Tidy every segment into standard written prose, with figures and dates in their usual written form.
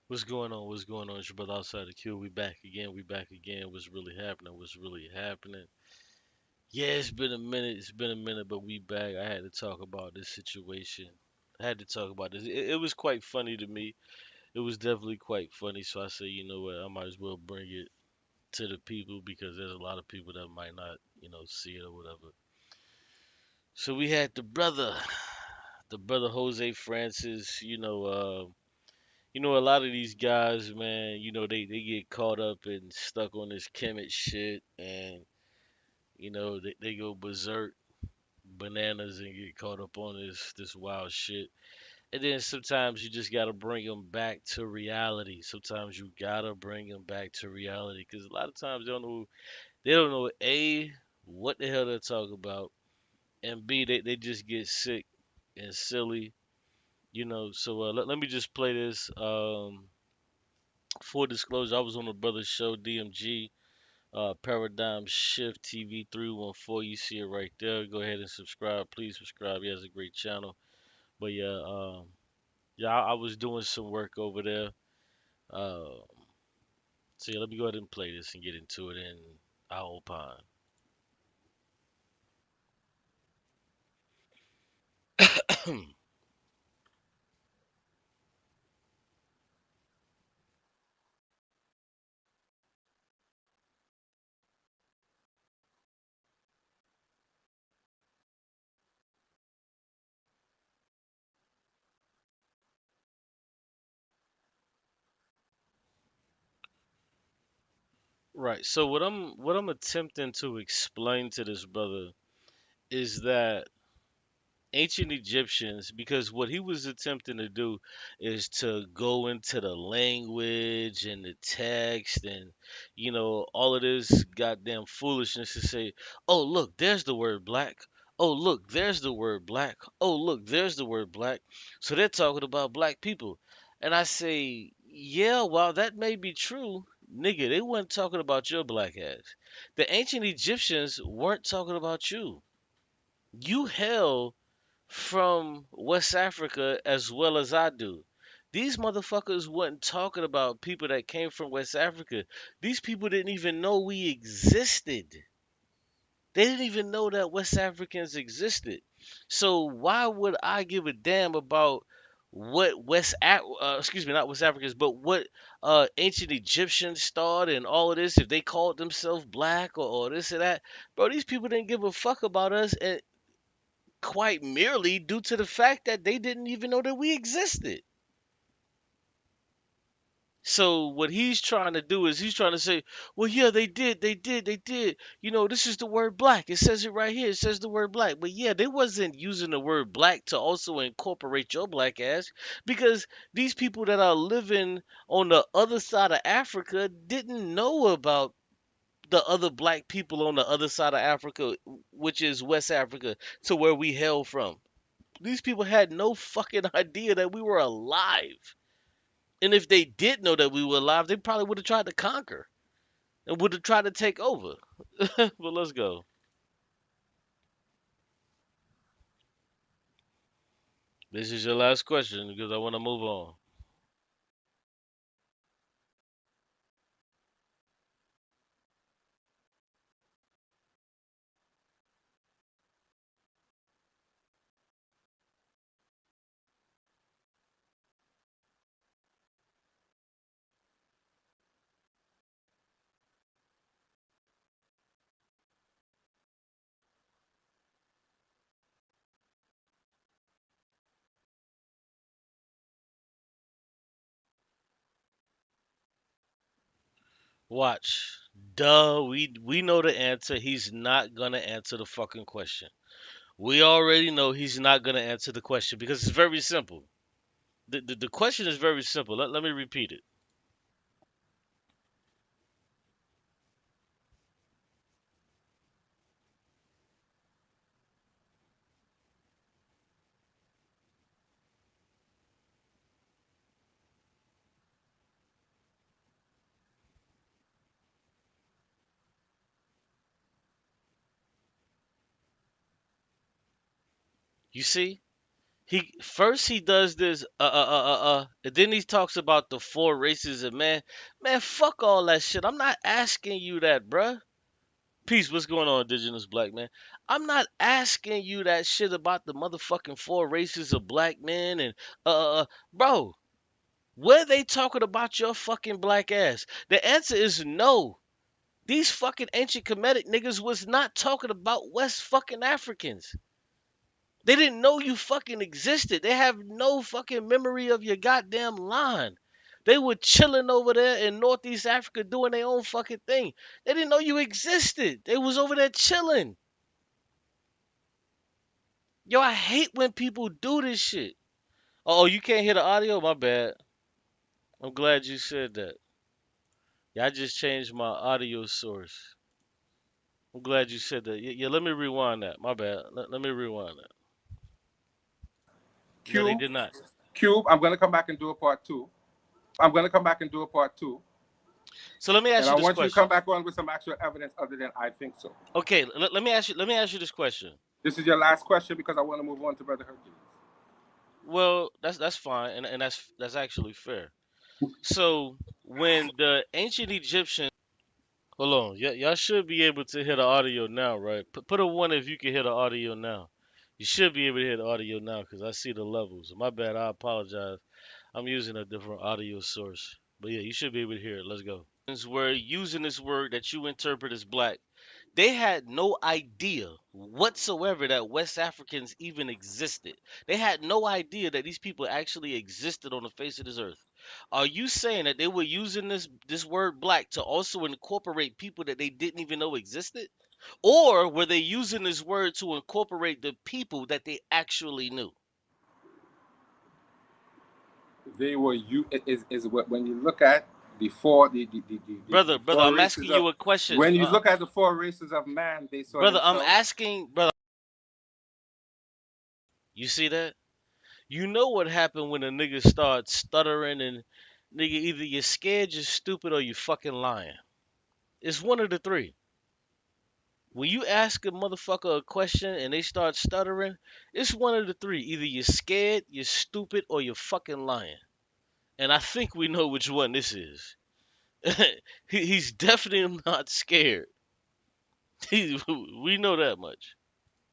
What's going on? What's going on? It's your brother outside the queue. We back again. We back again. What's really happening? What's really happening? Yeah, it's been a minute. It's been a minute, but we back. I had to talk about this situation. I had to talk about this. It was quite funny to me. It was definitely quite funny. So I said, you know what? I might as well bring it to the people because there's a lot of people that might not, see it or whatever. So we had the brother Jose Francis. A lot of these guys, man, they get caught up and stuck on this Kemet shit, and they go berserk bananas and get caught up on this wild shit. And then sometimes you just gotta bring them back to reality. Sometimes you gotta bring them back to reality because a lot of times they don't know a what the hell they're talking about, and b they just get sick and silly. So let me just play this. Full disclosure, I was on a brother's show, DMG, Paradigm Shift TV 314. You see it right there. Go ahead and subscribe. Please subscribe. He has a great channel. But yeah, I was doing some work over there. Uh, so yeah, let me go ahead and play this and get into it in our opine. Right. So what I'm attempting to explain to this brother is that ancient Egyptians, because what he was attempting to do is to go into the language and the text and all of this goddamn foolishness to say, oh look, there's the word black. Oh look, there's the word black. Oh look, there's the word black. So they're talking about black people. And I say, yeah, while that may be true, nigga, they weren't talking about your black ass. The ancient Egyptians weren't talking about you. You hail from West Africa as well as I do. These motherfuckers wasn't talking about people that came from West Africa. These people didn't even know we existed. They didn't even know that West Africans existed. So why would I give a damn about what excuse me, not West Africans, but what ancient Egyptians thought and all of this, if they called themselves black or this or that? Bro, these people didn't give a fuck about us, and quite merely due to the fact that they didn't even know that we existed. So what he's trying to do is he's trying to say, well, yeah, they did. This is the word black. It says it right here. It says the word black. But yeah, they wasn't using the word black to also incorporate your black ass because these people that are living on the other side of Africa didn't know about the other black people on the other side of Africa, which is West Africa, to where we hail from. These people had no fucking idea that we were alive. And if they did know that we were alive, they probably would have tried to conquer and would have tried to take over. But let's go. This is your last question because I want to move on. Watch. Duh, we know the answer. He's not gonna answer the fucking question. We already know he's not gonna answer the question because it's very simple. The question is very simple. Let me repeat it. You see? He does this and then he talks about the four races of man. Man, fuck all that shit. I'm not asking you that, bruh. Peace, what's going on, indigenous black man? I'm not asking you that shit about the motherfucking four races of black men and bro, were they talking about your fucking black ass? The answer is no. These fucking ancient Kemetic niggas was not talking about West fucking Africans. They didn't know you fucking existed. They have no fucking memory of your goddamn line. They were chilling over there in Northeast Africa doing their own fucking thing. They didn't know you existed. They was over there chilling. Yo, I hate when people do this shit. Oh, you can't hear the audio? My bad. I'm glad you said that. Yeah, I just changed my audio source. I'm glad you said that. Yeah, let me rewind that. My bad. Let me rewind that. No, they Cube, did not. Cube, I'm gonna come back and do a part two. So let me ask And I you this want you to question. come back on with some actual evidence other than I think so. Okay, let me ask you this question. This is your last question because I want to move on to Brother Hercules. Well, that's fine, and that's actually fair. So when the ancient Egyptians, hold on, y'all should be able to hear the audio now, right? Put a one if you can hear the audio now. You should be able to hear the audio now because I see the levels. My bad, I apologize. I'm using a different audio source, but yeah, you should be able to hear it. Let's go. We're using this word that you interpret as black. They had no idea whatsoever that West Africans even existed. They had no idea that these people actually existed on the face of this earth. Are you saying that they were using this word black to also incorporate people that they didn't even know existed? Or were they using this word to incorporate the people that they actually knew? They were when you look at the four Brother, four I'm races asking of, you a question. when you look at the four races of man, they saw Brother, I'm themselves. asking, brother. You see that? You know what happened when a nigga starts stuttering and nigga either you're scared, you're stupid, or you fucking lying. It's one of the three. When you ask a motherfucker a question and they start stuttering, it's one of the three. Either you're scared, you're stupid, or you're fucking lying. And I think we know which one this is. He's definitely not scared. We know that much.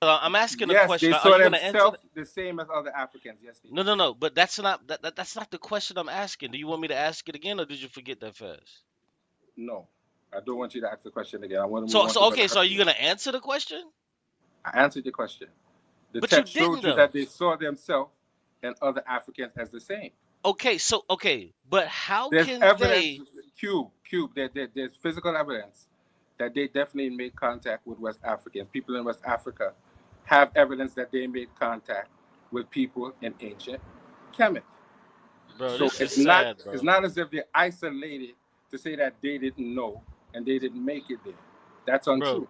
I'm asking a Yes, question. they Are saw you gonna answer themselves that? the same as other Africans. Yes, they No, did. no, no. But that's not that's not the question I'm asking. Do you want me to ask it again, or did you forget that fast? No, I don't want you to ask the question again. I want to move So on to Brother okay. So are you Hercules. gonna answer the question? I answered your question. The But you text didn't showed you though. that they saw themselves and other Africans as the same. Okay. But how There's can evidence, they? there's physical evidence that they definitely made contact with West Africans. People in West Africa have evidence that they made contact with people in ancient Kemet. Bro, So this is sad, it's bro. not as if they're isolated to say that they didn't know and they didn't make it there. That's untrue. Bro,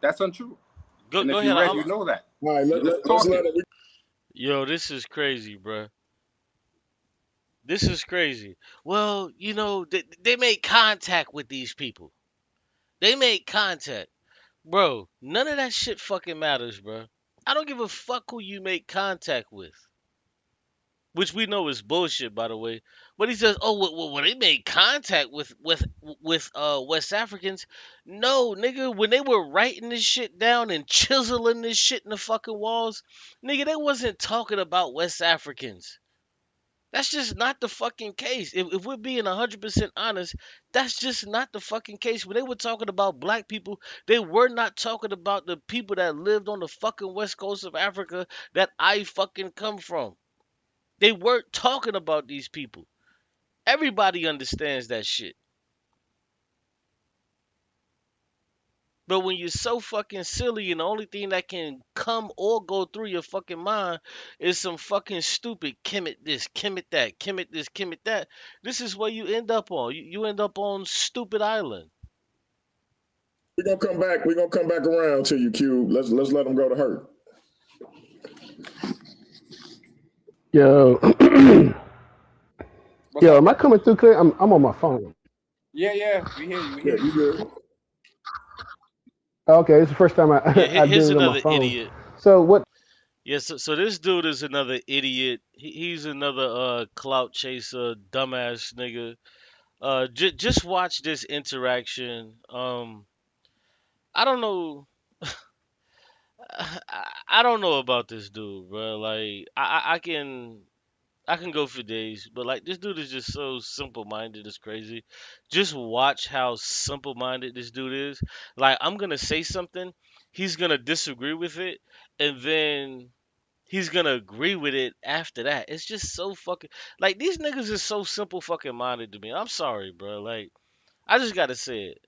That's untrue. go And go if you ahead. read, you know that. All right, You're just let's let talking. it. Yo, this is crazy, bro. This is crazy. Well, they made contact with these people. They made contact, bro. None of that shit fucking matters, bro. I don't give a fuck who you make contact with. Which we know is bullshit, by the way. But he says, "Oh, well, they made contact with West Africans." No, nigga, when they were writing this shit down and chiseling this shit in the fucking walls, nigga, they wasn't talking about West Africans. That's just not the fucking case. If we're being 100% honest, that's just not the fucking case. When they were talking about black people, they were not talking about the people that lived on the fucking west coast of Africa that I fucking come from. They weren't talking about these people. Everybody understands that shit. But when you're so fucking silly and the only thing that can come or go through your fucking mind is some fucking stupid Kemet this, Kemet that, Kemet this, Kemet that, this is where you end up on. You end up on Stupid Island. We're gonna come back. We're gonna come back around to you, Cube. Let's let them go to her. Yo, What's yo, up, am I bro? coming through clear? I'm on my phone. Yeah, we hear you. We Yeah, hear you you. good? Okay, it's the first time Yeah, I here's did it on my another phone. idiot. So what? Yeah, so this dude is another idiot. He's another clout chaser, dumbass nigga. Just watch this interaction. I don't know. I don't know about this dude, bro. Like I can go for days, but like this dude is just so simple minded. It's crazy. Just watch how simple minded this dude is. Like I'm gonna say something, he's gonna disagree with it, and then he's gonna agree with it after that. It's just so fucking like these niggas is so simple fucking minded to me. I'm sorry, bro. Like I just gotta say it.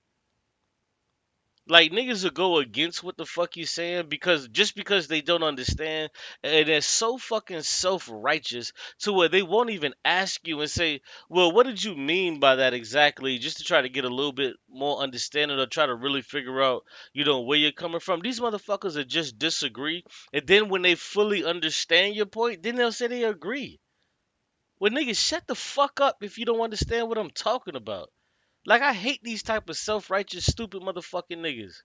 Like niggas will go against what the fuck you saying because just because they don't understand, and they're so fucking self-righteous to where they won't even ask you and say, well, what did you mean by that exactly, just to try to get a little bit more understanding or try to really figure out, where you're coming from. These motherfuckers will just disagree, and then when they fully understand your point, then they'll say they agree. Well, niggas, shut the fuck up if you don't understand what I'm talking about. Like I hate these type of self-righteous stupid motherfucking niggas.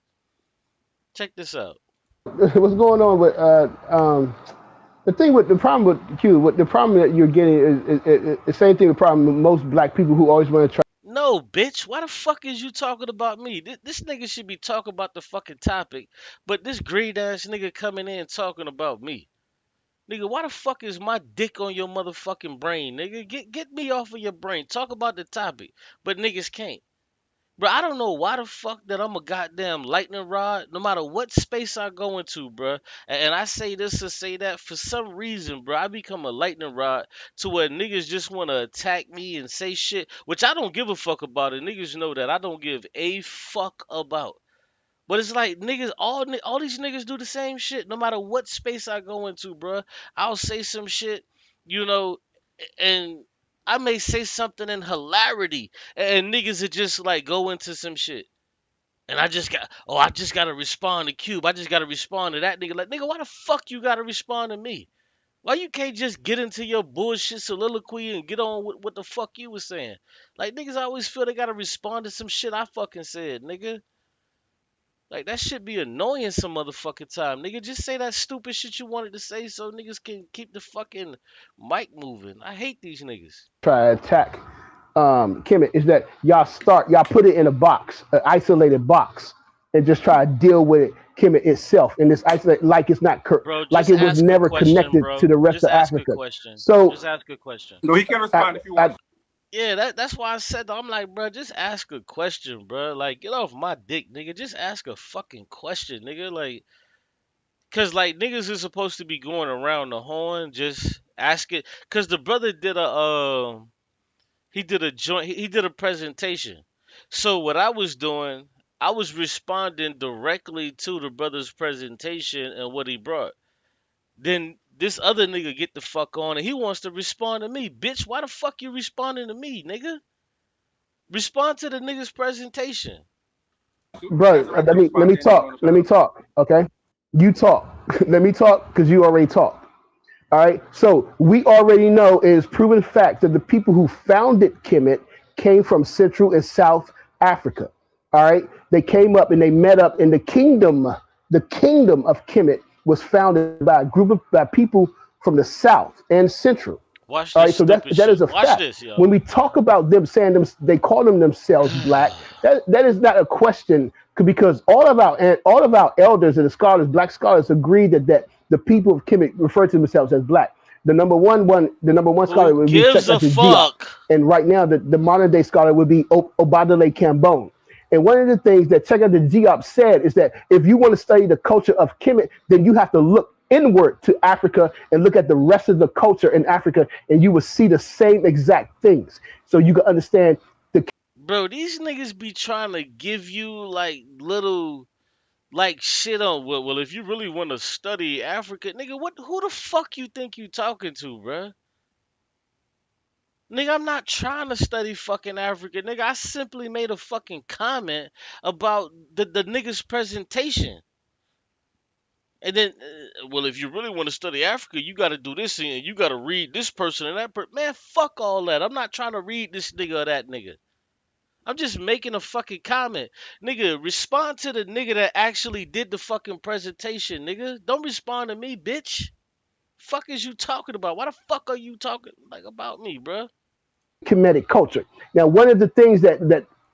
Check this out. What's going on with the thing with the problem with Q? What the problem that you're getting is the same thing. The problem with most black people who always want to try. No, bitch. Why the fuck is you talking about me? This nigga should be talking about the fucking topic, but this greed ass nigga coming in talking about me. Nigga, why the fuck is my dick on your motherfucking brain, nigga? Get me off of your brain. Talk about the topic, but niggas can't. Bro, I don't know why the fuck that I'm a goddamn lightning rod, no matter what space I go into, bro. And I say this or say that, for some reason, bro, I become a lightning rod to where niggas just want to attack me and say shit, which I don't give a fuck about it. Niggas know that I don't give a fuck about. But it's like niggas, all these niggas do the same shit. No matter what space I go into, bro, I'll say some shit, you know, and I may say something in hilarity, and niggas would just like go into some shit. And I just gotta respond to Cube. I just gotta respond to that nigga. Like, nigga, why the fuck you gotta respond to me? Why you can't just get into your bullshit soliloquy and get on with what the fuck you was saying? Like, niggas always feel they gotta respond to some shit I fucking said, nigga. Like, that shit be annoying some motherfucking time. Nigga, just say that stupid shit you wanted to say so niggas can keep the fucking mic moving. I hate these niggas. Try to attack Kemet is that y'all put it in a box, an isolated box, and just try to deal with it, Kemet itself in this isolate like it's not Bro, like just it was ask a never question, connected to bro. the rest Just of ask a Africa. question. So Just ask a question. No, he can I, respond if he I, wants. Yeah, that's why I said that. I'm like, bro, just ask a question, bro. Like, get off my dick, nigga. Just ask a fucking question, nigga. Like, cause like niggas is supposed to be going around the horn, just ask it. Cause the brother did he did a joint, he did a presentation. So what I was doing, I was responding directly to the brother's presentation and what he brought. Then this other nigga get the fuck on and he wants to respond to me, bitch. Why the fuck you responding to me, nigga? Respond to the nigga's presentation. He bro, has the right to let respond me to anyone on talk. the Let me panel. talk. Okay, you talk. Let me talk because you already talked. All right. So we already know it is proven fact that the people who founded Kemet came from Central and South Africa. All right. They came up and they met up in the kingdom. The kingdom of Kemet was founded by a group of by people from the South and Central. Watch All this right, so stupid that is shit. a Watch fact. this, yo. When we talk about them saying them, they call them themselves black. That is not a question because all of our elders and the scholars, black scholars, agree that the people of Kemet refer to themselves as black. The number one scholar Who would be gives a Cheikh Diop, fuck? and right now the modern day scholar would be Obadale Cambone. And one of the things that Cheikh Diop said is that if you want to study the culture of Kemet, then you have to look inward to Africa and look at the rest of the culture in Africa, and you will see the same exact things. So you can understand the Bro, these niggas be trying to give you like little like shit on well if you really want to study Africa, nigga, who the fuck you think you talking to, bruh? Nigga, I'm not trying to study fucking Africa, nigga. I simply made a fucking comment about the nigga's presentation. And then, well, if you really want to study Africa, you got to do this and you got to read this person and that person. Man, fuck all that. I'm not trying to read this nigga or that nigga. I'm just making a fucking comment. Nigga, respond to the nigga that actually did the fucking presentation, nigga. Don't respond to me, bitch. Fuck is you talking about? Why the fuck are you talking like about me, bruh? Kemetic culture. Now, one of the things that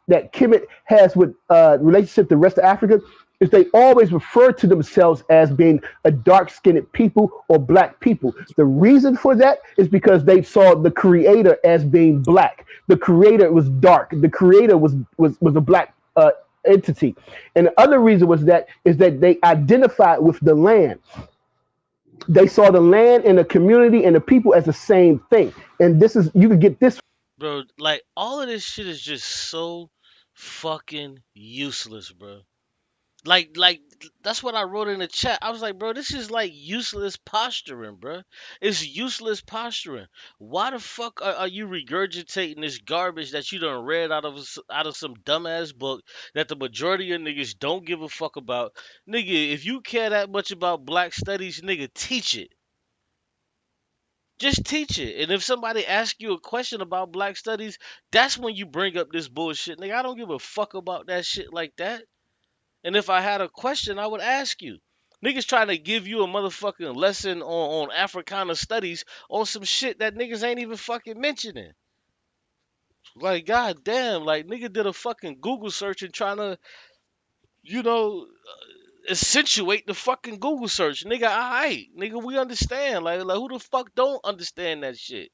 Kemet has with relationship to the rest of Africa is they always refer to themselves as being a dark-skinned people or black people. The reason for that is because they saw the creator as being black. The creator was dark. The creator was a black entity. And the other reason was that is that they identified with the land. They saw the land and the community and the people as the same thing. And this is you could get this Bro, like all of this shit is just so fucking useless, bro. Like that's what I wrote in the chat. I was like, bro, this is like useless posturing, bro. It's useless posturing. Why the fuck are you regurgitating this garbage that you done read out of some dumbass book that the majority of niggas don't give a fuck about? Nigga, if you care that much about black studies, nigga, teach it. Just teach it. And if somebody asks you a question about black studies, that's when you bring up this bullshit. Nigga, I don't give a fuck about that shit like that. And if I had a question, I would ask you. Niggas trying to give you a motherfucking lesson on Africana studies on some shit that niggas ain't even fucking mentioning. Like, goddamn, like, nigga did a fucking Google search and trying to, you know, accentuate the fucking Google search. Nigga, alright. Nigga, we understand. Like, who the fuck don't understand that shit?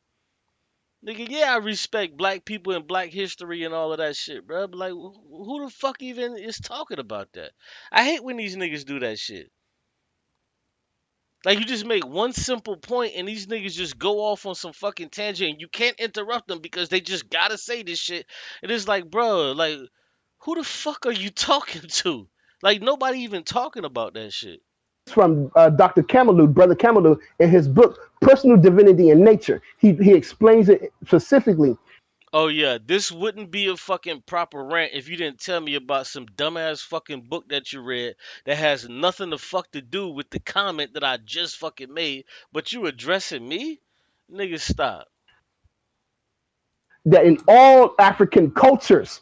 Nigga, yeah, I respect black people and black history and all of that shit, bro. But like, who the fuck even is talking about that? I hate when these niggas do that shit. Like, you just make one simple point and these niggas just go off on some fucking tangent and you can't interrupt them because they just gotta say this shit. And it's like, bro, like, who the fuck are you talking to? Like, nobody even talking about that shit. from Dr. Camelou, Brother Camelou, in his book Personal Divinity and Nature. He explains it specifically. Oh yeah, this wouldn't be a fucking proper rant if you didn't tell me about some dumbass fucking book that you read that has nothing to fuck to do with the comment that I just fucking made, but you addressing me? Nigga, stop. That in all African cultures,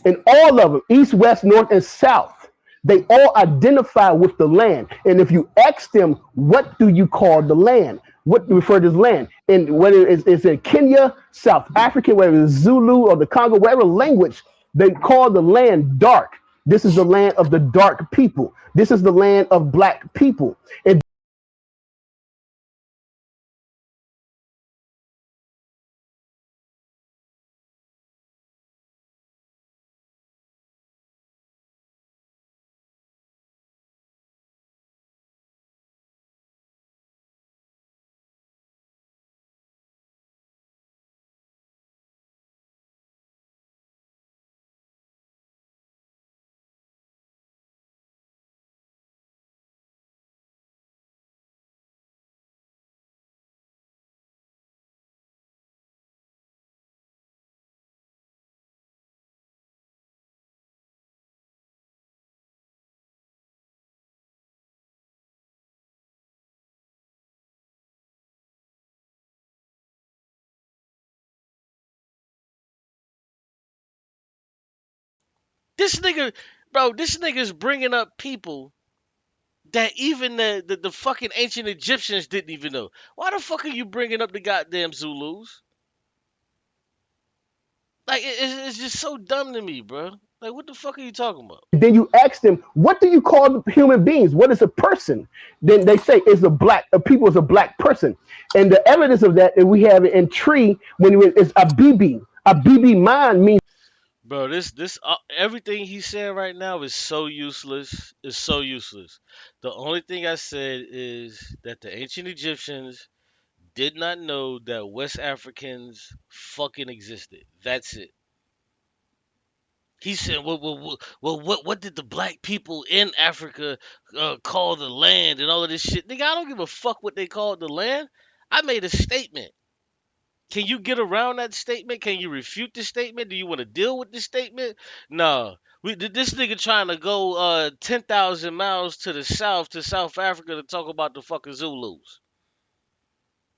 in all of them, east, west, north, and south, they all identify with the land. And if you ask them, what do you call the land? What do you refer to as land? And whether it's in Kenya, South Africa, whether it's Zulu or the Congo, whatever language, they call the land dark. This is the land of the dark people. This is the land of black people. And This nigga, bro, this nigga's bringing up people that even the fucking ancient Egyptians didn't even know. Why the fuck are you bringing up the goddamn Zulus? Like, it's just so dumb to me, bro. Like, what the fuck are you talking about? then you ask them, what do you call human beings? What is a person? Then they say a people is a black person. And the evidence of that is we have it in tree when it's a BB. A BB man means Bro, this everything he said right now is so useless. It's so useless. The only thing I said is that the ancient Egyptians did not know that West Africans fucking existed. That's it. He said, what did the black people in Africa call the land and all of this shit? Nigga, I don't give a fuck what they called the land. I made a statement. Can you get around that statement? Can you refute the statement? Do you want to deal with this statement? No. This nigga trying to go 10,000 miles to the south to South Africa to talk about the fucking Zulus.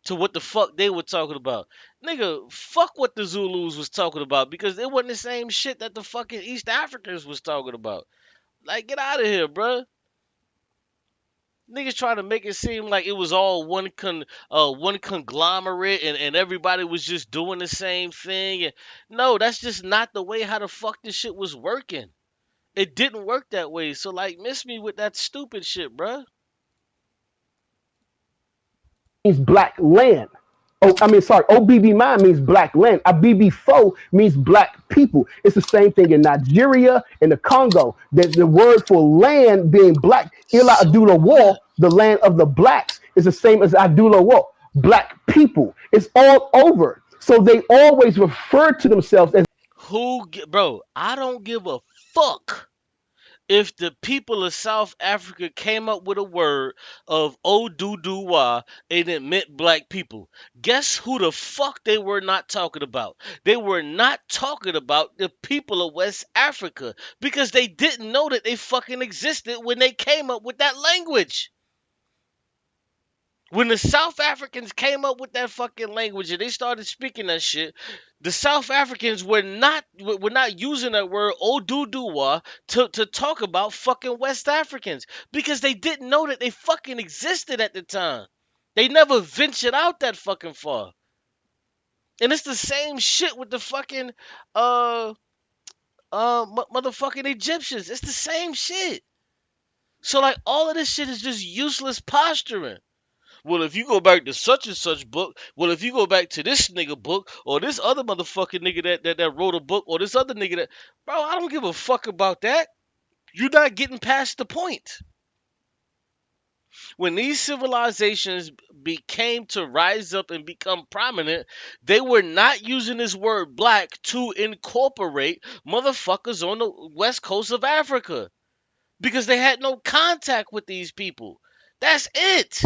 To what the fuck they were talking about. Nigga, fuck what the Zulus was talking about because it wasn't the same shit that the fucking East Africans was talking about. Like, get out of here, bruh. Niggas trying to make it seem like it was all one conglomerate and everybody was just doing the same thing. And no, that's just not the way how the fuck this shit was working. It didn't work that way. So like miss me with that stupid shit, bruh. Means black land. Oh, I mean, sorry. OBB9 means black land. Abibi4 means black people. It's the same thing in Nigeria and the Congo. The word for land being black, Ila So Adula what? War, the land of the blacks, is the same as Adula War, black people. It's all over. So they always refer to themselves as Bro, I don't give a fuck if the people of South Africa came up with a word of Oduduwa and it meant black people. Guess who the fuck they were not talking about? They were not talking about the people of West Africa because they didn't know that they fucking existed when they came up with that language. When the South Africans came up with that fucking language and they started speaking that shit, the South Africans were not using that word Oduduwa to talk about fucking West Africans because they didn't know that they fucking existed at the time. They never ventured out that fucking far. And it's the same shit with the fucking uh motherfucking Egyptians. It's the same shit. So like all of this shit is just useless posturing. Well, if you go back to such and such book, well, if you go back to this nigga book, or this other motherfucking nigga that wrote a book, or this other nigga that, bro, I don't give a fuck about that. You're not getting past the point. When these civilizations became to rise up and become prominent, they were not using this word black to incorporate motherfuckers on the west coast of Africa because they had no contact with these people. That's it.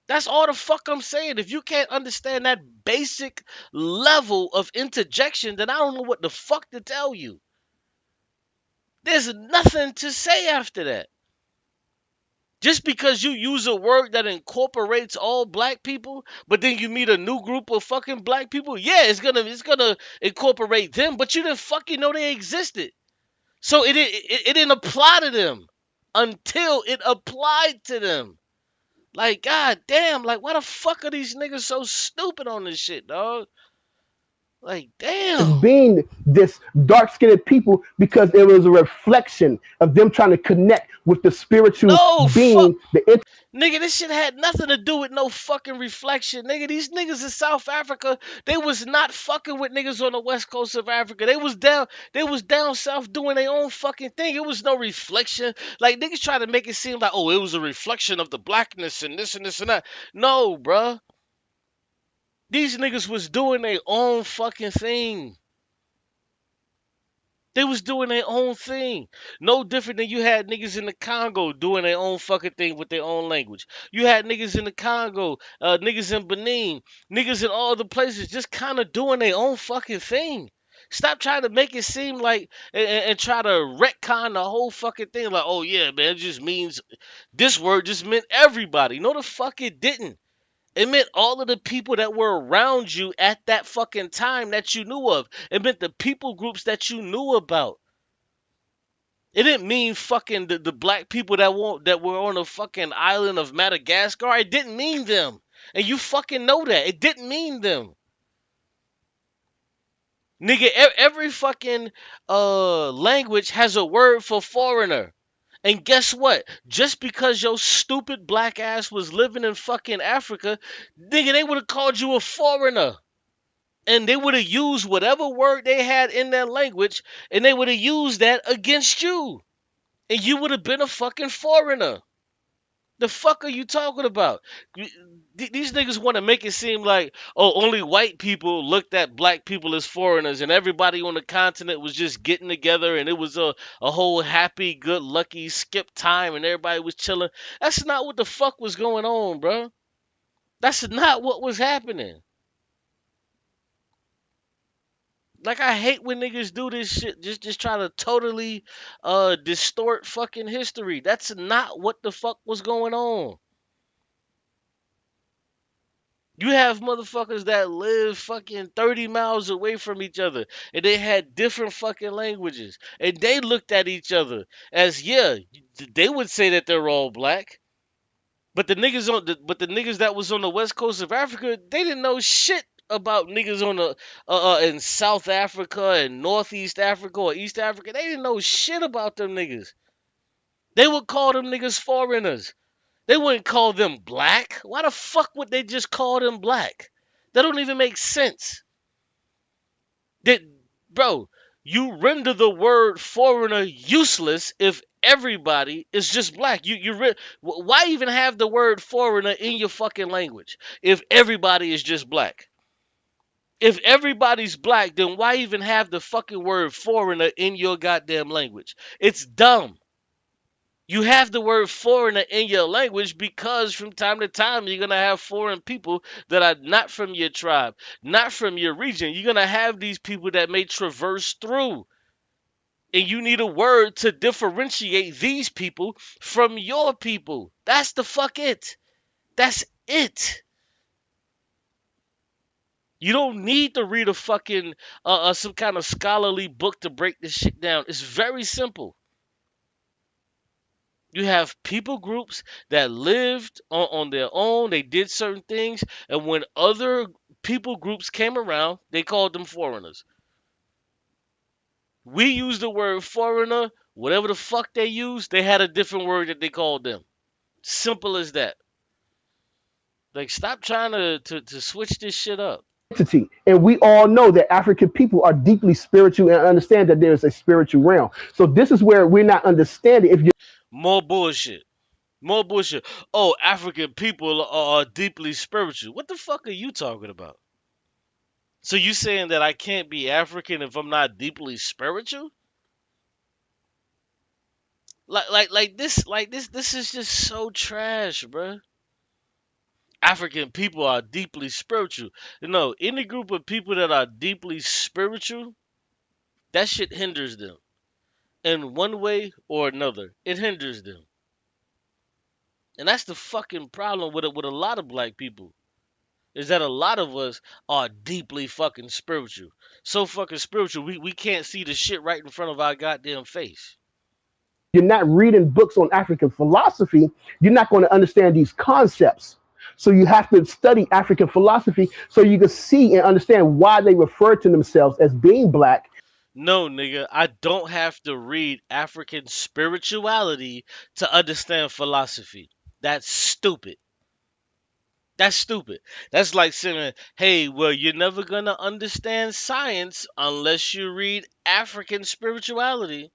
That's all the fuck I'm saying. If you can't understand that basic level of interjection, then I don't know what the fuck to tell you. There's nothing to say after that. Just because you use a word that incorporates all black people, but then you meet a new group of fucking black people, yeah, it's gonna incorporate them, but you didn't fucking know they existed. So it didn't apply to them until it applied to them. Like, god damn, like why the fuck are these niggas so stupid on this shit, dog? Like, damn. being this dark-skinned people because it was a reflection of them trying to connect with the spiritual No, fuck. being, the Nigga, this shit had nothing to do with no fucking reflection. Nigga, these niggas in South Africa, they was not fucking with niggas on the west coast of Africa. They was down south doing their own fucking thing. It was no reflection. Like niggas try to make it seem like, oh, it was a reflection of the blackness and this and this and that. No, bruh. These niggas was doing their own fucking thing. They was doing their own thing. No different than you had niggas in the Congo doing their own fucking thing with their own language. You had niggas in the Congo, niggas in Benin, niggas in all the places just kind of doing their own fucking thing. Stop trying to make it seem like and try to retcon the whole fucking thing. Like, oh yeah, man, it just means this word just meant everybody. No, the fuck it didn't. It meant all of the people that were around you at that fucking time that you knew of. It meant the people groups that you knew about. It didn't mean fucking the black people that were on the fucking island of Madagascar. It didn't mean them. And you fucking know that. It didn't mean them. Nigga, every fucking language has a word for foreigner. And guess what? Just because your stupid black ass was living in fucking Africa, nigga, they would have called you a foreigner. And they would have used whatever word they had in their language, and they would have used that against you. And you would have been a fucking foreigner. The fuck are you talking about? These niggas want to make it seem like, oh, only white people looked at black people as foreigners, and everybody on the continent was just getting together, and it was a whole happy, good, lucky skip time, and everybody was chilling. That's not what the fuck was going on, bro. That's not what was happening. Like I hate when niggas do this shit, just try to totally distort fucking history. That's not what the fuck was going on. You have motherfuckers that live fucking 30 miles away from each other and they had different fucking languages. And they looked at each other as, yeah, they would say that they're all black. But the niggas that was on the west coast of Africa, they didn't know shit about niggas on the in South Africa and Northeast Africa or East Africa. They didn't know shit about them niggas. They would call them niggas foreigners. They wouldn't call them black. Why the fuck would they just call them black? That don't even make sense. That, bro, you render the word foreigner useless if everybody is just black. Why even have the word foreigner in your fucking language if everybody is just black? If everybody's black, then why even have the fucking word foreigner in your goddamn language? It's dumb. You have the word foreigner in your language because from time to time you're going to have foreign people that are not from your tribe, not from your region. You're going to have these people that may traverse through. And you need a word to differentiate these people from your people. That's the fuck it. That's it. You don't need to read a fucking some kind of scholarly book to break this shit down. It's very simple. You have people groups that lived on their own. They did certain things. And when other people groups came around, they called them foreigners. We use the word foreigner. Whatever the fuck they use, they had a different word that they called them. Simple as that. Like, stop trying to switch this shit up. Entity. And we all know that African people are deeply spiritual and understand that there is a spiritual realm. So this is where we're not understanding. If you More bullshit. More bullshit. Oh, African people are deeply spiritual. What the fuck are you talking about? So you saying that I can't be African if I'm not deeply spiritual? This is just so trash, bruh. African people are deeply spiritual. Any group of people that are deeply spiritual, that shit hinders them. In one way or another, it hinders them. And that's the fucking problem with a lot of black people. Is that a lot of us are deeply fucking spiritual. So fucking spiritual, we can't see the shit right in front of our goddamn face. you're not reading books on African philosophy, you're not going to understand these concepts. So you have to study African philosophy so you can see and understand why they refer to themselves as being black. No, nigga, I don't have to read African spirituality to understand philosophy. That's stupid. That's stupid. That's like saying, hey, well, you're never gonna understand science unless you read African spirituality.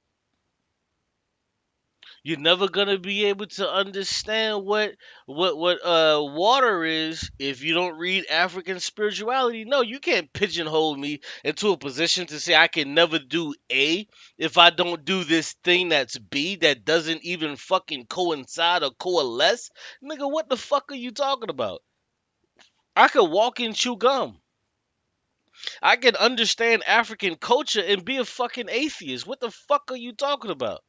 You're never gonna be able to understand what water is if you don't read African spirituality. No, you can't pigeonhole me into a position to say I can never do A if I don't do this thing that's B that doesn't even fucking coincide or coalesce. Nigga, what the fuck are you talking about? I could walk and chew gum. I can understand African culture and be a fucking atheist. What the fuck are you talking about?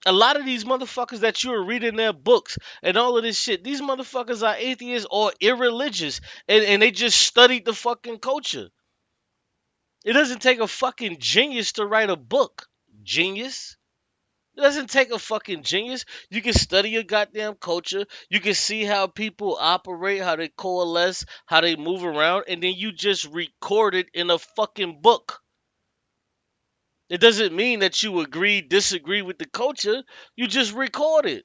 A lot of these motherfuckers that you are reading their books and all of this shit, these motherfuckers are atheists or irreligious and they just studied the fucking culture. It doesn't take a fucking genius to write a book. Genius? It doesn't take a fucking genius. You can study your goddamn culture. You can see how people operate, how they coalesce, how they move around, and then you just record it in a fucking book. It doesn't mean that you agree, disagree with the culture. You just record it.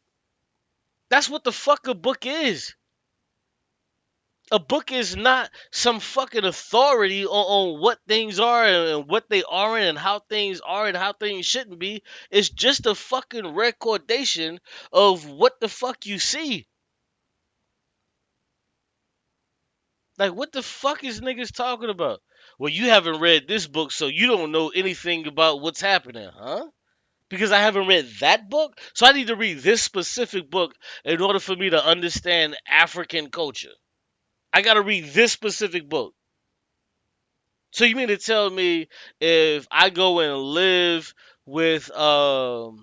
That's what the fuck a book is. A book is not some fucking authority on what things are and what they aren't and how things are and how things shouldn't be. It's just a fucking recordation of what the fuck you see. Like, what the fuck is niggas talking about? Well, you haven't read this book, so you don't know anything about what's happening, huh? Because I haven't read that book? So I need to read this specific book in order for me to understand African culture. I gotta read this specific book. So you mean to tell me if I go and live with an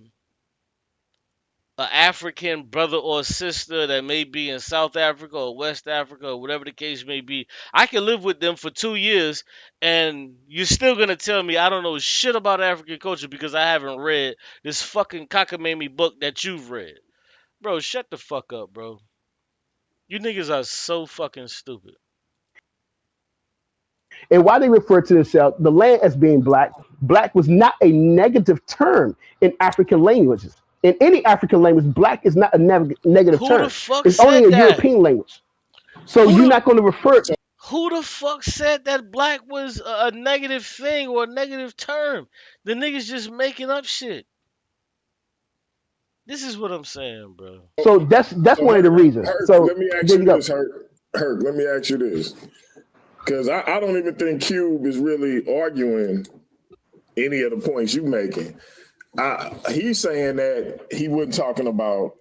African brother or sister that may be in South Africa or West Africa or whatever the case may be, I can live with them for 2 years and you're still gonna tell me I don't know shit about African culture because I haven't read this fucking cockamamie book that you've read. Bro, shut the fuck up, bro. You niggas are so fucking stupid. And why they refer to themselves, the land as being black, black was not a negative term in African languages. In any African language, black is not a negative Who the term. fuck It's only said a that? European language. So Who you're the not going to refer. who the fuck said that black was a negative thing or a negative term? The niggas just making up shit. This is what I'm saying, bro. So that's So one of the reasons. Herc, So let me ask there you you go. this, Herc, let me ask you this. Because I don't even think Cube is really arguing any of the points you making. He's saying that he wasn't talking about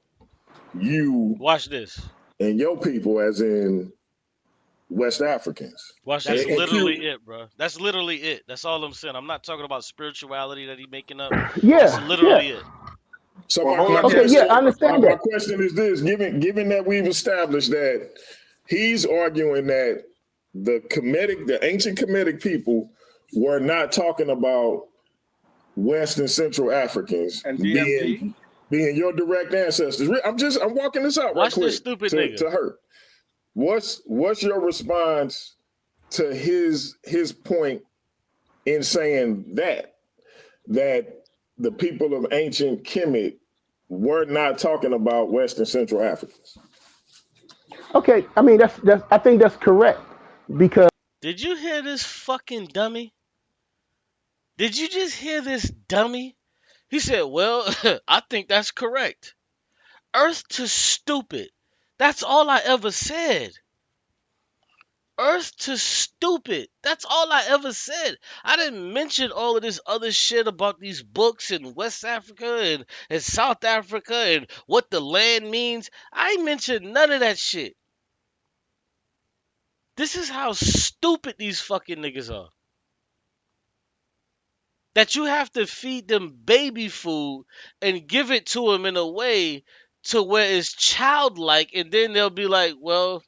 you Watch this. and your people as in West Africans. Watch And, this. and Literally Cube, it, bro. That's literally it. That's all I'm saying. I'm not talking about spirituality that he making up. That's Yeah, yeah. literally it. so Well, my, hold my on here. Okay, yeah, question I understand my that. question is this, given that we've established that he's arguing that the ancient Kemetic people were not talking about West and Central Africans And DMG. being your direct ancestors. I'm walking this out Watch right this quick stupid nigga. to her. What's your response to his point in saying that the people of ancient Kemet were not talking about West and Central Africans? Okay, I mean that's I think that's correct because Did you hear this fucking dummy? Did you just hear this dummy? He said, well, I think that's correct. Earth to stupid. That's all I ever said. Earth to stupid. That's all I ever said. I didn't mention all of this other shit about these books in West Africa and South Africa and what the land means. I ain't mentioned none of that shit. This is how stupid these fucking niggas are. That you have to feed them baby food and give it to them in a way to where it's childlike, and then they'll be like, well,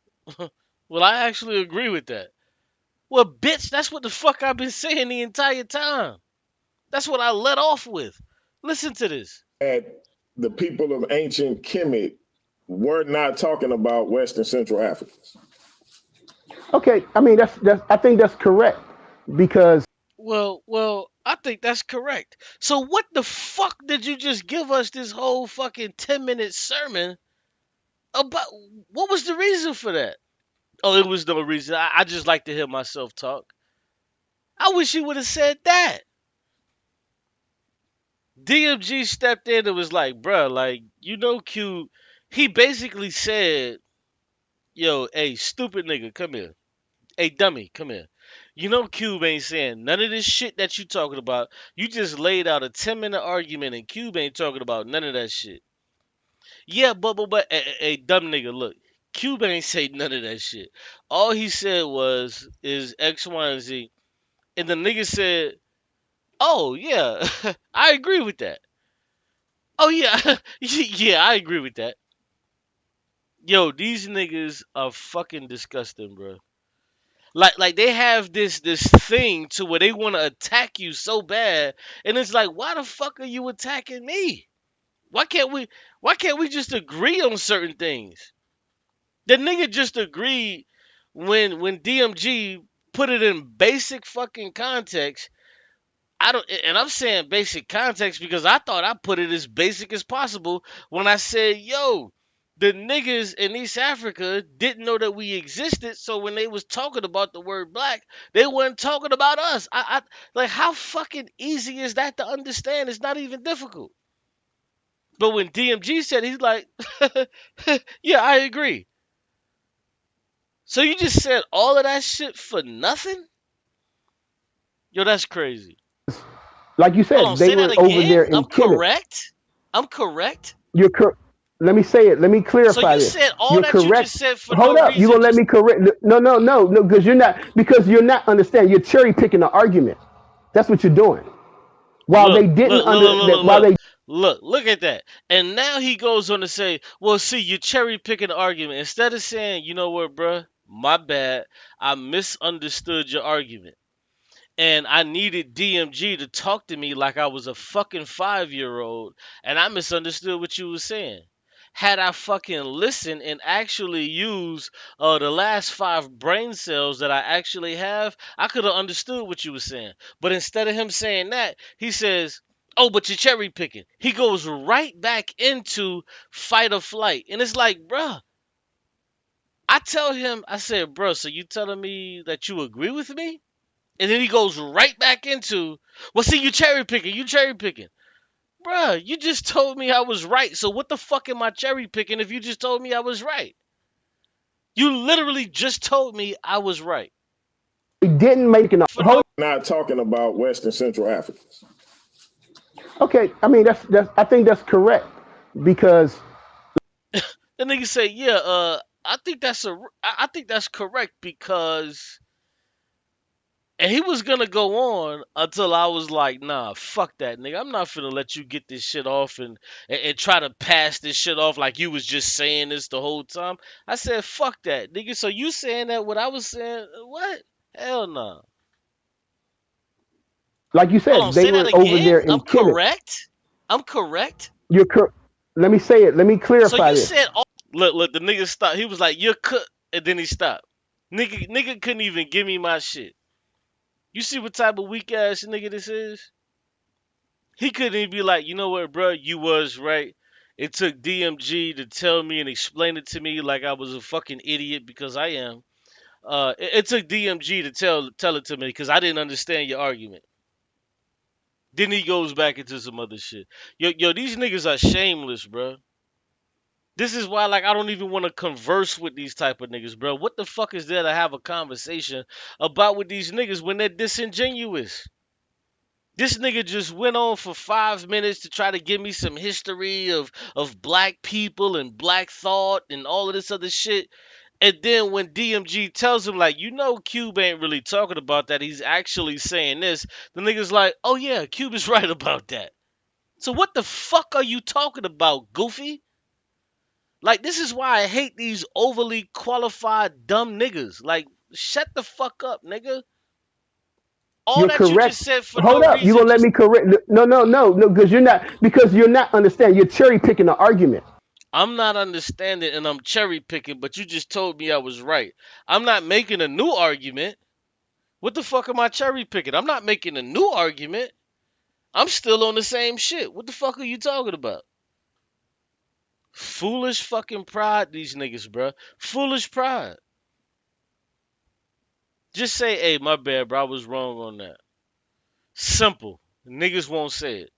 well, I actually agree with that. Well, bitch, that's what the fuck I've been saying the entire time. That's what I let off with. Listen to this. That the people of ancient Kemet were not talking about West and Central Africans. okay, I mean that's I think that's correct because Well, I think that's correct. So what the fuck did you just give us this whole fucking 10-minute sermon about? What was the reason for that? Oh, it was no reason. I just like to hear myself talk. I wish he would have said that. DMG stepped in and was like, bruh, like, Q, he basically said, yo, hey, stupid nigga, come here. Hey, dummy, come here. Cube ain't saying none of this shit that you talking about. You just laid out a 10-minute argument and Cube ain't talking about none of that shit. Yeah, but, hey, dumb nigga, look. Cube ain't say none of that shit. All he said is X, Y, and Z. And the nigga said, oh, yeah, I agree with that. Oh, yeah, yeah, I agree with that. Yo, these niggas are fucking disgusting, bro. Like they have this thing to where they want to attack you so bad, and it's like, why the fuck are you attacking me? Why can't we just agree on certain things? The nigga just agreed when DMG put it in basic fucking context. I don't, and I'm saying basic context because I thought I put it as basic as possible when I said, yo, the niggas in East Africa didn't know that we existed, so when they was talking about the word black, they weren't talking about us. I like, how fucking easy is that to understand? It's not even difficult. But when DMG said, he's like, yeah, I agree. So you just said all of that shit for nothing? Yo, that's crazy. like you Hold said, on, they say that were over again. there I'm in Kemet. correct. I'm correct. You're let me say it. Let me So clarify you this. said all You're that you correct. just said for Hold no up. You reason. gonna let Just me correct? No, because you're not understanding. You're cherry picking the argument. That's what you're doing. While look, they didn't look, look, under look, look, that, look, while look. they Look at that. And now he goes on to say, well, see, you're cherry picking the argument. Instead of saying, you know what, bruh, my bad. I misunderstood your argument. And I needed DMG to talk to me like I was a fucking 5-year-old. And I misunderstood what you were saying. had I fucking listened and actually used the last 5 brain cells that I actually have, I could have understood what you were saying. But instead of him saying that, he says, "Oh, but you're cherry picking." He goes right back into fight or flight, and it's like, bruh. I tell him, I said, "Bruh, so you telling me that you agree with me?" And then he goes right back into, "Well, see, you cherry picking, you cherry picking." Bruh, you just told me I was right. So what the fuck am I cherry picking if you just told me I was right? You literally just told me I was right. We didn't make an For no hold. Not talking about West and Central Africans. Okay, I mean that's I think that's correct because the nigga say, "Yeah, I think I think that's correct because," and he was gonna go on until I was like, "Nah, fuck that, nigga. I'm not finna let you get this shit off and try to pass this shit off like you was just saying this the whole time." I said, "Fuck that, nigga. So you saying that what I was saying? What? Hell no." like you Hold said, on, they say that were over there again. I'm in Kemet. correct. I'm correct. You're cor- Let me say it. Let me So clarify you this. said, "Oh, look." The nigga stopped. He was like, "You're cut," and then he stopped. Nigga couldn't even give me my shit. You see what type of weak ass nigga this is? He couldn't even be like, "You know what, bro? You was right. It took DMG to tell me and explain it to me like I was a fucking idiot because I am. It took DMG to tell it to me because I didn't understand your argument." Then he goes back into some other shit. Yo, these niggas are shameless, bro. This is why, like, I don't even want to converse with these type of niggas, bro. What the fuck is there to have a conversation about with these niggas when they're disingenuous? This nigga just went on for 5 minutes to try to give me some history of black people and black thought and all of this other shit. And then when DMG tells him, like, Cube ain't really talking about that, he's actually saying this, the nigga's like, "Oh yeah, Cube is right about that." So what the fuck are you talking about, Goofy? Like, this is why I hate these overly qualified dumb niggas. Like, shut the fuck up, nigga. All You're that you just correct. said for no Hold up. You reason, gonna let just me correct? No, no, no, no. Because you're not understanding. You're cherry picking the argument. I'm not understanding and I'm cherry picking, but you just told me I was right. I'm not making a new argument. What the fuck am I cherry picking? I'm not making a new argument. I'm still on the same shit. What the fuck are you talking about? Foolish fucking pride, these niggas, bro. Foolish pride. Just say, "Hey, my bad, bro. I was wrong on that." Simple. Niggas won't say it.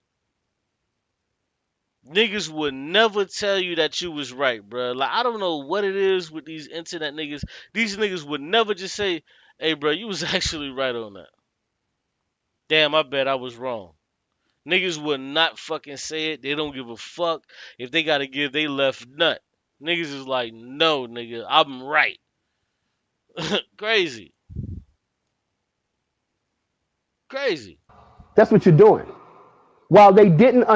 Niggas would never tell you that you was right, bro. Like, I don't know what it is with these internet niggas. These niggas would never just say, "Hey, bro, you was actually right on that." Damn, I bet I was wrong. Niggas would not fucking say it. They don't give a fuck if they gotta give they left nut. Niggas is like, "No, nigga, I'm right." Crazy. Crazy. That's what you're doing. While they didn't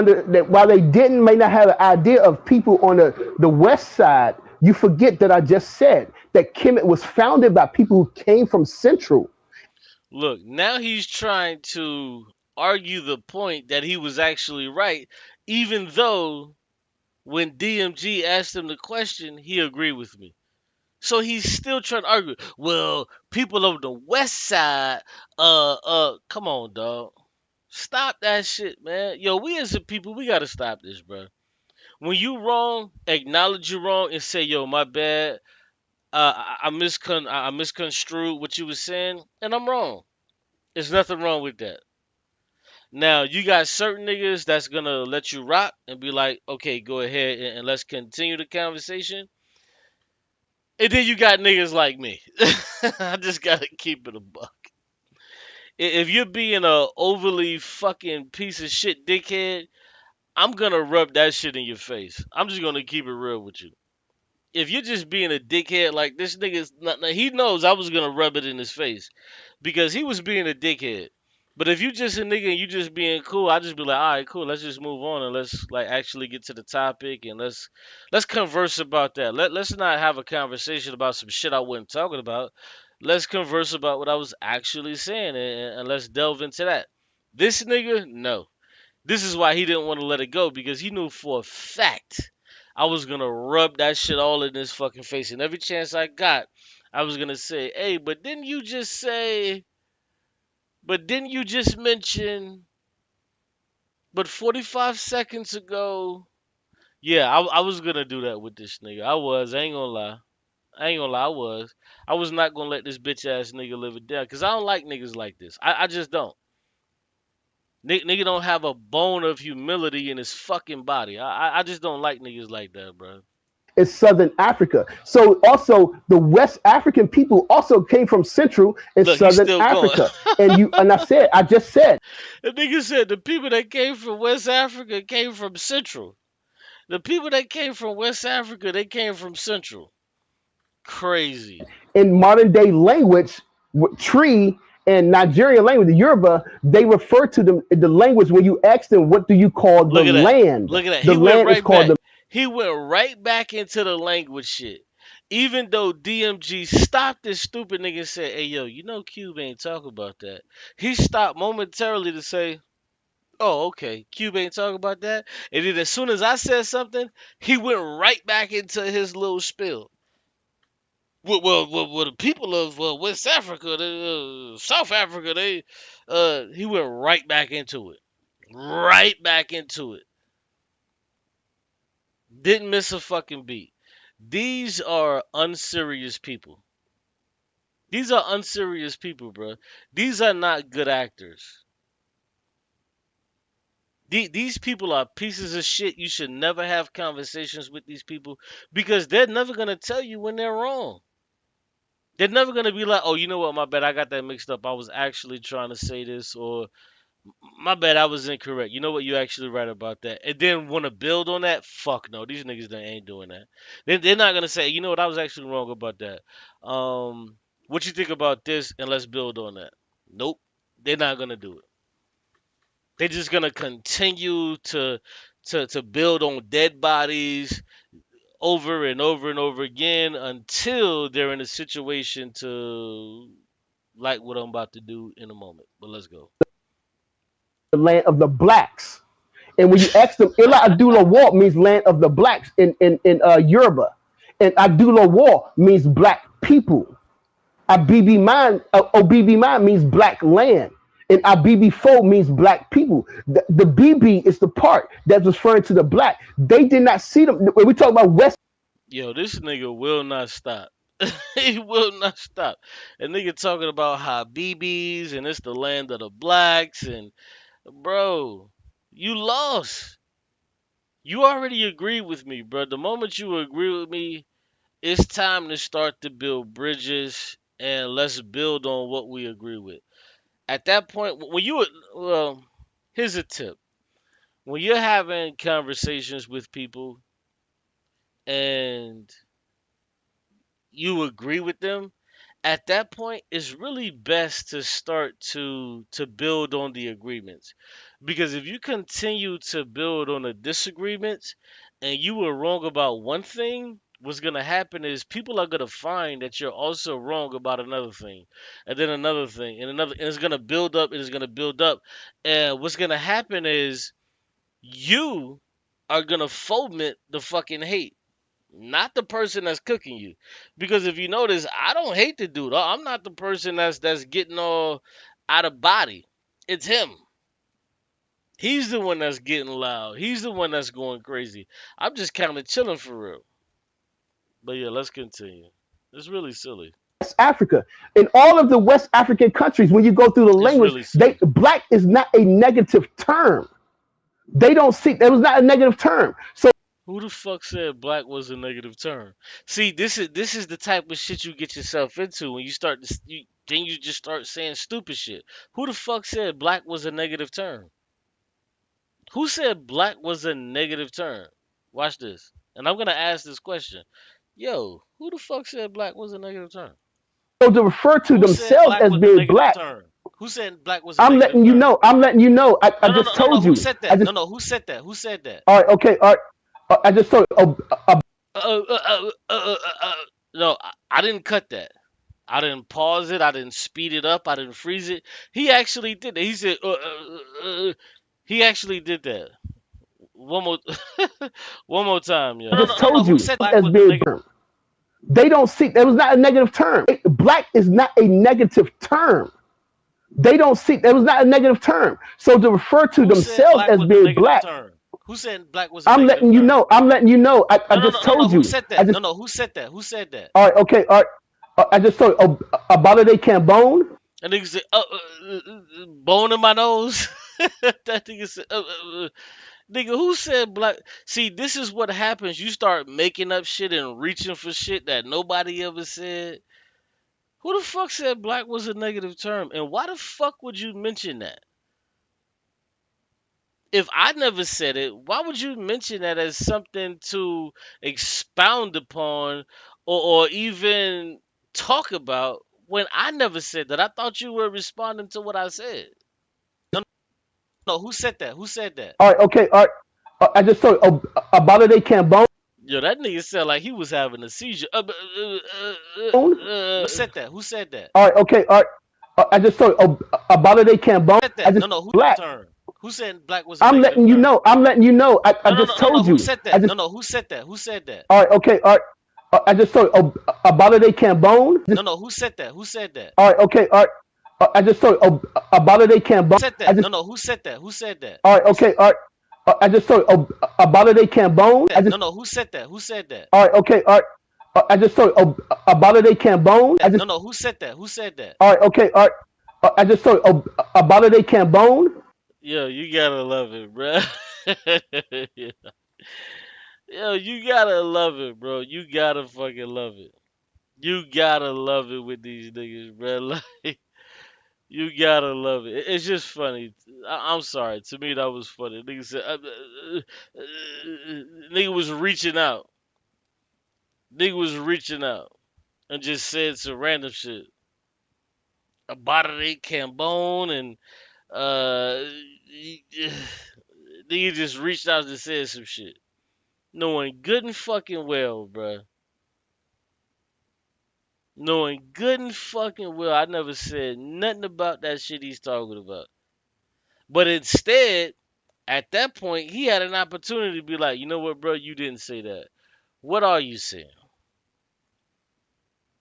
may not have an idea of people on the west side, you forget that I just said that Kemet was founded by people who came from Central. Look, now he's trying to argue the point that he was actually right, even though when DMG asked him the question, he agreed with me. So he's still trying to argue. Well, people of the west side, come on, dog. Stop that shit, man. Yo, we as a people, we gotta stop this, bro. When you wrong, acknowledge you wrong and say, "Yo, my bad. I misconstrued what you was saying, and I'm wrong." There's nothing wrong with that. Now you got certain niggas that's gonna let you rock and be like, "Okay, go ahead and let's continue the conversation." And then you got niggas like me. I just gotta keep it a buck. If you're being a overly fucking piece of shit dickhead, I'm gonna rub that shit in your face. I'm just gonna keep it real with you. If you're just being a dickhead like this nigga's not, he knows I was gonna rub it in his face because he was being a dickhead. But if you just a nigga and you just being cool, I just be like, "All right, cool. Let's just move on and let's like actually get to the topic and let's converse about that. Let's not have a conversation about some shit I wasn't talking about. Let's converse about what I was actually saying and let's delve into that." This nigga, no. This is why he didn't want to let it go because he knew for a fact I was gonna rub that shit all in his fucking face, and every chance I got, I was gonna say, "Hey, but didn't you just say? But didn't you just mention? But 45 seconds ago, yeah, I was gonna do that with this nigga. I was. I ain't gonna lie. I ain't gonna lie. I was. I was not gonna let this bitch ass nigga live it down, cause I don't like niggas like this. I just don't. Nigga don't have a bone of humility in his fucking body. I just don't like niggas like that, bro. is Southern Africa. So also the West African people also came from Central and Look, he's Southern still going. Africa. And I just said, The nigga said the people that came from West Africa came from Central. The people that came from West Africa, they came from Central. Crazy. in modern day language, tree and Nigerian language, the Yoruba, they refer to the language when you ask them, what do you call the Look at that. land? Look at that. The He went land is right called back. the He went right back into the language shit. Even though DMG stopped this stupid nigga and said, "Hey yo, you know Cube ain't talk about that." He stopped momentarily to say, "Oh, okay, Cube ain't talk about that." And then as soon as I said something, he went right back into his little spiel. Well, the people of West Africa, South Africa, he went right back into it. Right back into it. Didn't miss a fucking beat. These are unserious people. These are unserious people, bro. These are not good actors. These people are pieces of shit. You should never have conversations with these people because they're never gonna tell you when they're wrong. They're never gonna be like, "Oh, you know what? My bad. I got that mixed up. I was actually trying to say this," or "My bad. I was incorrect. You know what? You actually right about that." And then want to build on that? Fuck no. These niggas they ain't doing that. They're not gonna say, "You know what? I was actually wrong about that." What you think about this? And let's build on that. Nope. They're not gonna do it. They're just gonna continue to build on dead bodies over and over and over again until they're in a situation to like what I'm about to do in a moment. But let's go. land of the blacks. And when you ask them, Ila Adula War means land of the blacks in Yoruba. And Adula War means black people. Obibi Man means black land. And Abibi Fo means black people. The BB is the part that's referring to the black. They did not see them. When we talk about West Yo, this nigga will not stop. He will not stop. And nigga talking about Habibis and it's the land of the blacks and bro, you lost. You already agree with me, bro. The moment you agree with me, it's time to start to build bridges and let's build on what we agree with. At that point, when you well, here's a tip. When you're having conversations with people and you agree with them, at that point it's really best to start to build on the agreements. Because if you continue to build on the disagreements and you were wrong about one thing, what's going to happen is people are going to find that you're also wrong about another thing and then another thing and another, and it's going to build up and it's going to build up, and what's going to happen is you are going to foment the fucking hate, not the person that's cooking you. Because if you notice, I don't hate the dude. I'm not the person that's getting all out of body. It's him. He's the one that's getting loud. He's the one that's going crazy. I'm just kind of chilling for real. But yeah, let's continue. It's really silly. Africa, in all of the West African countries, when you go through the It's language, really they silly. black is not a negative term. They don't see that was not a negative term. So Who the fuck said black was a negative term? See, this is the type of shit you get yourself into when you start to then you just start saying stupid shit. Who the fuck said black was a negative term? Who said black was a negative term? Watch this. And I'm gonna ask this question. Yo, who the fuck said black was a negative term? to refer to Who said themselves black as was a being negative black, term? Who said black was a I'm negative letting you term? know. I'm letting you know. I No, no, just no, no, no. told Who you. said I that? No, just no. Who said that? Who said that? all right. Okay. All right. I just told you. Uh, uh, uh, no, I didn't cut that. I didn't pause it. I didn't speed it up. I didn't freeze it. He actually did that. He said, he actually did that. one more, one more time, I yo. just No, told who you said black as was a being negative? term. They don't see that was not a negative term. Black is not a negative term. They don't see that was not a negative term. So to refer to Who said themselves black as was a being negative black, term? Who said black was a I'm negative letting you term? know. I'm letting you know. I No, no, just no, no, no. told Who you. said I that? No, just no. Who said that? Who said that? all right. Okay. All right. I just told you. Abalade Cambone. And nigga said, bone in my nose. That nigga said, nigga, who said black? See, this is what happens. You start making up shit and reaching for shit that nobody ever said. Who the fuck said black was a negative term? And why the fuck would you mention that? If I never said it, why would you mention that as something to expound upon or even talk about when I never said that? I thought you were responding to what I said. No, no, who said that? Who said that? All right. Okay. All right. I just told you. Abalade Cambone. Yo, that nigga sound like he was having a seizure. All Who said that? Who said that? right. Okay. All right. I just told you. Abalade Cambone. Said I that? just No, no, who black. term? Who said black was a I'm negative letting you term? know. I'm letting you know. I No, no, just no, no, no. told Who you. said I that? No, just no. Who said that? Who said that? all right. Okay. All right. I just told you. Abalade Cambone. No, no. Who said that? Who said that? All right. Okay. All right. I just told you. Abalade Cambone. Said I that? No, just no. Who said that? Who said that? all right. Okay. All right. I just told you. Abalade Cambone. I No, just no. Who said that? Who said that? all right. Okay. All right. I just told you. Abalade Cambone. I No, just no. Who said that? Who said that? all right. Okay. All right. I just told you. Abalade Cambone. Yo, you gotta love it, bro. Yo, you gotta love it, bro. You gotta fucking love it. You gotta love it with these niggas, bro. Like, you gotta love it. It's just funny. I'm sorry. To me, that was funny. Nigga said, nigga was reaching out. Nigga was reaching out and just said some random shit about it, Cambone, and nigga just reached out and said some shit, knowing good and fucking well, bruh. Knowing good and fucking well, I never said nothing about that shit he's talking about. But instead, at that point, he had an opportunity to be like, you know what, bro, you didn't say that. What are you saying?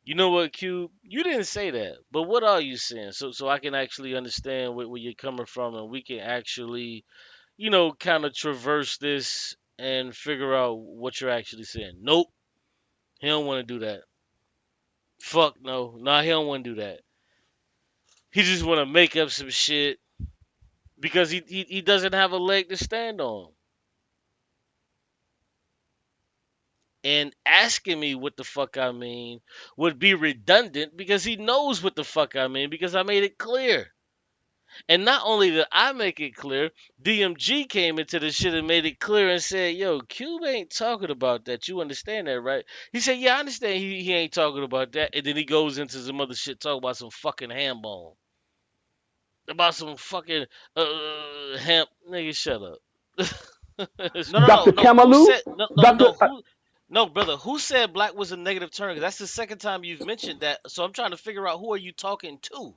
You know what, Cube? You didn't say that, but what are you saying? So I can actually understand where you're coming from, and we can actually, kind of traverse this and figure out what you're actually saying. Nope, he don't want to do that. Fuck no, nah, he don't want to do that. He just want to make up some shit because he doesn't have a leg to stand on. And asking me what the fuck I mean would be redundant because he knows what the fuck I mean because I made it clear. And not only did I make it clear, DMG came into the shit and made it clear and said, yo, Cube ain't talking about that. You understand that, right? He said, yeah, I understand he ain't talking about that. And then he goes into some other shit, talk about some fucking ham bone. About some fucking ham. Nigga, shut up. No, no, no, Dr. no. Who Kamalu. said, no, no, Dr. no. Who, no, brother, who said black was a negative term? 'Cause that's the second time you've mentioned that. So I'm trying to figure out who are you talking to?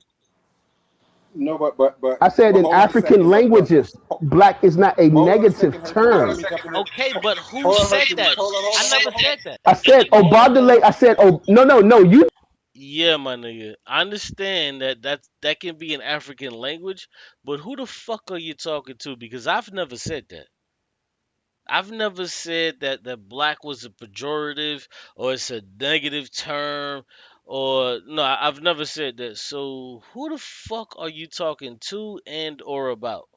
No, but I said in hold on a African second. languages, black is not a Hold on a negative second, Hercules. Hold on a Let term. me jump second. in there. Okay, but who Hold on, said Hercules. that? I never said that. I said Obadale. I said, oh, no, no, no. You Yeah, my nigga. I understand that can be an African language, but who the fuck are you talking to? Because I've never said that. I've never said that black was a pejorative or it's a negative term or no, I've never said that. So who the fuck are you talking to and or about?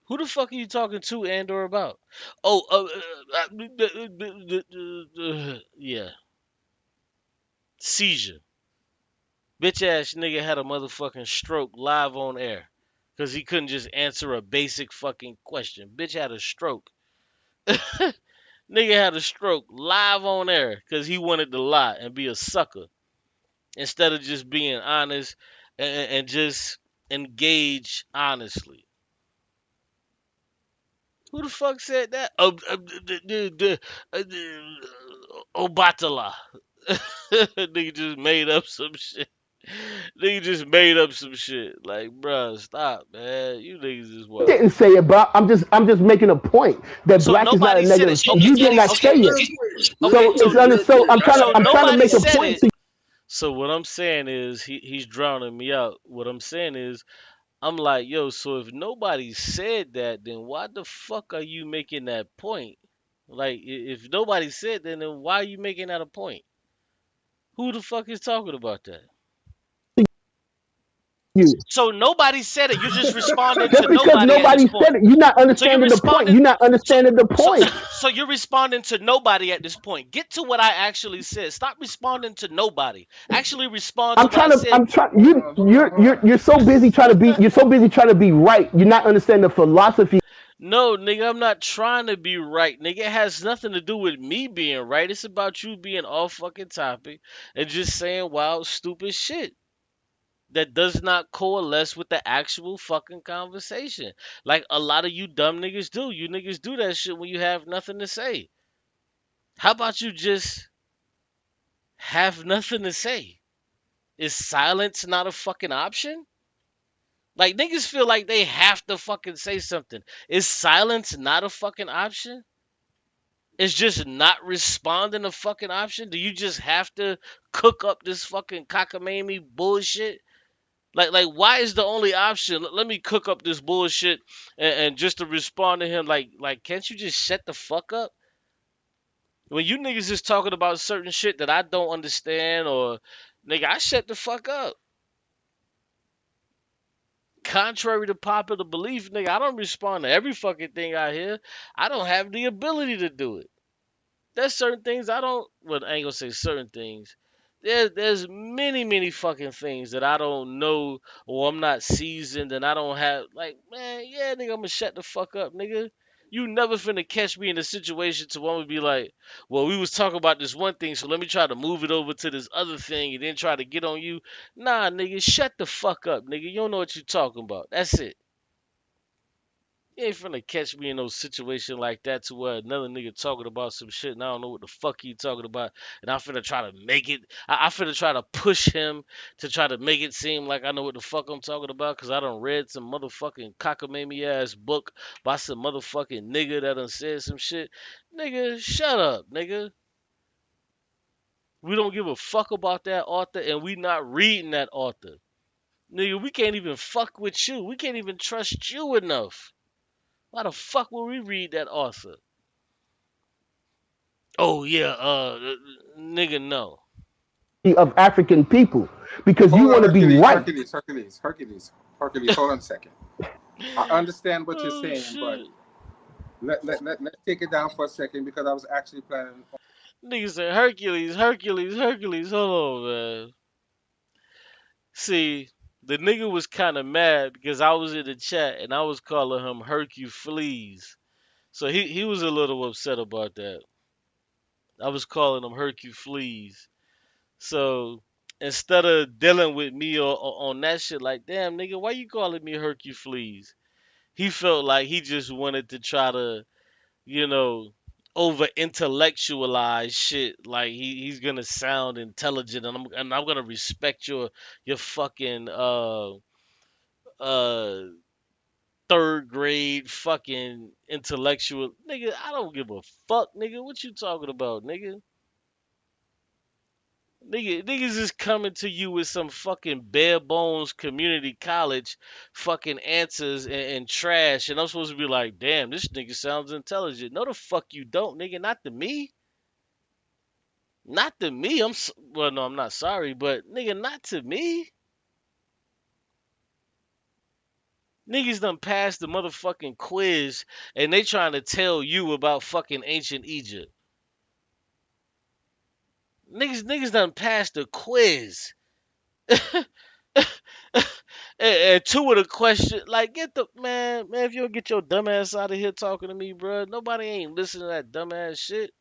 Who the fuck are you talking to and or about? Oh, yeah, seizure. Bitch ass nigga had a motherfucking stroke live on air because he couldn't just answer a basic fucking question. Bitch had a stroke. Nigga had a stroke live on air because he wanted to lie and be a sucker instead of just being honest and just engage honestly. Who the fuck said that? Obatala. Nigga just made up some shit. Nigga just made up some shit. Like, bruh, stop, man. You niggas is wild. Didn't say it, but I'm just making a point that So black is not a nobody said negative it. thing. You did not Okay, say it. okay. So it's under. So So I'm trying to nobody make a said point it. to So what I'm saying is he's drowning me out. What I'm saying is I'm like, yo, so if nobody said that, then why the fuck are you making that point? Like, if nobody said that, then why are you making that a point? Who the fuck is talking about that? you. So nobody said it. You're just responding Just to because nobody at this nobody said point. it, you're not So you're understanding the point. responding. You're not So understanding the so point. so you're responding to nobody at this point. Get to what I actually said. Stop responding to nobody. Actually respond to I'm what I trying to. said. I'm trying. Hold on, hold on, hold on. You're so busy trying to be. You're so busy trying to be right. You're not understanding the philosophy. No, nigga, I'm not trying to be right, nigga. It has nothing to do with me being right. It's about you being off fucking topic and just saying wild, stupid shit that does not coalesce with the actual fucking conversation. Like a lot of you dumb niggas do. You niggas do that shit when you have nothing to say. How about you just have nothing to say? Is silence not a fucking option? Like niggas feel like they have to fucking say something. Is silence not a fucking option? Is just not responding a fucking option? Do you just have to cook up this fucking cockamamie bullshit? Like, why is the only option? Let me cook up this bullshit and just to respond to him. Can't you just shut the fuck up? When you niggas is talking about certain shit that I don't understand, or nigga, I shut the fuck up. Contrary to popular belief, nigga, I don't respond to every fucking thing I hear. I don't have the ability to do it. There's certain things I don't. Well, I ain't gonna say certain things. There's many fucking things that I don't know or I'm not seasoned and I don't have. Like, man, yeah, nigga, I'm gonna shut the fuck up, nigga. You never finna catch me in a situation to one would be like, well, we was talking about this one thing, so let me try to move it over to this other thing and then try to get on you. Nah, nigga, shut the fuck up, nigga. You don't know what you talking about. That's it. You ain't finna catch me in no situation like that to where another nigga talking about some shit and I don't know what the fuck he talking about and I'm finna try to make it. I finna try to push him to try to make it seem like I know what the fuck I'm talking about because I done read some motherfucking cockamamie ass book by some motherfucking nigga that done said some shit. Nigga, shut up, nigga. We don't give a fuck about that author and we not reading that author. Nigga, we can't even fuck with you. We can't even trust you enough. Why the fuck would we read that author? Oh yeah, nigga, no. Of African people because you Hold on, want to be Hercules, right. Hercules, Hercules, Hercules, Hercules. Hold on a second. I understand what you're Oh saying, but shit. let's take it down for a second because I was actually planning. Nigga said Hercules, Hercules, Hercules. Hold on, man. See, the nigga was kind of mad because I was in the chat and I was calling him Hercules. So he was a little upset about that. I was calling him Hercules. So instead of dealing with me or on that shit, like, damn, nigga, why you calling me Hercules? He felt like he just wanted to try to, you know, over intellectualize shit. Like he's gonna sound intelligent, and I'm gonna respect your fucking uh third grade fucking intellectual nigga. I don't give a fuck, nigga. What you talking about, nigga? Niggas is coming to you with some fucking bare bones community college fucking answers and trash, and I'm supposed to be like, damn, this nigga sounds intelligent. No, the fuck you don't, nigga. Not to me. Not to me. Well, no, I'm not sorry, but nigga, not to me. Niggas done passed the motherfucking quiz, and they trying to tell you about fucking ancient Egypt. Niggas done passed the quiz. And two of the question, like, get the man, if you don't get your dumb ass out of here talking to me, bro, nobody ain't listening to that dumb ass shit.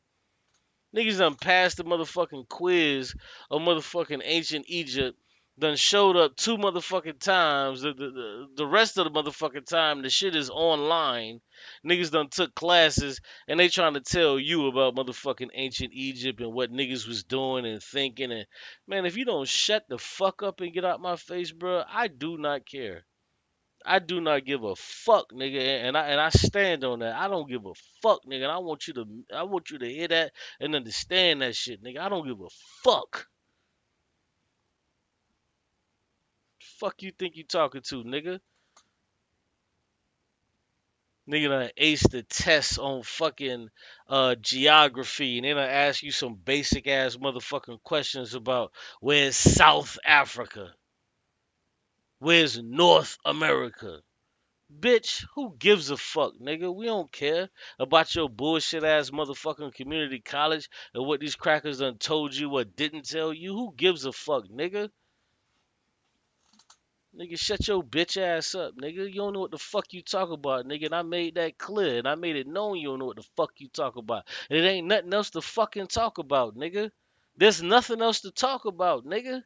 Niggas done passed the motherfucking quiz of motherfucking ancient Egypt, done showed up 2 motherfucking times. The rest of the motherfucking time, the shit is online. Niggas done took classes and they trying to tell you about motherfucking ancient Egypt and what niggas was doing and thinking. And man, if you don't shut the fuck up and get out my face, bro, I do not care. I do not give a fuck, nigga, and I stand on that. I don't give a fuck, nigga. And I want you to hear that and understand that shit, nigga. I don't give a fuck. Fuck you think you talking to, nigga? Nigga done ace the test on fucking geography and then I ask you some basic ass motherfucking questions about where's South Africa? Where's North America? Bitch, who gives a fuck, nigga? We don't care about your bullshit ass motherfucking community college and what these crackers done told you or didn't tell you. Who gives a fuck, nigga? Nigga, shut your bitch ass up, nigga. You don't know what the fuck you talk about, nigga. And I made that clear. And I made it known you don't know what the fuck you talk about. And it ain't nothing else to fucking talk about, nigga. There's nothing else to talk about, nigga.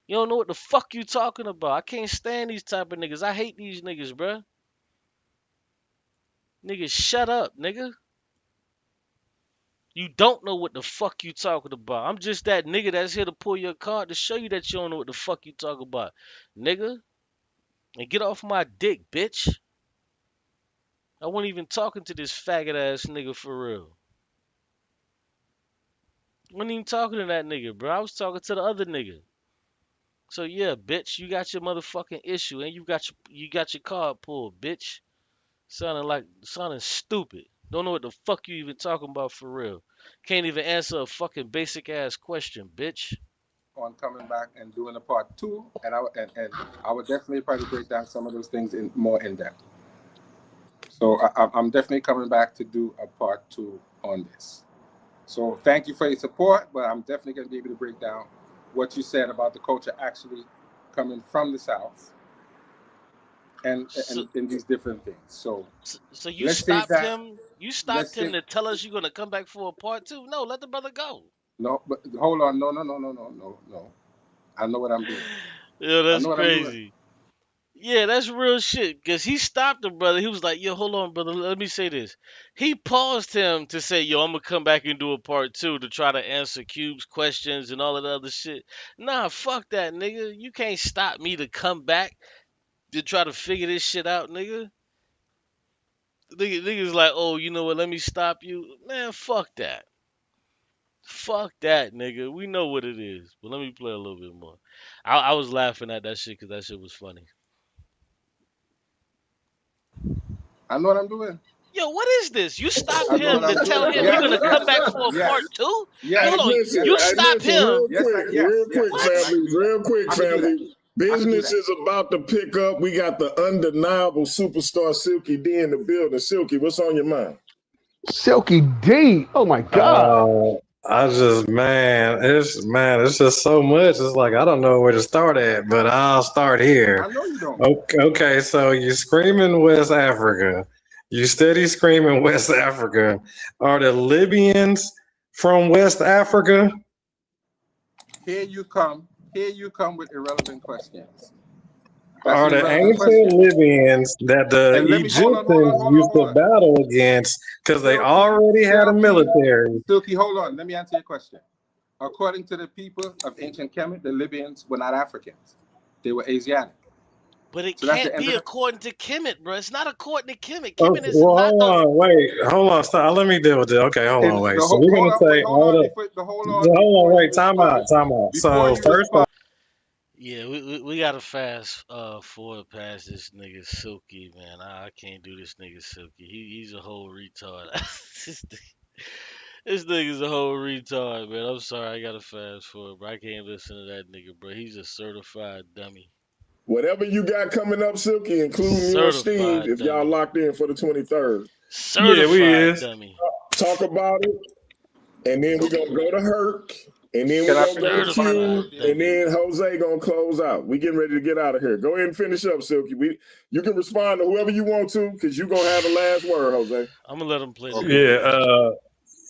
You don't know what the fuck you talking about. I can't stand these type of niggas. I hate these niggas, bruh. Nigga, shut up, nigga. You don't know what the fuck you talking about. I'm just that nigga that's here to pull your card to show you that you don't know what the fuck you talking about, nigga. And get off my dick, bitch. I wasn't even talking to this faggot ass nigga for real. I wasn't even talking to that nigga, bro. I was talking to the other nigga. So yeah, bitch, you got your motherfucking issue and you got your card pulled, bitch. Sounding stupid. Don't know what the fuck you even talking about for real. Can't even answer a fucking basic ass question, bitch. On coming back and doing a part 2, and I would definitely probably break down some of those things in more in depth. So I'm definitely coming back to do a part 2 on this. So thank you for your support, but I'm definitely going to be able to break down what you said about the culture actually coming from the South and in these different things. So you let's say stopped that him. You stopped him to tell us you're gonna come back for a part 2. No, let the brother go. No, but hold on. No. I know what I'm doing. Yeah, that's crazy. Yeah, that's real shit. Cause he stopped the brother. He was like, "Yo, hold on, brother. Let me say this." He paused him to say, "Yo, I'm gonna come back and do a part 2 to try to answer Cube's questions and all of the other shit." Nah, fuck that, nigga. You can't stop me to come back to try to figure this shit out, nigga. Niggas like, "Oh, you know what? Let me stop you." Man, fuck that. Fuck that, nigga. We know what it is. But let me play a little bit more. I was laughing at that shit because that shit was funny. I know what I'm doing. Yo, what is this? You stopped him to tell him you're gonna come back for a part 2? Yeah, hold on. You stopped him. Real quick, family. Business is about to pick up. We got the undeniable superstar Silky D in the building. Silky, what's on your mind? Silky D. Oh my God. It's just so much. It's like I don't know where to start at, but I'll start here. I know you don't. Okay, so you screaming West Africa. You steady screaming West Africa. Are the Libyans from West Africa? Here you come with irrelevant questions. Are the ancient Libyans that the Egyptians used to battle against because they already had a military? Silky, hold on. Let me answer your question. According to the people of ancient Kemet, the Libyans were not Africans. They were Asiatic. But it can't be according to Kemet, bro. It's not according to Kemet. Kemet is well, not. Hold on, stop. Let me deal with it. Okay, hold on, wait. So we're gonna say hold on, wait. Time out. So first off. Yeah, we gotta fast forward past this nigga Silky, man. I can't do this nigga Silky. He's a whole retard. This nigga's a whole retard, man. I'm sorry, I gotta fast forward, bro. I can't listen to that nigga, bro. He's a certified dummy. Whatever you got coming up, Silky, including you and Steve, if y'all locked in for the 23rd. Certified dummy. Talk about it, and then we're gonna go to Herc. And then we're going to go to Q, and then Jose going to close out. We getting ready to get out of here. Go ahead and finish up, Silky. You can respond to whoever you want to because you're going to have the last word, Jose. I'm going to let him play. Yeah,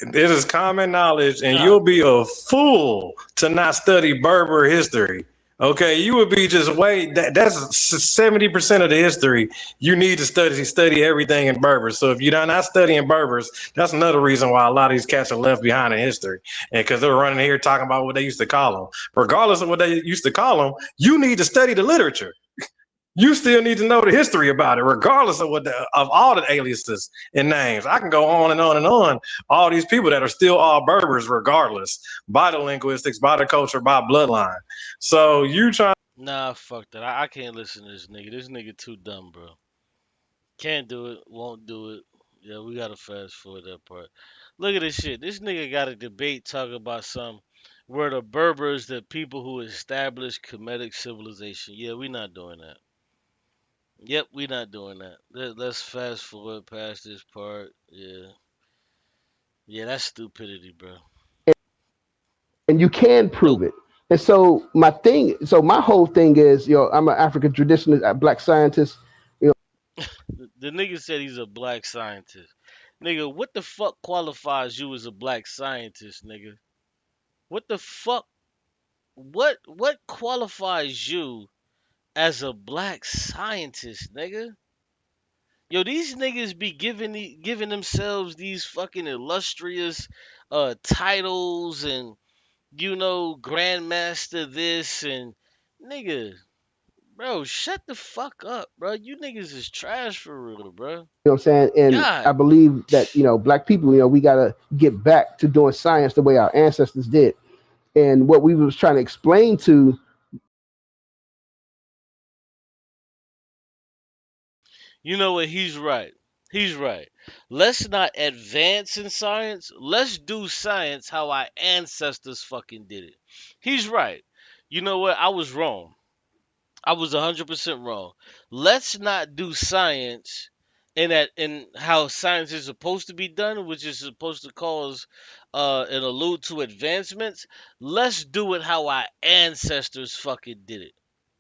it is common knowledge, and you'll be a fool to not study Berber history. Okay, you would be just way that's 70% of the history. You need to study everything in Berbers. So if you're not studying Berbers, that's another reason why a lot of these cats are left behind in history. And because they're running here talking about what they used to call them. Regardless of what they used to call them, you need to study the literature. You still need to know the history about it, regardless of of all the aliases and names. I can go on and on and on. All these people that are still all Berbers, regardless, by the linguistics, by the culture, by bloodline. So you try. Nah, fuck that. I can't listen to this nigga. This nigga too dumb, bro. Can't do it. Won't do it. Yeah, we gotta fast forward that part. Look at this shit. This nigga got a debate talking about some where the Berbers, the people who established Kemetic civilization. Yeah, we not doing that. Yep, we not doing that. Let's fast forward past this part. Yeah. Yeah, that's stupidity, bro. And you can prove Nope. it. And so my whole thing is, I'm an African traditionalist, a black scientist. The nigga said he's a black scientist. Nigga, what the fuck qualifies you as a black scientist, nigga? What the fuck? What qualifies you as a black scientist, nigga? Yo, these niggas be giving themselves these fucking illustrious titles and grandmaster this and nigga, bro, shut the fuck up, bro. You niggas is trash for real, bro. You know what I'm saying? And I God, believe that, black people, we got to get back to doing science the way our ancestors did. And what we was trying to explain to you know what? He's right. He's right. Let's not advance in science. Let's do science how our ancestors fucking did it. He's right. You know what? I was wrong. I was 100% wrong. Let's not do science in how science is supposed to be done, which is supposed to cause and allude to advancements. Let's do it how our ancestors fucking did it.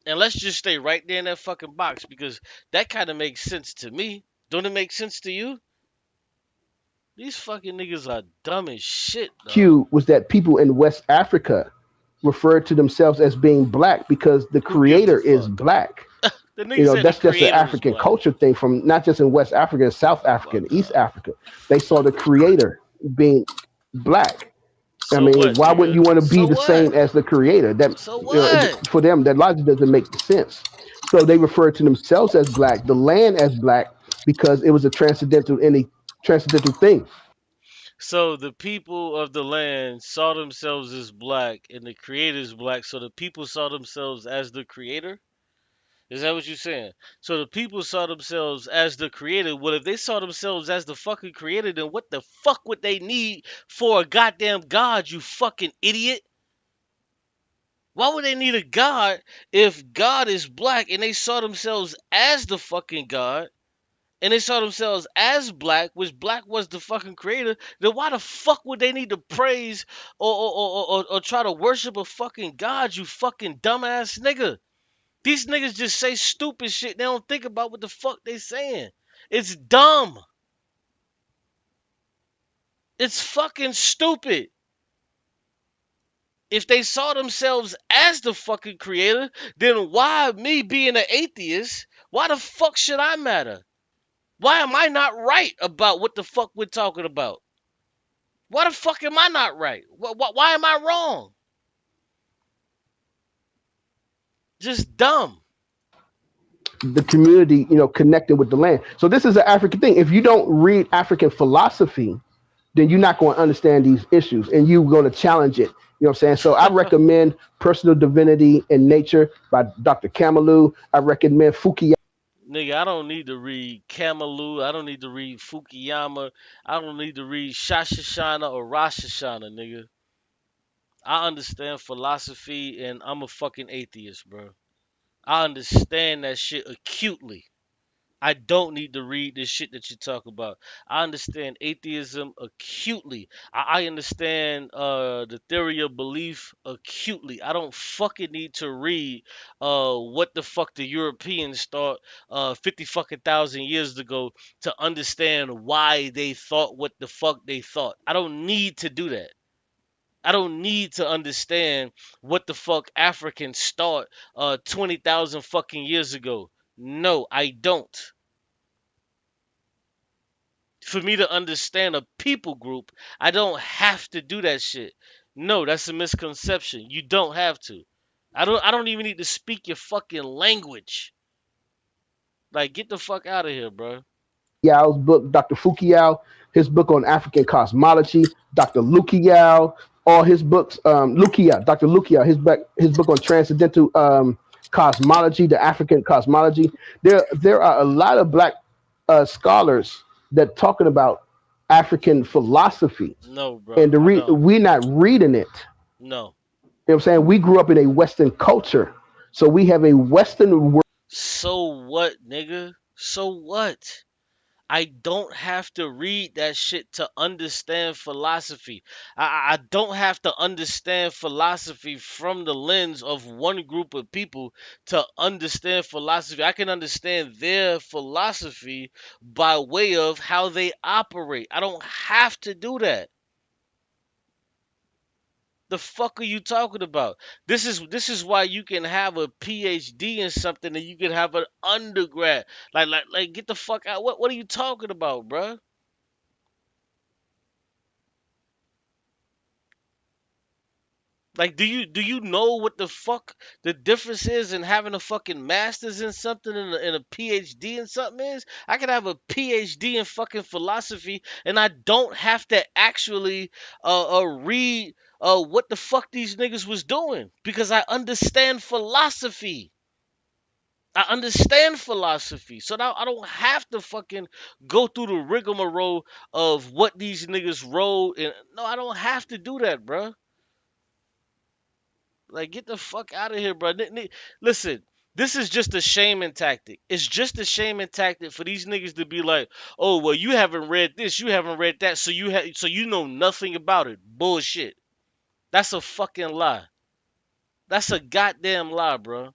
And let's just stay right there in that fucking box because that kind of makes sense to me. Don't it make sense to you? These fucking niggas are dumb as shit, dog. Q was that people in West Africa referred to themselves as being black because the Who gives a creator is fuck? black. The nigga said the That's just an creator is African black. culture thing from not just in West Africa, South Africa, and Fuck East off. Africa. They saw the creator being black. I So mean, what, why wouldn't nigga? you want to be So the what? same as the creator? So what? For them, that logic doesn't make sense. So they refer to themselves as black, the land as black, because it was a transcendental thing. So the people of the land saw themselves as black and the creator is black, so the people saw themselves as the creator? Is that what you're saying? So the people saw themselves as the creator. Well, if they saw themselves as the fucking creator, then what the fuck would they need for a goddamn god, you fucking idiot? Why would they need a god if God is black and they saw themselves as the fucking god? And they saw themselves as black, which black was the fucking creator, then why the fuck would they need to praise or try to worship a fucking god, you fucking dumbass nigga? These niggas just say stupid shit. They don't think about what the fuck they saying. It's dumb. It's fucking stupid. If they saw themselves as the fucking creator, then why me being an atheist? Why the fuck should I matter? Why am I not right about what the fuck we're talking about? Why the fuck am I not right? Why am I wrong? Just dumb. The community, connecting with the land. So this is an African thing. If you don't read African philosophy, then you're not going to understand these issues and you're going to challenge it. You know what I'm saying? So I recommend Personal Divinity in Nature by Dr. Kamalu. I recommend Fukuyama. Nigga, I don't need to read Kamalu. I don't need to read Fukuyama. I don't need to read Shashashana or Rosh Hashanah, nigga. I understand philosophy and I'm a fucking atheist, bro. I understand that shit acutely. I don't need to read this shit that you talk about. I understand atheism acutely. I understand the theory of belief acutely. I don't fucking need to read what the fuck the Europeans thought 50 fucking thousand years ago to understand why they thought what the fuck they thought. I don't need to do that. I don't need to understand what the fuck Africans thought 20,000 fucking years ago. No, I don't. For me to understand a people group, I don't have to do that shit. No, that's a misconception. You don't have to. I don't even need to speak your fucking language. Like get the fuck out of here, bro. Yao's book, Dr. Fukuyao, his book on African cosmology, Dr. Lukiao, all his books, Lukia, Dr. Lukia, his book on transcendental cosmology, the African cosmology. There are a lot of black scholars that talking about African philosophy, No, bro. and No. we're not reading it. No. You know what I'm saying? We grew up in a Western culture, so we have a Western world. So what, nigga? So what? I don't have to read that shit to understand philosophy. I don't have to understand philosophy from the lens of one group of people to understand philosophy. I can understand their philosophy by way of how they operate. I don't have to do that. The fuck are you talking about? This is why you can have a PhD in something and you can have an undergrad. Like get the fuck out. What are you talking about, bruh? Like, do you know what the fuck the difference is in having a fucking master's in something and a PhD in something is? I could have a PhD in fucking philosophy and I don't have to actually read what the fuck these niggas was doing because I understand philosophy. I understand philosophy, so now I don't have to fucking go through the rigmarole of what these niggas wrote. And no, I don't have to do that, bruh. Like, get the fuck out of here, bro. Listen, this is just a shaming tactic. It's just a shaming tactic for these niggas to be like, "Oh, well, you haven't read this, you haven't read that, so you know nothing about it." Bullshit. That's a fucking lie. That's a goddamn lie, bro.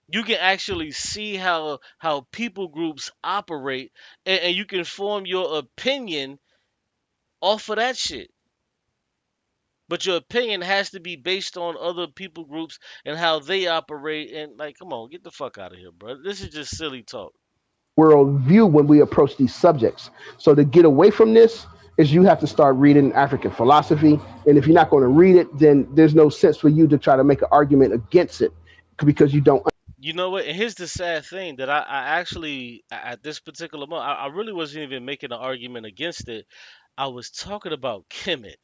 You can actually see how people groups operate, and you can form your opinion off of that shit. But your opinion has to be based on other people groups and how they operate. And like, come on, get the fuck out of here, bro. This is just silly talk. World view when we approach these subjects. So to get away from this is you have to start reading African philosophy. And if you're not going to read it, then there's no sense for you to try to make an argument against it because you don't. You know what? And here's the sad thing that I actually, at this particular moment, I really wasn't even making an argument against it. I was talking about Kemet.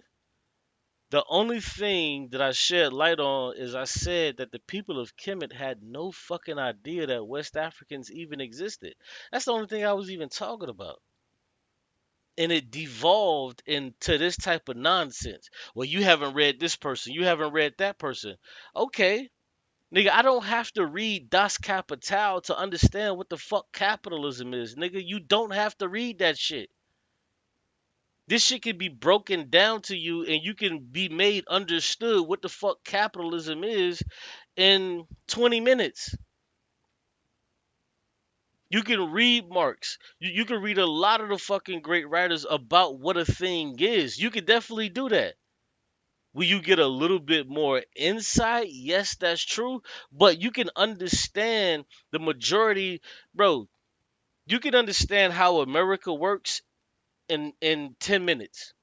The only thing that I shed light on is I said that the people of Kemet had no fucking idea that West Africans even existed. That's the only thing I was even talking about. And it devolved into this type of nonsense. Well, you haven't read this person, you haven't read that person. Okay, nigga, I don't have to read Das Kapital to understand what the fuck capitalism is, nigga. You don't have to read that shit. This shit can be broken down to you and you can be made understood what the fuck capitalism is in 20 minutes. You can read Marx. You can read a lot of the fucking great writers about what a thing is. You can definitely do that. Will you get a little bit more insight? Yes, that's true. But you can understand the majority, bro. You can understand how America works in 10 minutes.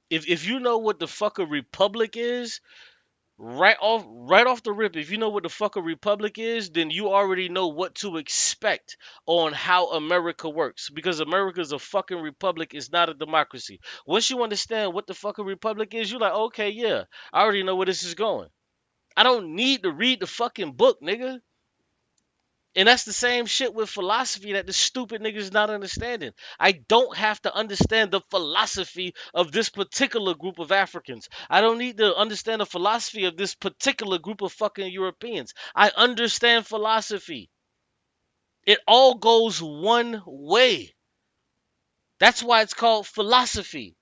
If you know what the fuck a republic is, right off the rip, if you know what the fuck a republic is, then you already know what to expect on how America works. Because America's a fucking republic, it's not a democracy. Once you understand what the fuck a republic is, you're like, okay, yeah, I already know where this is going. I don't need to read the fucking book, nigga. And that's the same shit with philosophy that the stupid niggas not understanding. I don't have to understand the philosophy of this particular group of Africans. I don't need to understand the philosophy of this particular group of fucking Europeans. I understand philosophy. It all goes one way. That's why it's called philosophy.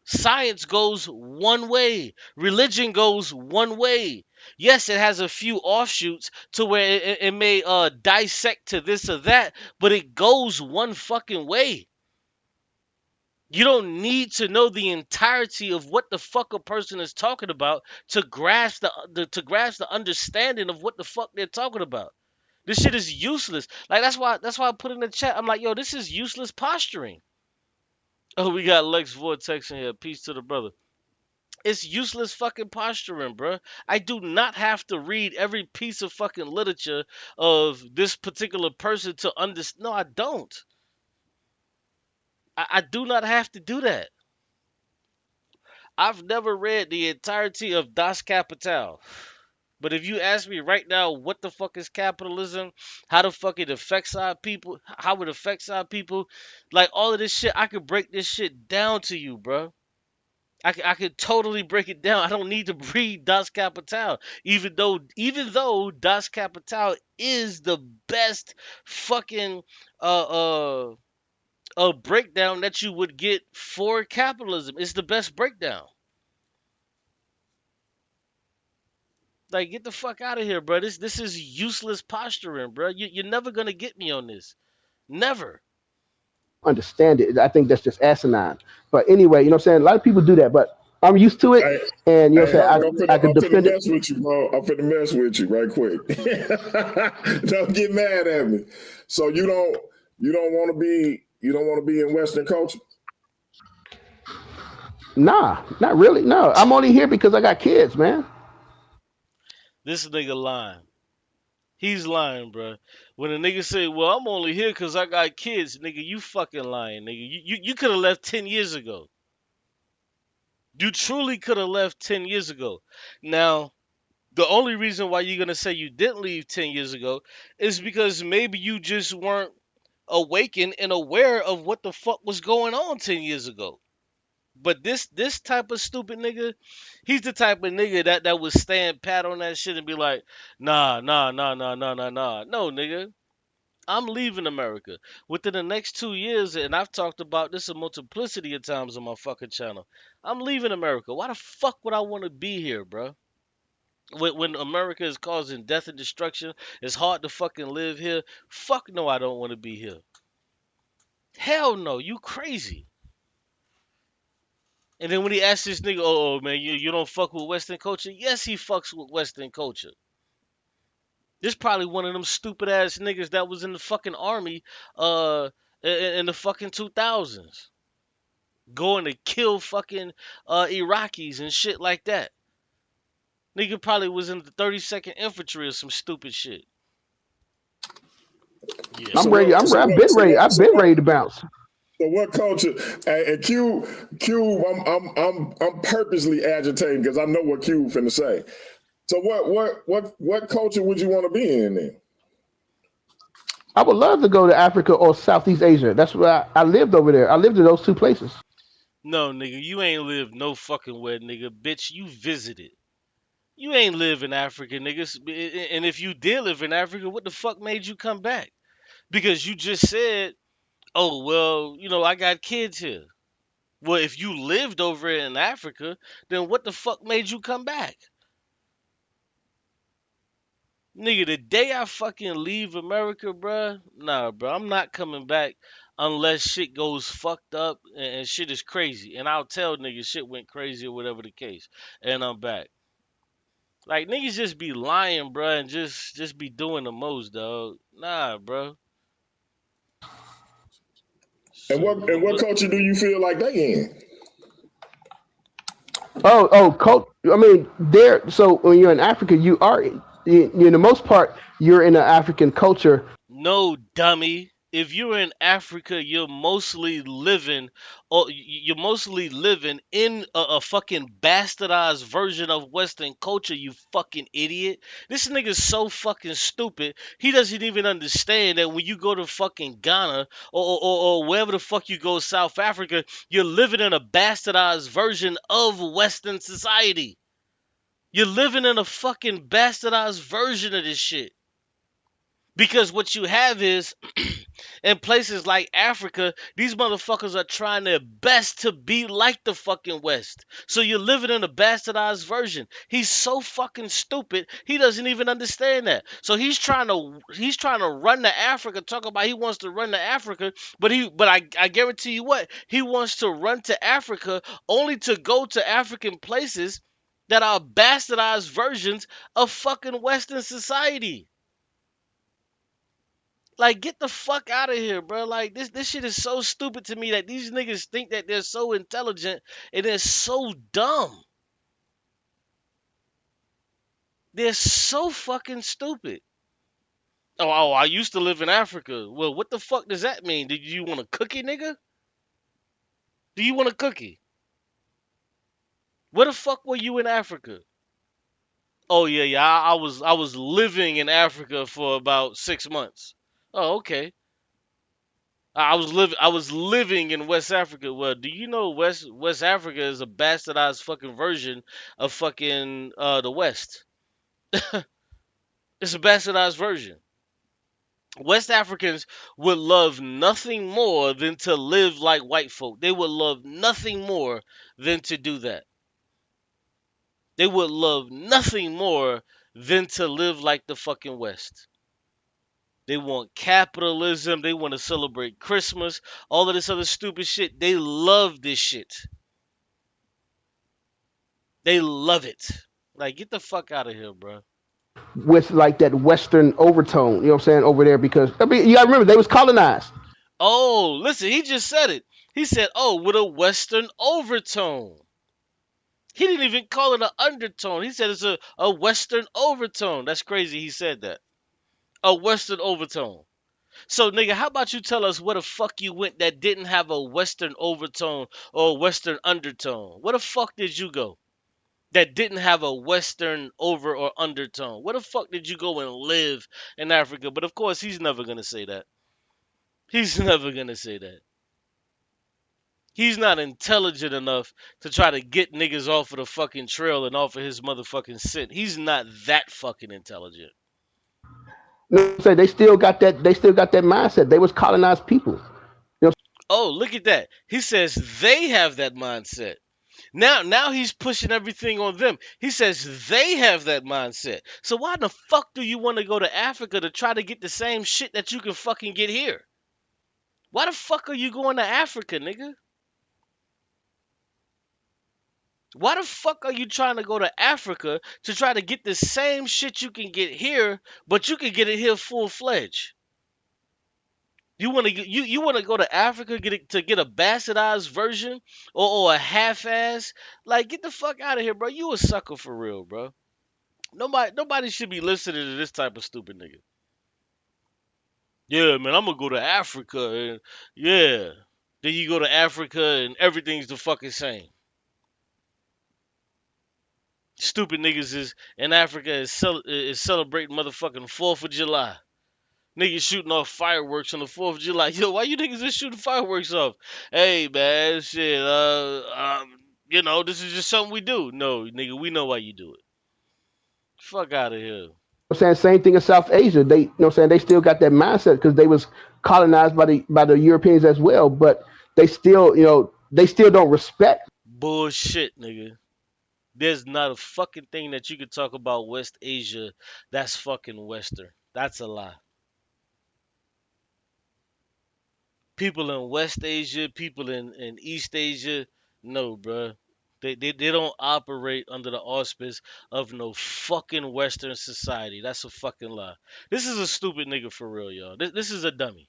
Science goes one way. Religion goes one way. Yes, it has a few offshoots to where it may dissect to this or that, but it goes one fucking way. You don't need to know the entirety of what the fuck a person is talking about to grasp the understanding of what the fuck they're talking about. This shit is useless. Like that's why I put in the chat. I'm like, yo, this is useless posturing. Oh, we got Lex Vortex in here. Peace to the brother. It's useless fucking posturing, bro. I do not have to read every piece of fucking literature of this particular person to understand. No, I don't. I do not have to do that. I've never read the entirety of Das Kapital. But if you ask me right now, what the fuck is capitalism? How the fuck it affects our people? How it affects our people? Like all of this shit, I could break this shit down to you, bro. I could totally break it down. I don't need to read Das Kapital, even though Das Kapital is the best fucking breakdown that you would get for capitalism. It's the best breakdown. Like, get the fuck out of here, bro. This is useless posturing, bro. You're never gonna get me on this. Never. Understand it. I think that's just asinine. But anyway, you know what I'm saying? A lot of people do that, but I'm used to it. Hey, And you know hey, what I'm Hawk, saying? I could I'm finna defend it. mess with you, bro. I'm finna mess with you right quick. Don't get mad at me. So you don't want to be in Western culture? Nah, not really. No, I'm only here because I got kids, man. This nigga lying. He's lying, bro. When a nigga say, "Well, I'm only here because I got kids," nigga, you fucking lying, nigga. You could have left 10 years ago. You truly could have left 10 years ago. Now, the only reason why you're gonna say you didn't leave 10 years ago is because maybe you just weren't awakened and aware of what the fuck was going on 10 years ago. But this type of stupid nigga, he's the type of nigga that would stand pat on that shit and be like, nah, nah, nah, nah, nah, nah, nah. No, nigga. I'm leaving America within the next 2 years, and I've talked about this a multiplicity of times on my fucking channel. I'm leaving America. Why the fuck would I want to be here, bro? When America is causing death and destruction, it's hard to fucking live here. Fuck no, I don't want to be here. Hell no, you crazy. And then when he asked this nigga, oh man, you don't fuck with Western culture? Yes, he fucks with Western culture. This probably one of them stupid ass niggas that was in the fucking army in the fucking 2000s. Going to kill fucking Iraqis and shit like that. Nigga probably was in the 32nd infantry or some stupid shit. Yeah. I'm ready. I've been ready. I've been ready to bounce. So what culture? And Q, I'm purposely agitating because I know what Q finna say. So what culture would you want to be in then? I would love to go to Africa or Southeast Asia. That's where I lived over there. I lived in those two places. No, nigga, you ain't lived no fucking where, nigga. Bitch, you visited. You ain't live in Africa, niggas. And if you did live in Africa, what the fuck made you come back? Because you just said, oh, well, I got kids here. Well, if you lived over in Africa, then what the fuck made you come back? Nigga, the day I fucking leave America, bruh, nah, bruh, I'm not coming back unless shit goes fucked up and shit is crazy. And I'll tell niggas shit went crazy or whatever the case. And I'm back. Like, niggas just be lying, bruh, and just be doing the most, dog. Nah, bruh. And what culture do you feel like they in? Cult. I mean, there. So when you're in Africa, in the most part, you're in an African culture. No, dummy. If you're in Africa, you're mostly living in a fucking bastardized version of Western culture, you fucking idiot. This nigga's so fucking stupid. He doesn't even understand that when you go to fucking Ghana or wherever the fuck you go, South Africa, you're living in a bastardized version of Western society. You're living in a fucking bastardized version of this shit. Because what you have is in places like Africa, these motherfuckers are trying their best to be like the fucking West. So you're living in a bastardized version. He's so fucking stupid. He doesn't even understand that. So he's trying to run to Africa, talk about he wants to run to Africa, but I guarantee you what, he wants to run to Africa only to go to African places that are bastardized versions of fucking Western society. Like, get the fuck out of here, bro. Like, this shit is so stupid to me that these niggas think that they're so intelligent and they're so dumb. They're so fucking stupid. Oh, I used to live in Africa. Well, what the fuck does that mean? Did you want a cookie, nigga? Do you want a cookie? Where the fuck were you in Africa? Oh yeah, yeah. I was living in Africa for about 6 months. Oh, okay. I was living in West Africa. Well, do you know West Africa is a bastardized fucking version of fucking the West. It's a bastardized version. West Africans would love nothing more than to live like white folk. They would love nothing more than to do that. They would love nothing more than to live like the fucking West. They want capitalism. They want to celebrate Christmas. All of this other stupid shit. They love this shit. They love it. Like, get the fuck out of here, bro. with like that Western overtone. You know what I'm saying over there because I mean you gotta remember they was colonized. Oh, listen, he just said it. He said, oh, with a Western overtone. He didn't even call it an undertone. He said it's a Western overtone. That's crazy he said that. A Western overtone. So, nigga, how about you tell us where the fuck you went that didn't have a Western overtone or a Western undertone? Where the fuck did you go that didn't have a Western over or undertone? Where the fuck did you go and live in Africa? But of course, he's never going to say that. He's never going to say that. He's not intelligent enough to try to get niggas off of the fucking trail and off of his motherfucking scent. He's not that fucking intelligent. You know what I'm saying? They still got that mindset. They was colonized people. You know, Oh, look at that. He says they have that mindset. Now he's pushing everything on them. He says they have that mindset. So why the fuck do you want to go to Africa to try to get the same shit that you can fucking get here? Why the fuck are you going to Africa, nigga? Why the fuck are you trying to go to Africa to try to get the same shit you can get here, but you can get it here full fledged? You want to go to Africa to get a bastardized version or a half ass? Like, get the fuck out of here, bro. You a sucker for real, bro. Nobody should be listening to this type of stupid nigga. Yeah, man, I'm gonna go to Africa and yeah. Then you go to Africa and everything's the fucking same. Stupid niggas is in Africa is celebrating motherfucking 4th of July. Niggas shooting off fireworks on the 4th of July. Yo, why you niggas just shooting fireworks off? Hey, man, shit, this is just something we do. No, nigga, we know why you do it. Fuck out of here. what I'm saying same thing in South Asia. They, you know, what I'm saying they still got that mindset because they was colonized by the Europeans as well. But they still, they still don't respect. Bullshit, nigga. There's not a fucking thing that you could talk about West Asia that's fucking Western. That's a lie. People in West Asia, people in East Asia, no, bruh. They don't operate under the auspice of no fucking Western society. That's a fucking lie. This is a stupid nigga for real, y'all. This is a dummy.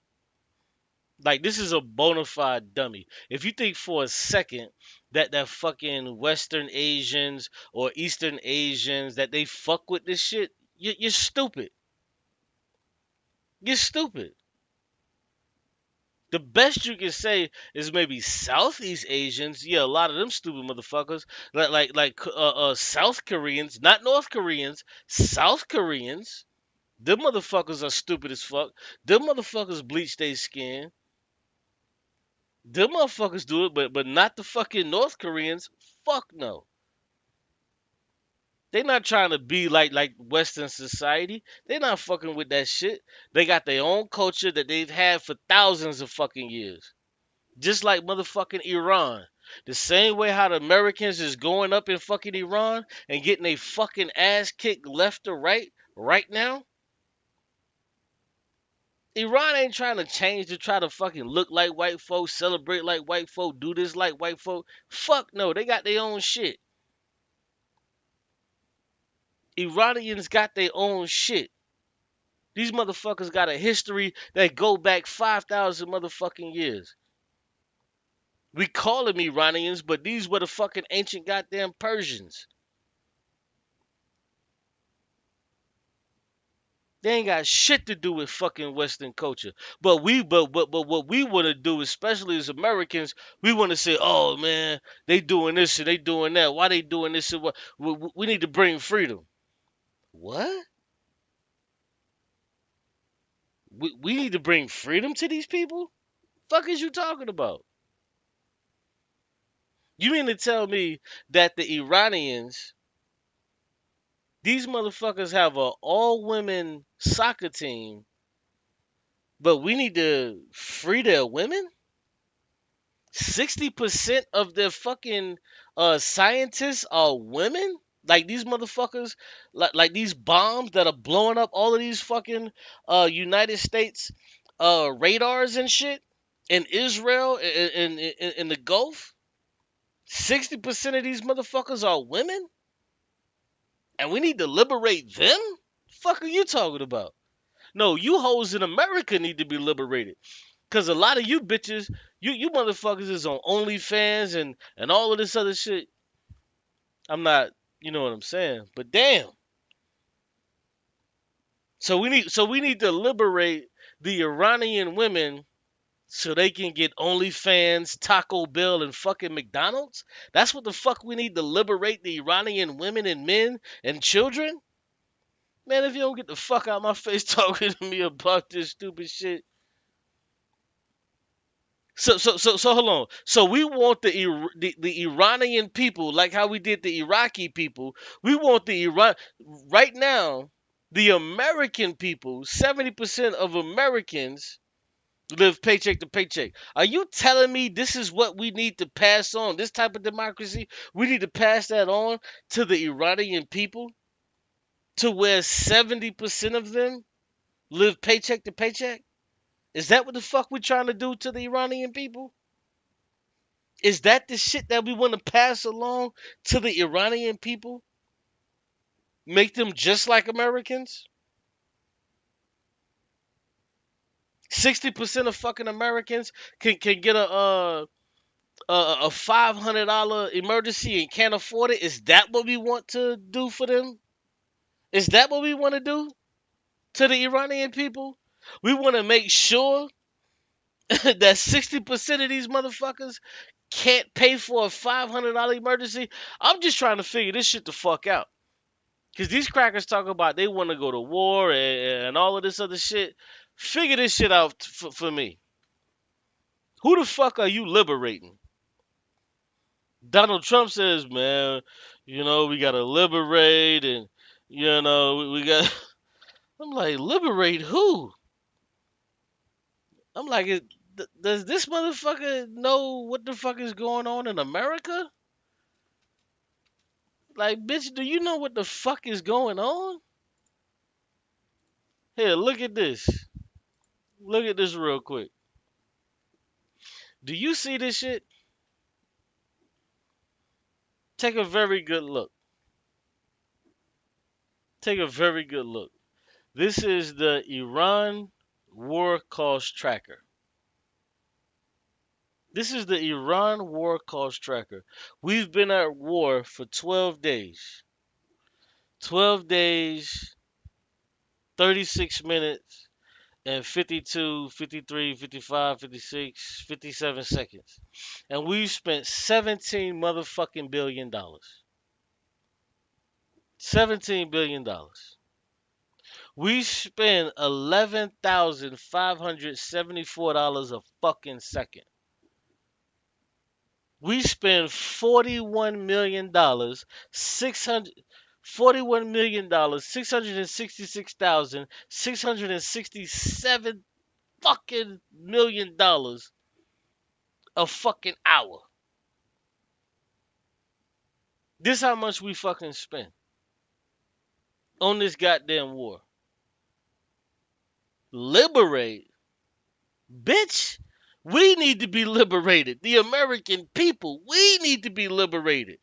Like, this is a bona fide dummy. If you think for a second that fucking Western Asians or Eastern Asians that they fuck with this shit, you're stupid. You're stupid. The best you can say is maybe Southeast Asians. Yeah, a lot of them stupid motherfuckers. Like South Koreans, not North Koreans. South Koreans. Them motherfuckers are stupid as fuck. Them motherfuckers bleach their skin. Them motherfuckers do it, but not the fucking North Koreans. Fuck no. They not trying to be like Western society. They not fucking with that shit. They got their own culture that they've had for thousands of fucking years. Just like motherfucking Iran. The same way how the Americans is going up in fucking Iran and getting a fucking ass kicked left or right now. Iran ain't trying to change to try to fucking look like white folks, celebrate like white folk, do this like white folk. Fuck no, they got their own shit. Iranians got their own shit. These motherfuckers got a history that go back 5,000 motherfucking years. We call them Iranians, but these were the fucking ancient goddamn Persians. They ain't got shit to do with fucking Western culture. But what we want to do, especially as Americans, we want to say, oh man, they doing this and they doing that. Why they doing this and what? We need to bring freedom. What? We need to bring freedom to these people? Fuck is you talking about? You mean to tell me that the Iranians, these motherfuckers have a all women soccer team, but we need to free their women? 60% of their fucking scientists are women? Like these motherfuckers, like these bombs that are blowing up all of these fucking United States radars and shit in Israel in the Gulf. 60% of these motherfuckers are women, and we need to liberate them. Fuck are you talking about? No, you hoes in America need to be liberated. Cause a lot of you bitches, you motherfuckers is on OnlyFans and all of this other shit. I'm not, you know what I'm saying? But damn. So we need to liberate the Iranian women so they can get OnlyFans, Taco Bell, and fucking McDonald's? That's what the fuck we need to liberate the Iranian women and men and children? Man, if you don't get the fuck out of my face talking to me about this stupid shit. So hold on. So we want the Iranian people, like how we did the Iraqi people. We want the Iran right now. The American people, 70% of Americans live paycheck to paycheck. Are you telling me this is what we need to pass on? This type of democracy, we need to pass that on to the Iranian people, to where 70% of them live paycheck to paycheck? Is that what the fuck we're trying to do to the Iranian people? Is that the shit that we want to pass along to the Iranian people? Make them just like Americans? 60% of fucking Americans can get a $500 emergency and can't afford it. Is that what we want to do for them? Is that what we want to do to the Iranian people? We want to make sure that 60% of these motherfuckers can't pay for a $500 emergency. I'm just trying to figure this shit the fuck out. Because these crackers talk about they want to go to war and all of this other shit. Figure this shit out for me. Who the fuck are you liberating? Donald Trump says, man, we got to liberate and, we got. I'm like, liberate who? I'm like, does this motherfucker know what the fuck is going on in America? Like, bitch, do you know what the fuck is going on? Here, look at this. Look at this real quick. Do you see this shit? Take a very good look. Take a very good look. This is the Iran War Cost Tracker. This is the Iran War Cost Tracker. We've been at war for 12 days. 12 days, 36 minutes, and 52, 53, 55, 56, 57 seconds. And we've spent 17 motherfucking billion dollars. $17 billion. We spend $11,574 a fucking second. We spend $41 million, 600. $41,666,667 fucking $1 million a fucking hour. This how much we fucking spend on this goddamn war. Liberate? Bitch, we need to be liberated. The American people, we need to be liberated.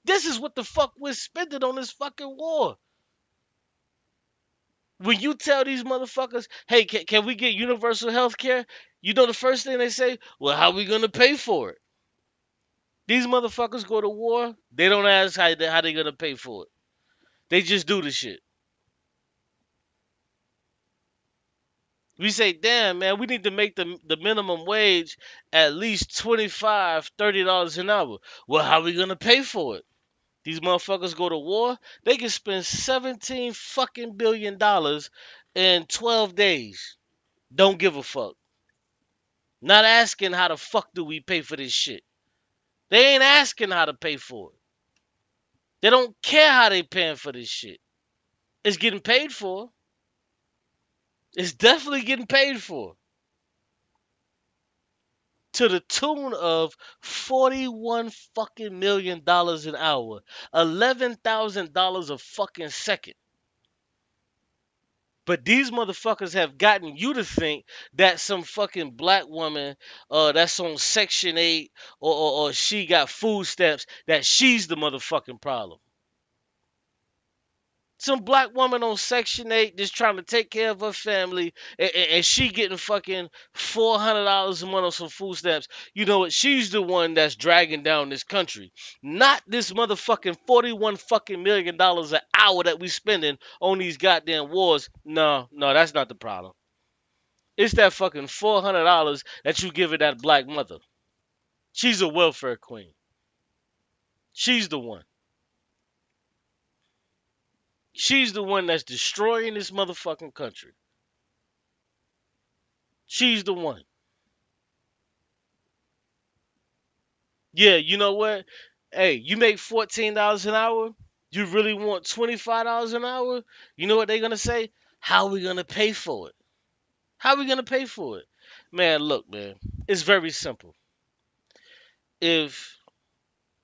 This is what the fuck we're spending on this fucking war. When you tell these motherfuckers, hey, can we get universal health care? You know the first thing they say? Well, how we gonna pay for it? These motherfuckers go to war, they don't ask how they gonna pay for it. They just do the shit. We say, damn, man, we need to make the minimum wage at least $25, $30 an hour. Well, how we gonna pay for it? These motherfuckers go to war, they can spend $17 fucking billion in 12 days. Don't give a fuck. Not asking how the fuck do we pay for this shit. They ain't asking how to pay for it. They don't care how they paying for this shit. It's getting paid for. It's definitely getting paid for. To the tune of $41 fucking million an hour. $11,000 a fucking second. But these motherfuckers have gotten you to think that some fucking black woman that's on Section 8 or she got food stamps, that she's the motherfucking problem. Some black woman on Section 8 just trying to take care of her family and she getting fucking $400 a month on some food stamps. You know what? She's the one that's dragging down this country. Not this motherfucking $41 fucking million an hour that we spending on these goddamn wars. No, that's not the problem. It's that fucking $400 that you give that black mother. She's a welfare queen. She's the one. She's the one that's destroying this motherfucking country. She's the one. Yeah, you know what? Hey, you make $14 an hour. You really want $25 an hour? You know what they're gonna say? How are we gonna pay for it? How are we gonna pay for it? Man, look, man. It's very simple. If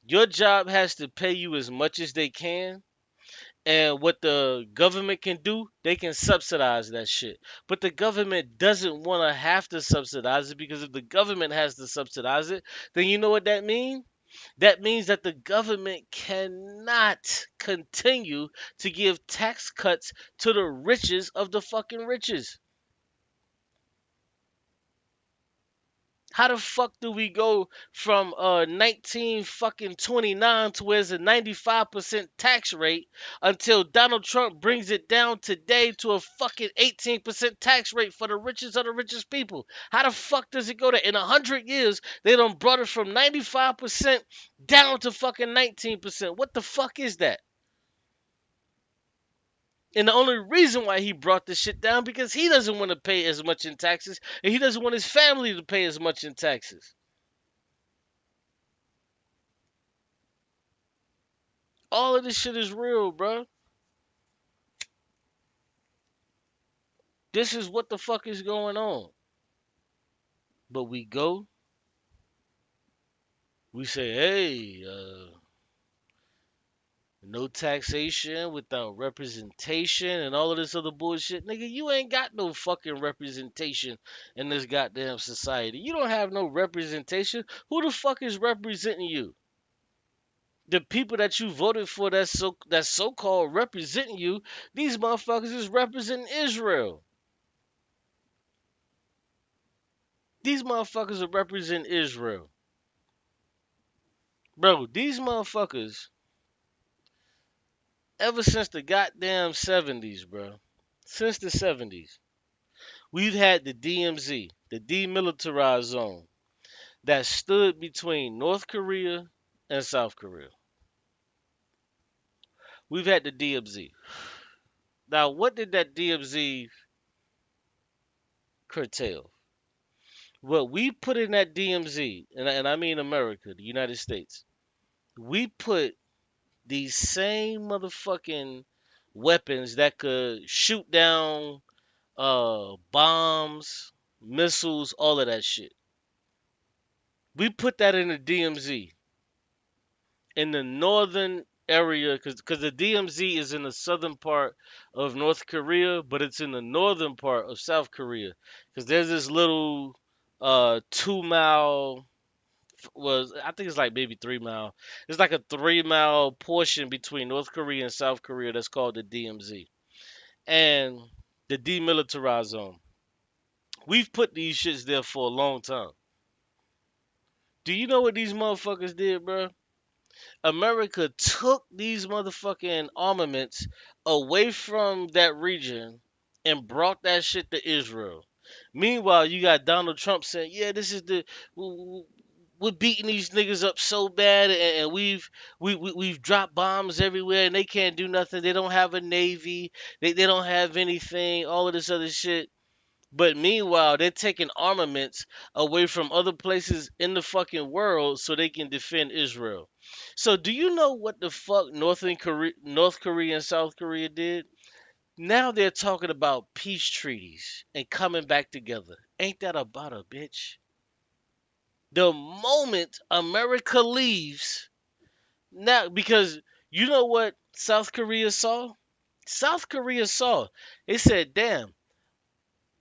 your job has to pay you as much as they can, and what the government can do, they can subsidize that shit. But the government doesn't want to have to subsidize it, because if the government has to subsidize it, then you know what that means? That means that the government cannot continue to give tax cuts to the riches of the fucking riches. How the fuck do we go from 19 fucking 29 to where it's a 95% tax rate until Donald Trump brings it down today to a fucking 18% tax rate for the richest of the richest people? How the fuck does it go to, in 100 years, they done brought it from 95% down to fucking 19%? What the fuck is that? And the only reason why he brought this shit down, because he doesn't want to pay as much in taxes, and he doesn't want his family to pay as much in taxes. All of this shit is real, bro. This is what the fuck is going on. But we go, we say, hey, no taxation without representation and all of this other bullshit. Nigga, you ain't got no fucking representation in this goddamn society. You don't have no representation. Who the fuck is representing you? The people that you voted for that's so-called representing you, these motherfuckers is representing Israel. These motherfuckers are representing Israel. Bro, these motherfuckers, ever since the goddamn 70s, bro, since the 70s, we've had the DMZ, the Demilitarized Zone, that stood between North Korea and South Korea. We've had the DMZ. Now, what did that DMZ curtail? What we put in that DMZ, and I mean America, the United States, we put these same motherfucking weapons that could shoot down bombs, missiles, all of that shit. We put that in the DMZ, in the northern area, because the DMZ is in the southern part of North Korea, but it's in the northern part of South Korea. Because there's this little 2 mile, was I think it's like maybe 3 mile. It's like a 3 mile portion between North Korea and South Korea that's called the DMZ and the demilitarized zone. We've put these shits there for a long time. Do you know what these motherfuckers did, bro? America took these motherfucking armaments away from that region and brought that shit to Israel. Meanwhile, you got Donald Trump saying, "Yeah, this is the we're beating these niggas up so bad, and we've dropped bombs everywhere, and they can't do nothing. They don't have a navy. They don't have anything. All of this other shit." But meanwhile, they're taking armaments away from other places in the fucking world so they can defend Israel. So do you know what the fuck North Korea and South Korea did? Now they're talking about peace treaties and coming back together. Ain't that about a bitch? The moment America leaves, now, because you know what South Korea saw? South Korea saw. They said, damn,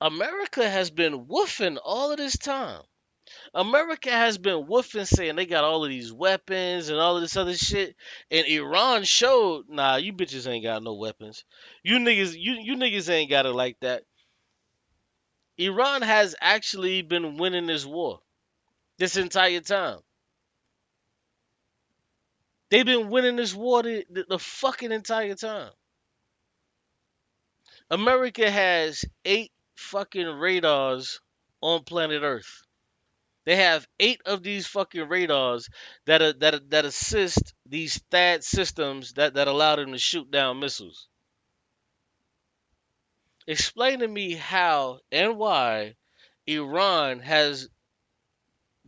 America has been woofing all of this time. America has been woofing saying they got all of these weapons and all of this other shit. And Iran showed, nah, you bitches ain't got no weapons. You niggas ain't got it like that. Iran has actually been winning this war this entire time. They've been winning this war the fucking entire time. America has 8 fucking radars on planet Earth. They have 8 of these fucking radars that assist these THAAD systems that allow them to shoot down missiles. Explain to me how and why Iran has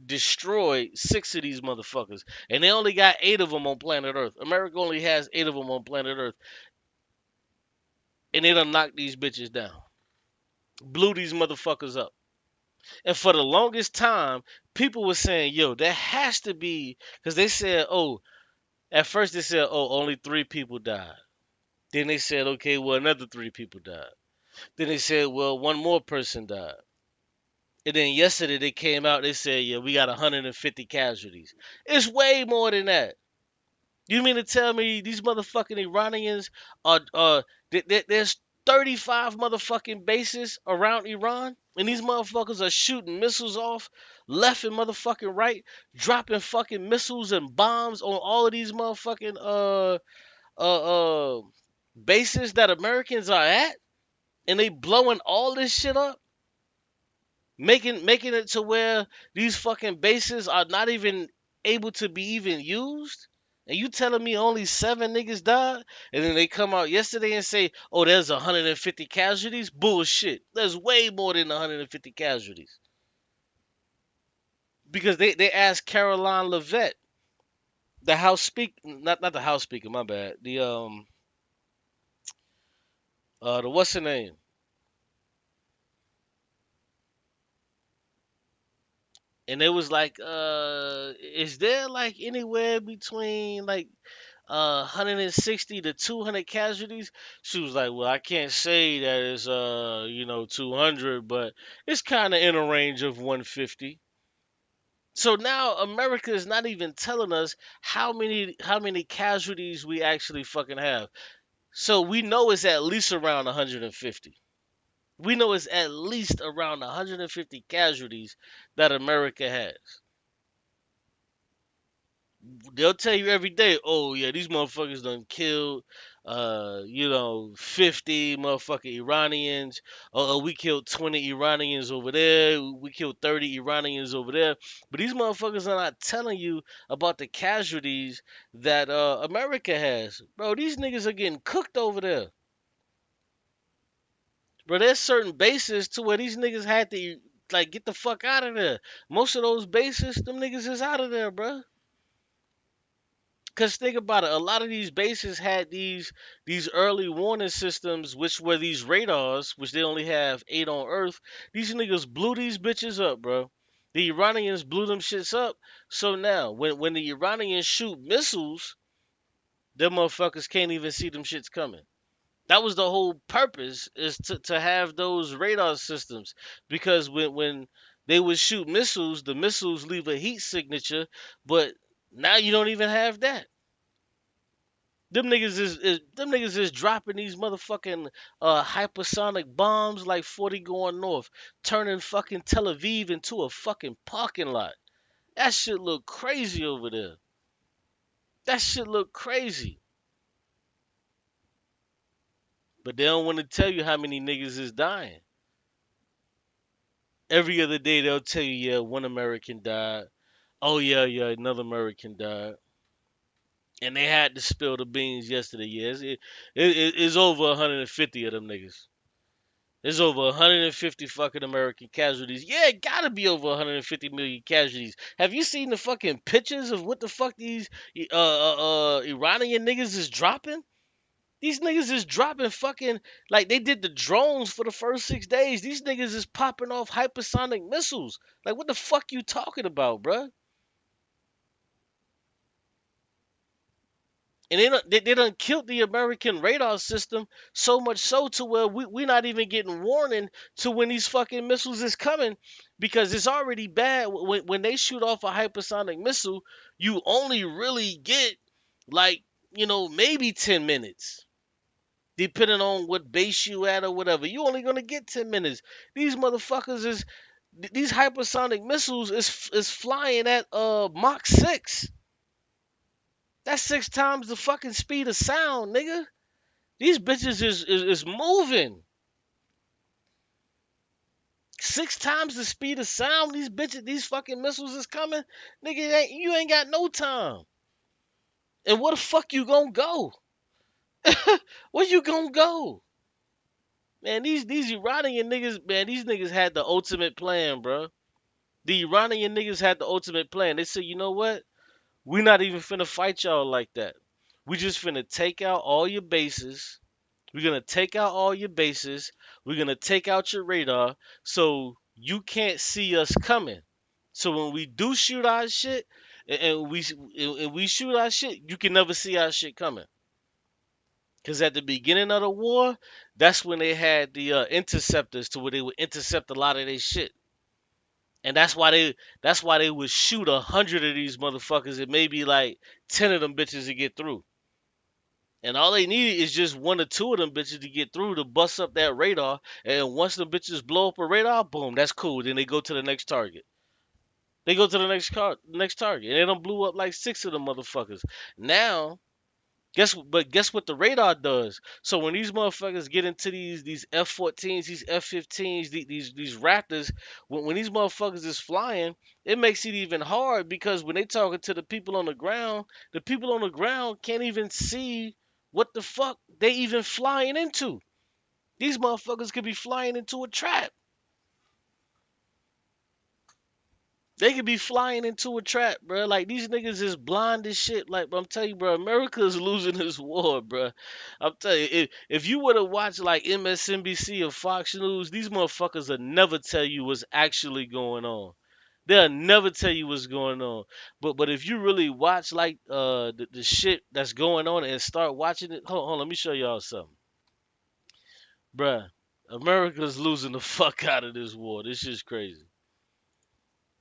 destroyed 6 of these motherfuckers, and they only got 8 of them on planet Earth. America only has 8 of them on planet Earth, and they done knocked these bitches down, blew these motherfuckers up. And for the longest time, people were saying, "Yo, there has to be," because they said, "Oh." At first they said, "Oh, only 3 people died." Then they said, "Okay, well another 3 people died." Then they said, "Well, one more person died." And then yesterday they came out. They said, "Yeah, we got 150 casualties." It's way more than that. You mean to tell me these motherfucking Iranians are there's 35 motherfucking bases around Iran, and these motherfuckers are shooting missiles off left and motherfucking right, dropping fucking missiles and bombs on all of these motherfucking uh, uh bases that Americans are at, and they blowing all this shit up, making it to where these fucking bases are not even able to be even used. And you telling me only 7 niggas died? And then they come out yesterday and say, "Oh, there's 150 casualties." Bullshit. There's way more than 150 casualties. Because they asked Caroline Levitt, the House Speaker, not the House Speaker, my bad. The what's her name? And it was like, is there like anywhere between like 160 to 200 casualties? She was like, well, I can't say that it's 200, but it's kind of in a range of 150. So now America is not even telling us how many casualties we actually fucking have. So we know it's at least around 150. We know it's at least around 150 casualties that America has. They'll tell you every day, "Oh yeah, these motherfuckers done killed 50 motherfucking Iranians. Oh, we killed 20 Iranians over there. We killed 30 Iranians over there." But these motherfuckers are not telling you about the casualties that America has. Bro, these niggas are getting cooked over there. Bro, there's certain bases to where these niggas had to like get the fuck out of there. Most of those bases, them niggas is out of there, bro. Cause think about it, a lot of these bases had these early warning systems, which were these radars, which they only have 8 on Earth. These niggas blew these bitches up, bro. The Iranians blew them shits up. So now, when the Iranians shoot missiles, them motherfuckers can't even see them shits coming. That was the whole purpose, is to have those radar systems, because when they would shoot missiles, the missiles leave a heat signature, but now you don't even have that. Them niggas is dropping these motherfucking hypersonic bombs like 40 going north, turning fucking Tel Aviv into a fucking parking lot. That shit look crazy over there. That shit look crazy. But they don't want to tell you how many niggas is dying. Every other day they'll tell you, yeah, one American died. Oh yeah, yeah, another American died. And they had to spill the beans yesterday. Yes, it's over 150 of them niggas. There's over 150 fucking American casualties. Yeah, it gotta be over 150 million casualties. Have you seen the fucking pictures of what the fuck these Iranian niggas is dropping? These niggas is dropping fucking, like they did the drones for the first 6 days. These niggas is popping off hypersonic missiles. Like what the fuck you talking about, bruh? And they done killed the American radar system so much so to where we not even getting warning to when these fucking missiles is coming, because it's already bad when they shoot off a hypersonic missile. You only really get like, maybe 10 minutes, depending on what base you at or whatever. You only gonna get 10 minutes. These motherfuckers is these hypersonic missiles is flying at Mach 6. That's 6 times the fucking speed of sound, nigga. These bitches is moving. 6 times the speed of sound. These fucking missiles is coming. Nigga, you ain't got no time. And where the fuck you gonna go? Where you gonna go? Man, these Iranian niggas, man, these niggas had the ultimate plan, bro. The Iranian niggas had the ultimate plan. They said, you know what? We not even finna fight y'all like that. We just finna take out all your bases. We're gonna take out all your bases. We're gonna take out your radar, so you can't see us coming. So when we do shoot our shit, and we shoot our shit, you can never see our shit coming. Cause at the beginning of the war, that's when they had the interceptors, to where they would intercept a lot of their shit, and that's why they would shoot 100 of these motherfuckers, and maybe like 10 of them bitches to get through. And all they need is just one or two of them bitches to get through to bust up that radar. And once the bitches blow up a radar, boom, that's cool. Then they go to the next target. They go to the next target. And they done blew up like 6 of them motherfuckers. Now, guess what the radar does? So when these motherfuckers get into these F-14s, these F-15s, these Raptors, when these motherfuckers is flying, it makes it even hard, because when they talking to the people on the ground can't even see what the fuck they even flying into. These motherfuckers could be flying into a trap. They could be flying into a trap, bro. Like these niggas is blind as shit. Like I'm telling you, bro, America is losing this war, bro. I'm telling you, if you would have watched like MSNBC or Fox News, these motherfuckers will never tell you what's actually going on. They'll never tell you what's going on. But if you really watch like the shit that's going on and start watching it, hold on, let me show y'all something, bruh. America's losing the fuck out of this war. This shit's crazy.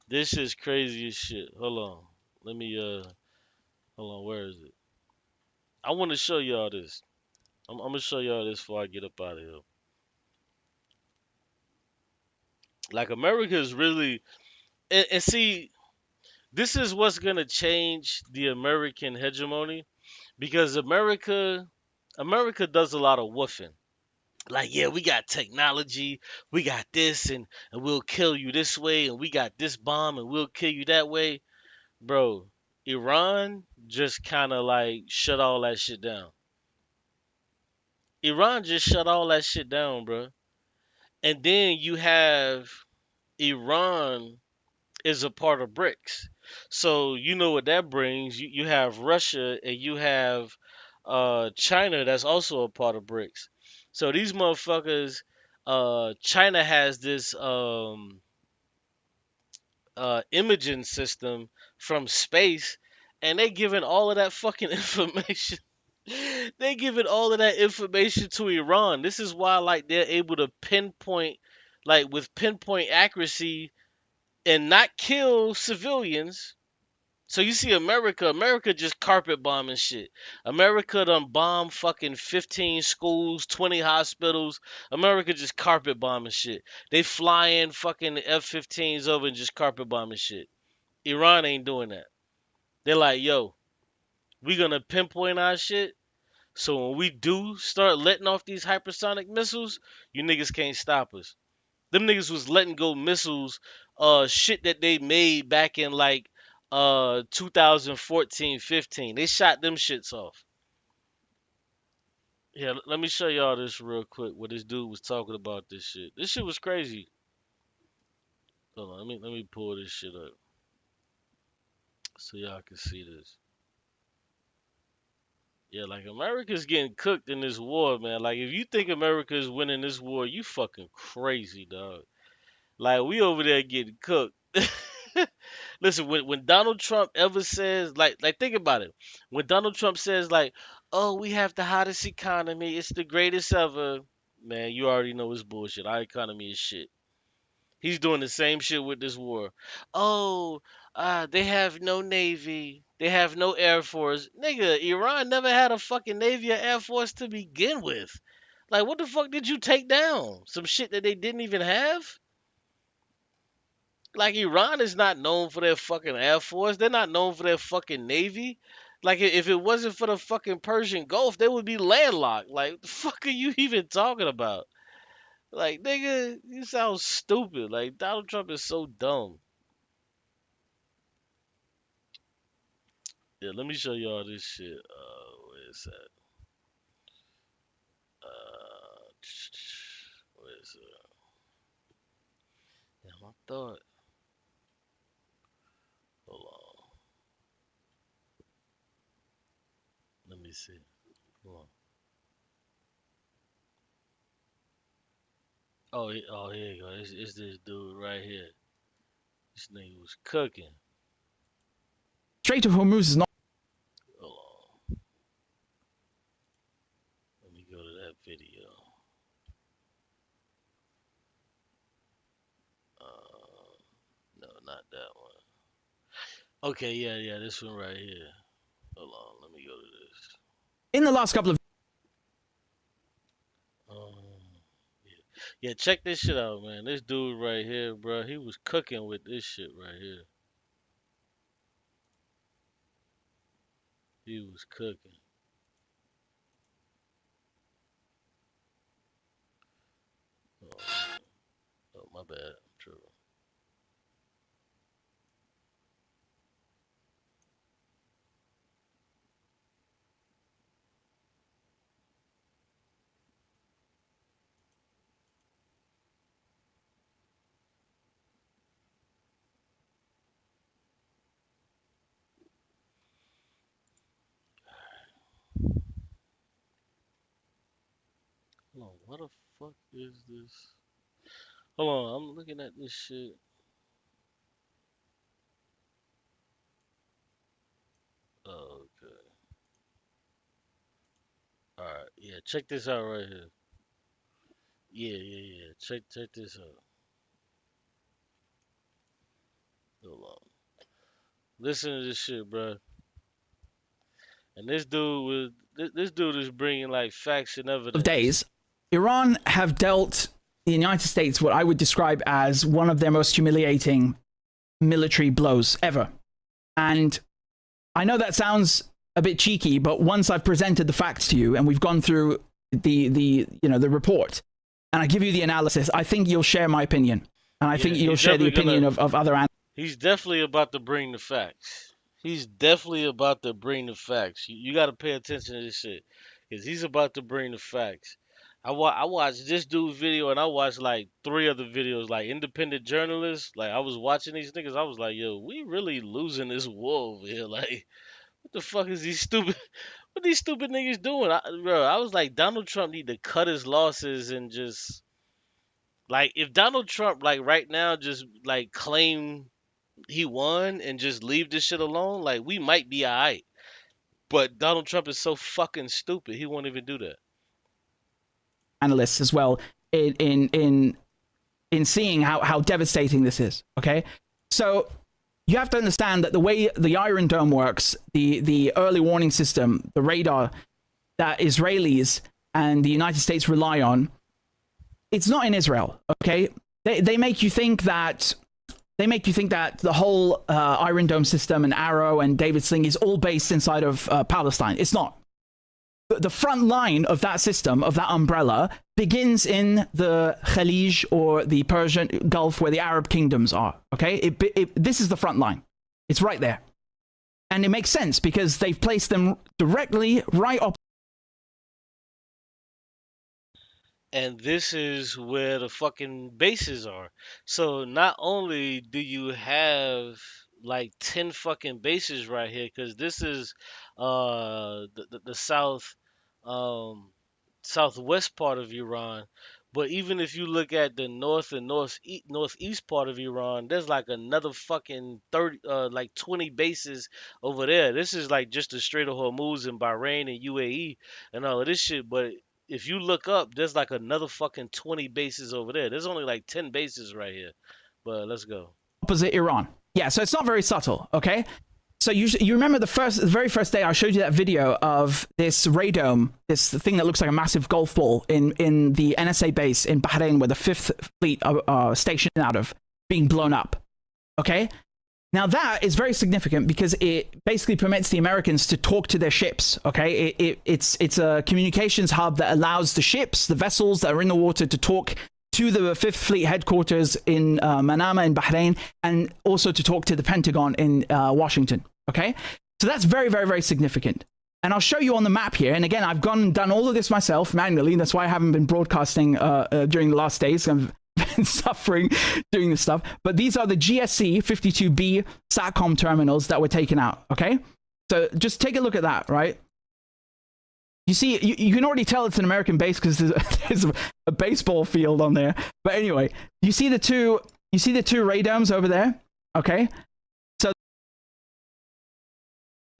This is crazy as shit. Hold on. Let me hold on, where is it? I want to show y'all this. I'm gonna show y'all this before I get up out of here. Like America is really, and see, this is what's gonna change the American hegemony, because America does a lot of woofing. Like, yeah, we got technology, we got this, and we'll kill you this way, and we got this bomb, and we'll kill you that way. Bro, Iran just kind of like shut all that shit down. Iran just shut all that shit down, bro. And then you have Iran is a part of BRICS. So you know what that brings. You have Russia and you have China that's also a part of BRICS. So these motherfuckers, China has this imaging system from space, and they giving all of that fucking information. They giving all of that information to Iran. This is why like they're able to pinpoint, like with pinpoint accuracy, and not kill civilians. So you see America just carpet bombing shit. America done bomb fucking 15 schools, 20 hospitals. America just carpet bombing shit. They flying fucking F-15s over and just carpet bombing shit. Iran ain't doing that. They're like, yo, we gonna pinpoint our shit. So when we do start letting off these hypersonic missiles, you niggas can't stop us. Them niggas was letting go missiles, shit that they made back in like 2014, 15. They shot them shits off. Yeah, let me show y'all this real quick. What this dude was talking about this shit. This shit was crazy. Hold on, let me pull this shit up so y'all can see this. Yeah, like America's getting cooked in this war, man. Like if you think America is winning this war, you fucking crazy, dog. Like we over there getting cooked. Listen, when Donald Trump ever says like think about it. When Donald Trump says like, "Oh, we have the hottest economy. It's the greatest ever." Man, you already know it's bullshit. Our economy is shit. He's doing the same shit with this war. Oh, they have no navy. They have no air force. Nigga, Iran never had a fucking navy or air force to begin with. Like, what the fuck did you take down? Some shit that they didn't even have? Like, Iran is not known for their fucking air force. They're not known for their fucking navy. Like, if it wasn't for the fucking Persian Gulf, they would be landlocked. Like, what the fuck are you even talking about? Like, nigga, you sound stupid. Like, Donald Trump is so dumb. Yeah, let me show y'all this shit. Where is that? Where is it? Damn, I thought. Hold on. Let me see. Hold on. Oh, here you go. It's this dude right here. This nigga was cooking. Strait of Hormuz is not. Hold on. Let me go to that video. No, not that one. Okay, yeah, this one right here. Hold on, let me go to this. In the last couple of Yeah, check this shit out, man. This dude right here, bro, he was cooking with this shit right here. He was cooking. Oh, my bad. I'm tripping. Hold on, what the fuck is this? Hold on, I'm looking at this shit. Oh, okay. Alright, yeah, check this out right here. Yeah. Check this out. Hold on. Listen to this shit, bro. And this dude is bringing like facts and evidence. days, Iran have dealt the United States what I would describe as one of their most humiliating military blows ever. And I know that sounds a bit cheeky, but once I've presented the facts to you and we've gone through the report and I give you the analysis, I think you'll share my opinion. And I think you'll share the opinion of other analysts. He's definitely about to bring the facts. He's definitely about to bring the facts. You got to pay attention to this shit. Because he's about to bring the facts. I watched this dude's video and I watched like 3 other videos, like independent journalists. Like I was watching these niggas, I was like, yo, we really losing this war over here. Like, what the fuck is these stupid? What these stupid niggas doing? Bro, I was like, Donald Trump need to cut his losses and just like, if Donald Trump like right now just like claim he won and just leave this shit alone, like we might be alright. But Donald Trump is so fucking stupid, he won't even do that. Analysts as well in seeing how devastating this is. Okay, so you have to understand that the way the Iron Dome works, the early warning system, the radar that Israelis and the United States rely on, it's not in Israel. Okay, they make you think that the whole Iron Dome system and Arrow and David Sling is all based inside of Palestine. It's not. The front line of that system, of that umbrella, begins in the Khalij or the Persian Gulf, where the Arab kingdoms are. Okay, this is the front line. It's right there, and it makes sense because they've placed them directly right up. And this is where the fucking bases are. So not only do you have like 10 fucking bases right here, because this is the south um southwest part of Iran. But even if you look at the north and northeast part of Iran, there's like another fucking 30, like 20 bases over there. This is like just the Strait of Hormuz and Bahrain and UAE and all of this shit. But if you look up, there's like another fucking 20 bases over there. There's only like 10 bases right here. But let's go. Opposite Iran. Yeah, so it's not very subtle, okay? So you remember the very first day I showed you that video of this radome, this thing that looks like a massive golf ball in the NSA base in Bahrain, where the Fifth Fleet stationed out of, being blown up, okay? Now that is very significant because it basically permits the Americans to talk to their ships, okay? It's a communications hub that allows the ships, the vessels that are in the water, to talk to the Fifth Fleet headquarters in Manama in Bahrain, and also to talk to the Pentagon in Washington, okay? So that's very, very, very significant. And I'll show you on the map here. And again, I've gone and done all of this myself manually. That's why I haven't been broadcasting during the last days. I've been suffering doing this stuff. But these are the GSC 52B SATCOM terminals that were taken out, okay? So just take a look at that, right? You see, you can already tell it's an American base because there's a baseball field on there. But anyway, you see the two radomes over there, okay?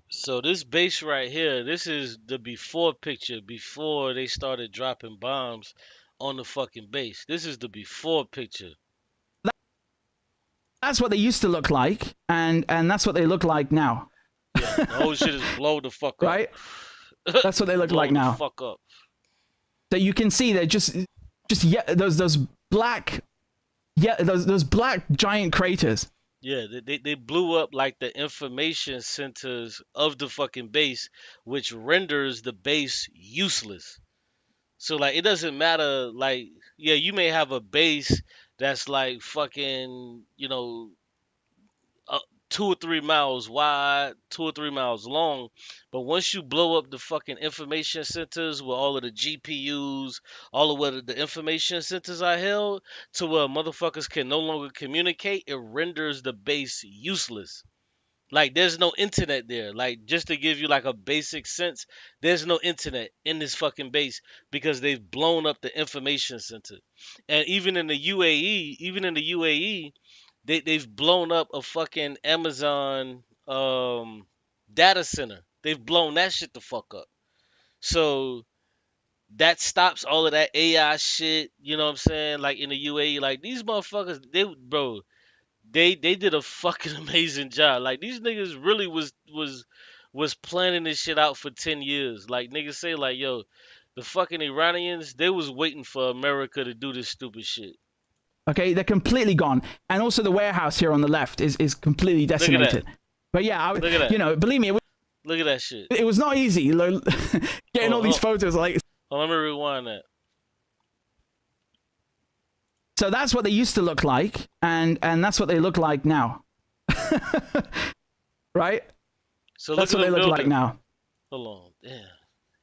So this base right here, this is the before picture, before they started dropping bombs on the fucking base. This is the before picture. That's what they used to look like, and that's what they look like now. Yeah, the whole shit is blow the fuck up. Right? That's what they look like now. Fuck up. So you can see they're just those black giant craters. Yeah, they blew up like the information centers of the fucking base, which renders the base useless. So like it doesn't matter, like, yeah, you may have a base that's like fucking, 2 or 3 miles wide, 2 or 3 miles long. But once you blow up the fucking information centers where all of the GPUs, all of where the information centers are held, to where motherfuckers can no longer communicate, it renders the base useless. Like there's no internet there. Like just to give you like a basic sense, there's no internet in this fucking base because they've blown up the information center. And even in the UAE, they've blown up a fucking Amazon data center. They've blown that shit the fuck up. So that stops all of that AI shit, you know what I'm saying? Like in the UAE, like these motherfuckers, they did a fucking amazing job. Like these niggas really was planning this shit out for 10 years. Like niggas say like, yo, the fucking Iranians, they was waiting for America to do this stupid shit. Okay, they're completely gone. And also the warehouse here on the left is completely decimated. But yeah, Look at that. Believe me, Look at that shit. it was not easy getting all these photos. Like, let me rewind that. so that's what they used to look like, and that's what they look like now. Right? So that's what they look like now. Hold on. Damn.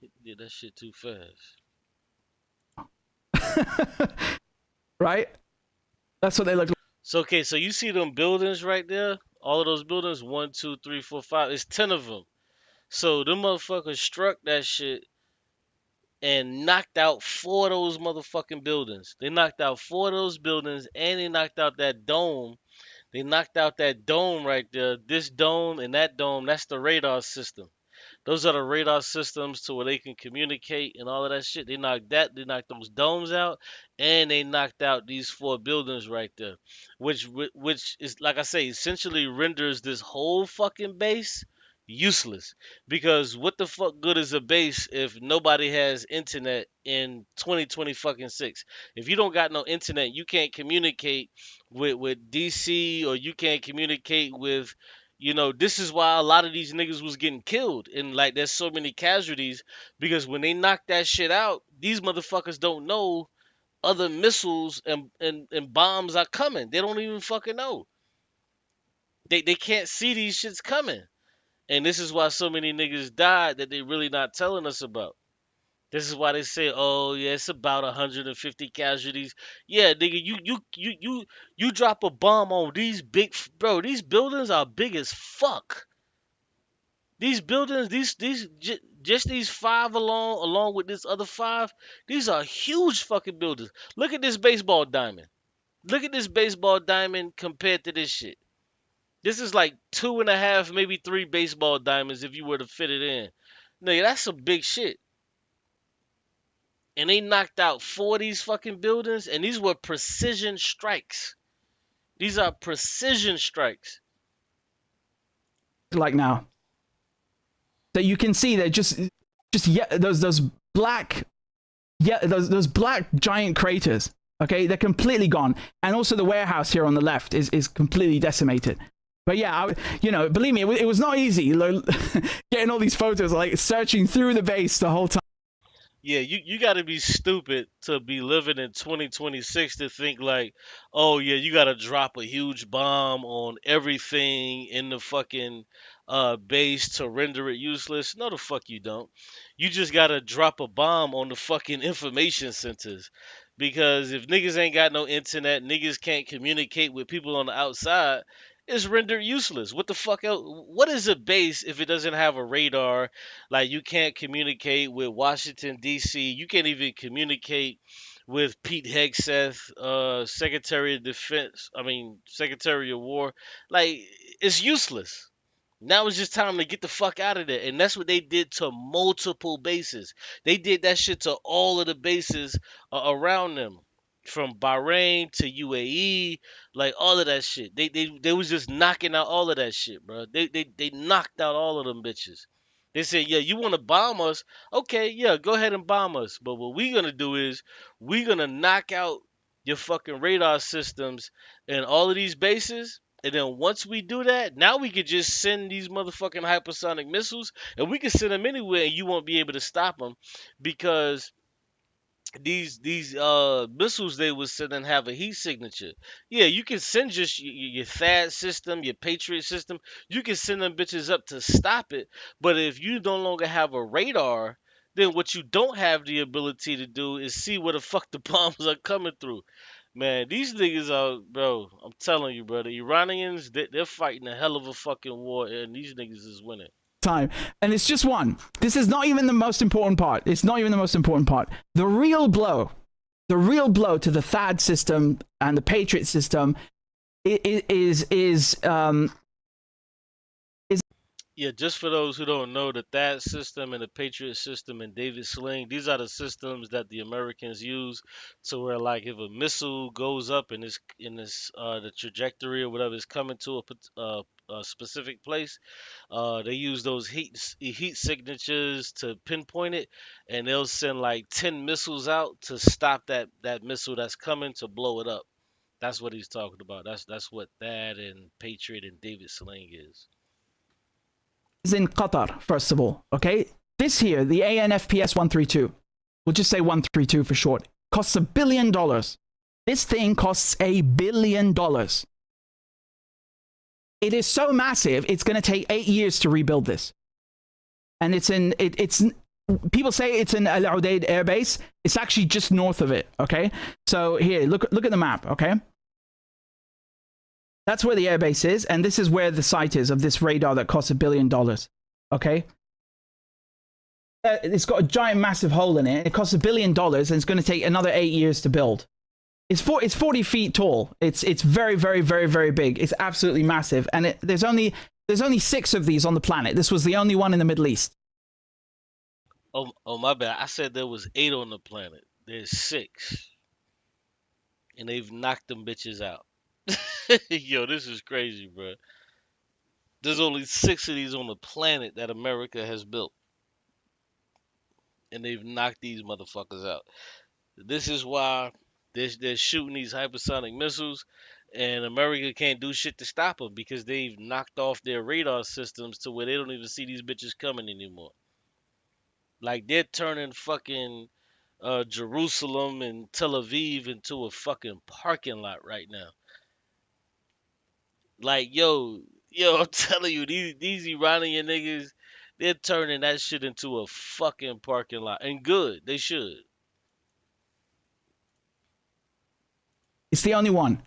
He did that shit too fast. Right? That's what they look like. So okay, so you see them buildings right there? All of those buildings, 1, 2, 3, 4, 5. It's 10 of them. So them motherfuckers struck that shit and knocked out 4 of those motherfucking buildings. They knocked out 4 of those buildings, and they knocked out that dome. They knocked out that dome right there. This dome and that dome, that's the radar system. Those are the radar systems to where they can communicate and all of that shit. They knocked that, they knocked those domes out, and they knocked out these 4 buildings right there, which is, like I say, essentially renders this whole fucking base useless. Because what the fuck good is a base if nobody has internet in 2020 fucking 6? If you don't got no internet, you can't communicate with DC, or you can't communicate with, this is why a lot of these niggas was getting killed, and like there's so many casualties, because when they knock that shit out, these motherfuckers don't know other missiles and bombs are coming. They don't even fucking know. They can't see these shits coming. And this is why so many niggas died that they really not telling us about. This is why they say, "Oh yeah, it's about 150 casualties." Yeah, nigga, you drop a bomb on these bro. These buildings are big as fuck. These buildings, just these 5 along with this other 5, these are huge fucking buildings. Look at this baseball diamond. Look at this baseball diamond compared to this shit. This is like 2.5, maybe 3 baseball diamonds if you were to fit it in. Nigga, that's some big shit. And they knocked out 4 of these fucking buildings, and these were precision strikes. These are precision strikes. Like now. So you can see they're just those black, those black giant craters. Okay, they're completely gone, and also the warehouse here on the left is completely decimated. But yeah, believe me, it was not easy getting all these photos, like searching through the base the whole time. Yeah, you got to be stupid to be living in 2026 to think like, oh yeah, you got to drop a huge bomb on everything in the fucking base to render it useless. No, the fuck you don't. You just got to drop a bomb on the fucking information centers. Because if niggas ain't got no internet, niggas can't communicate with people on the outside, it's rendered useless. What the fuck else? What is a base if it doesn't have a radar? Like, you can't communicate with Washington D.C. You can't even communicate with Pete Hegseth, Secretary of Defense. I mean, Secretary of War. Like, it's useless. Now it's just time to get the fuck out of there. And that's what they did to multiple bases. They did that shit to all of the bases around them. From Bahrain to UAE, like all of that shit. They was just knocking out all of that shit, bro. They knocked out all of them bitches. They said, yeah, you want to bomb us? Okay, yeah, go ahead and bomb us. But what we gonna do is we gonna knock out your fucking radar systems and all of these bases. And then once we do that, now we could just send these motherfucking hypersonic missiles, and we can send them anywhere, and you won't be able to stop them, because these missiles they was sending have a heat signature. Yeah, you can send just your THAAD system, your Patriot system. You can send them bitches up to stop it. But if you no longer have a radar, then what you don't have the ability to do is see where the fuck the bombs are coming through. Man, these niggas are, bro. I'm telling you, bro. The Iranians, they're fighting a hell of a fucking war, and these niggas is winning. Time, and it's just one. This is not even the most important part. It's not even the most important part. The real blow to the THAAD system and the Patriot system is Yeah, just for those who don't know, the THAAD system and the Patriot system and David Sling, these are the systems that the Americans use to where, like, if a missile goes up and the trajectory or whatever is coming to a specific place, they use those heat signatures to pinpoint it, and they'll send like 10 missiles out to stop that missile that's coming to blow it up. That's what he's talking about. That's what THAAD and Patriot and David Sling is. In Qatar, first of all, okay? This here, the ANFPS 132, we'll just say 132 for short, costs $1 billion. This thing costs $1 billion. It is so massive, it's going to take 8 years to rebuild this. And people say it's in Al Udeid Air Base. It's actually just north of it. Okay, so here, look at the map. Okay, that's where the airbase is, and this is where the site is of this radar that costs $1 billion. Okay, it's got a giant, massive hole in it. It costs $1 billion, and it's going to take another 8 years to build. It's 40 feet tall. It's very, very, very, very big. It's absolutely massive, and there's only 6 of these on the planet. This was the only one in the Middle East. Oh, my bad. I said there was 8 on the planet. There's 6, and they've knocked them bitches out. Yo, this is crazy, bro. There's only 6 of these on the planet that America has built, and they've knocked these motherfuckers out. This is why they're shooting these hypersonic missiles, and America can't do shit to stop them because they've knocked off their radar systems to where they don't even see these bitches coming anymore. Like, they're turning fucking Jerusalem and Tel Aviv into a fucking parking lot right now. Like, yo, I'm telling you, these Iranian niggas, they're turning that shit into a fucking parking lot. And good, they should. It's the only one,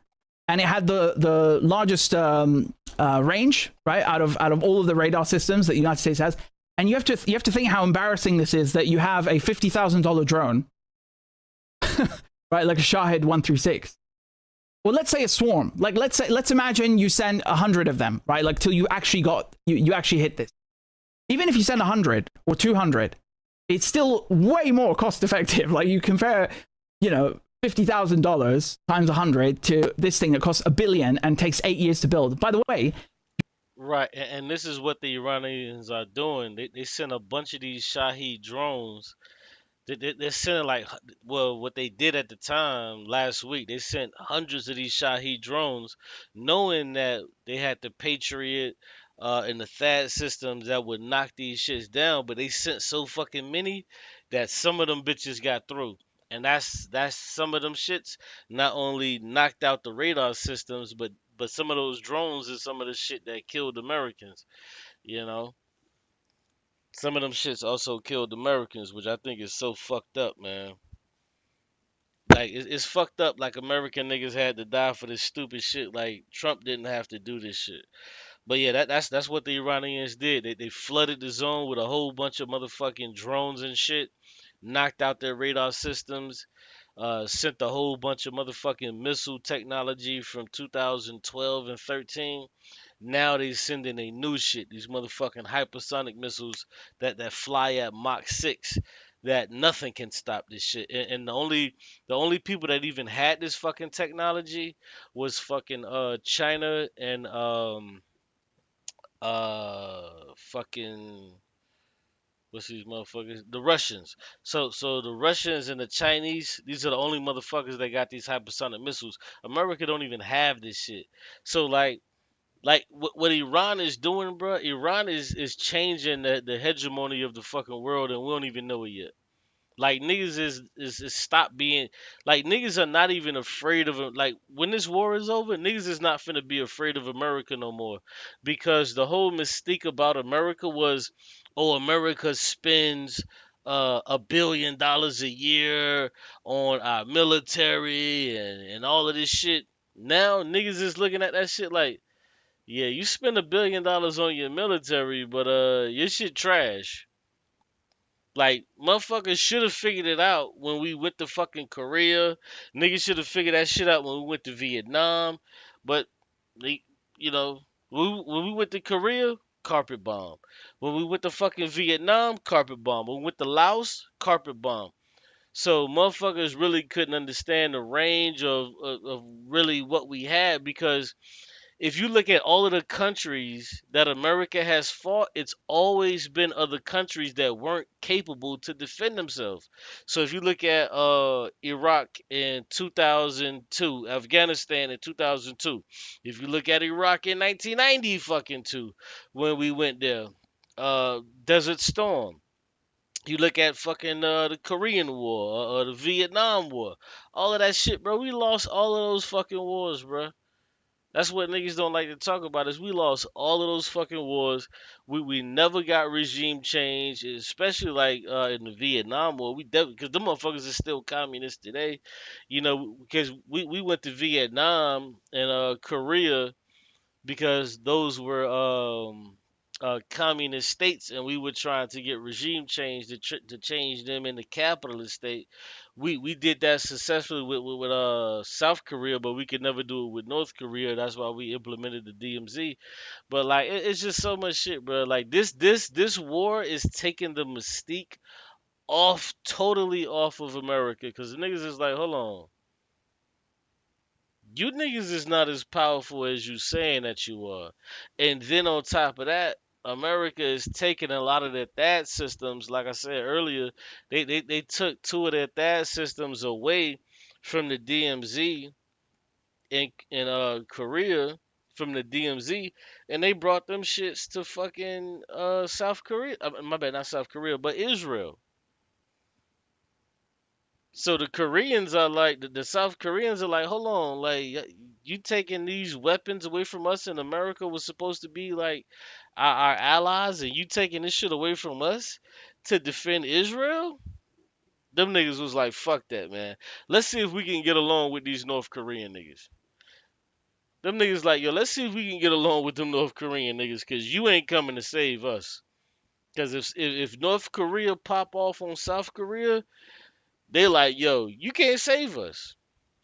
and it had the largest range, right, out of all of the radar systems that the United States has. And you have to think how embarrassing this is, that you have a $50,000 drone, right, like a Shahed 136. Well, let's say a swarm. Like, let's imagine you send 100 of them, right, like till you actually you actually hit this. Even if you send 100 or 200, it's still way more cost effective. Like, you compare, $50,000 times 100 to this thing that costs $1 billion and takes 8 years to build. By the way, Right, and this is what the Iranians are doing. They sent a bunch of these Shahed drones. They're sending what they did at the time last week. They sent hundreds of these Shahed drones, knowing that they had the Patriot and the THAAD systems that would knock these shits down. But they sent so fucking many that some of them bitches got through. And that's some of them shits not only knocked out the radar systems, but some of those drones is some of the shit that killed Americans. You know, some of them shits also killed Americans, which I think is so fucked up, man. Like, it's fucked up. Like, American niggas had to die for this stupid shit. Like, Trump didn't have to do this shit. But yeah, that's what the Iranians did. They flooded the zone with a whole bunch of motherfucking drones and shit, knocked out their radar systems, sent a whole bunch of motherfucking missile technology from 2012 and 13. Now they sending a new shit, these motherfucking hypersonic missiles that fly at Mach 6. That nothing can stop this shit. And the only people that even had this fucking technology was fucking China and fucking what's these motherfuckers? The Russians. So the Russians and the Chinese, these are the only motherfuckers that got these hypersonic missiles. America don't even have this shit. So like what Iran is doing, bro. Iran is changing the hegemony of the fucking world, and we don't even know it yet. Like, niggas is stop being, like, niggas are not even afraid of it. Like, when this war is over, niggas is not finna be afraid of America no more, because the whole mystique about America was, oh, America spends $1 billion a year on our military and all of this shit. Now niggas is looking at that shit like, yeah, you spend $1 billion on your military, but your shit trash. Like, motherfuckers should have figured it out when we went to fucking Korea. Niggas should have figured that shit out when we went to Vietnam. But, they, when we went to Korea, carpet bomb. When we went to fucking Vietnam, carpet bomb. When we went to Laos, carpet bomb. So motherfuckers really couldn't understand the range of really what we had, because if you look at all of the countries that America has fought, it's always been other countries that weren't capable to defend themselves. So if you look at Iraq in 2002, Afghanistan in 2002, if you look at Iraq in 1990 fucking two, when we went there, Desert Storm. You look at fucking the Korean War or the Vietnam War, all of that shit, bro. We lost all of those fucking wars, bro. That's what niggas don't like to talk about is we lost all of those fucking wars. We never got regime change, especially like in the Vietnam War. We because the motherfuckers are still communists today, you know, because we went to Vietnam and Korea because those were communist states, and we were trying to get regime change to change them into capitalist state. We did that successfully with South Korea, but we could never do it with North Korea. That's why we implemented the DMZ. But like it's just so much shit, bro. Like this war is taking the mystique totally off of America, because the niggas is like, hold on. You niggas is not as powerful as you saying that you are. And then on top of that, America is taking a lot of their THAAD systems. Like I said earlier, they took two of their THAAD systems away from the DMZ in Korea, from the DMZ, and they brought them shits to fucking South Korea. My bad, not South Korea, but Israel. So the Koreans are like the South Koreans are like, hold on, like you taking these weapons away from us, and America was supposed to be like our allies, and you taking this shit away from us to defend Israel? Them niggas was like, fuck that, man. Let's see if we can get along with these North Korean niggas. Them niggas like, yo, let's see if we can get along with them North Korean niggas, cause you ain't coming to save us. Cause if North Korea pop off on South Korea, they like, yo, you can't save us.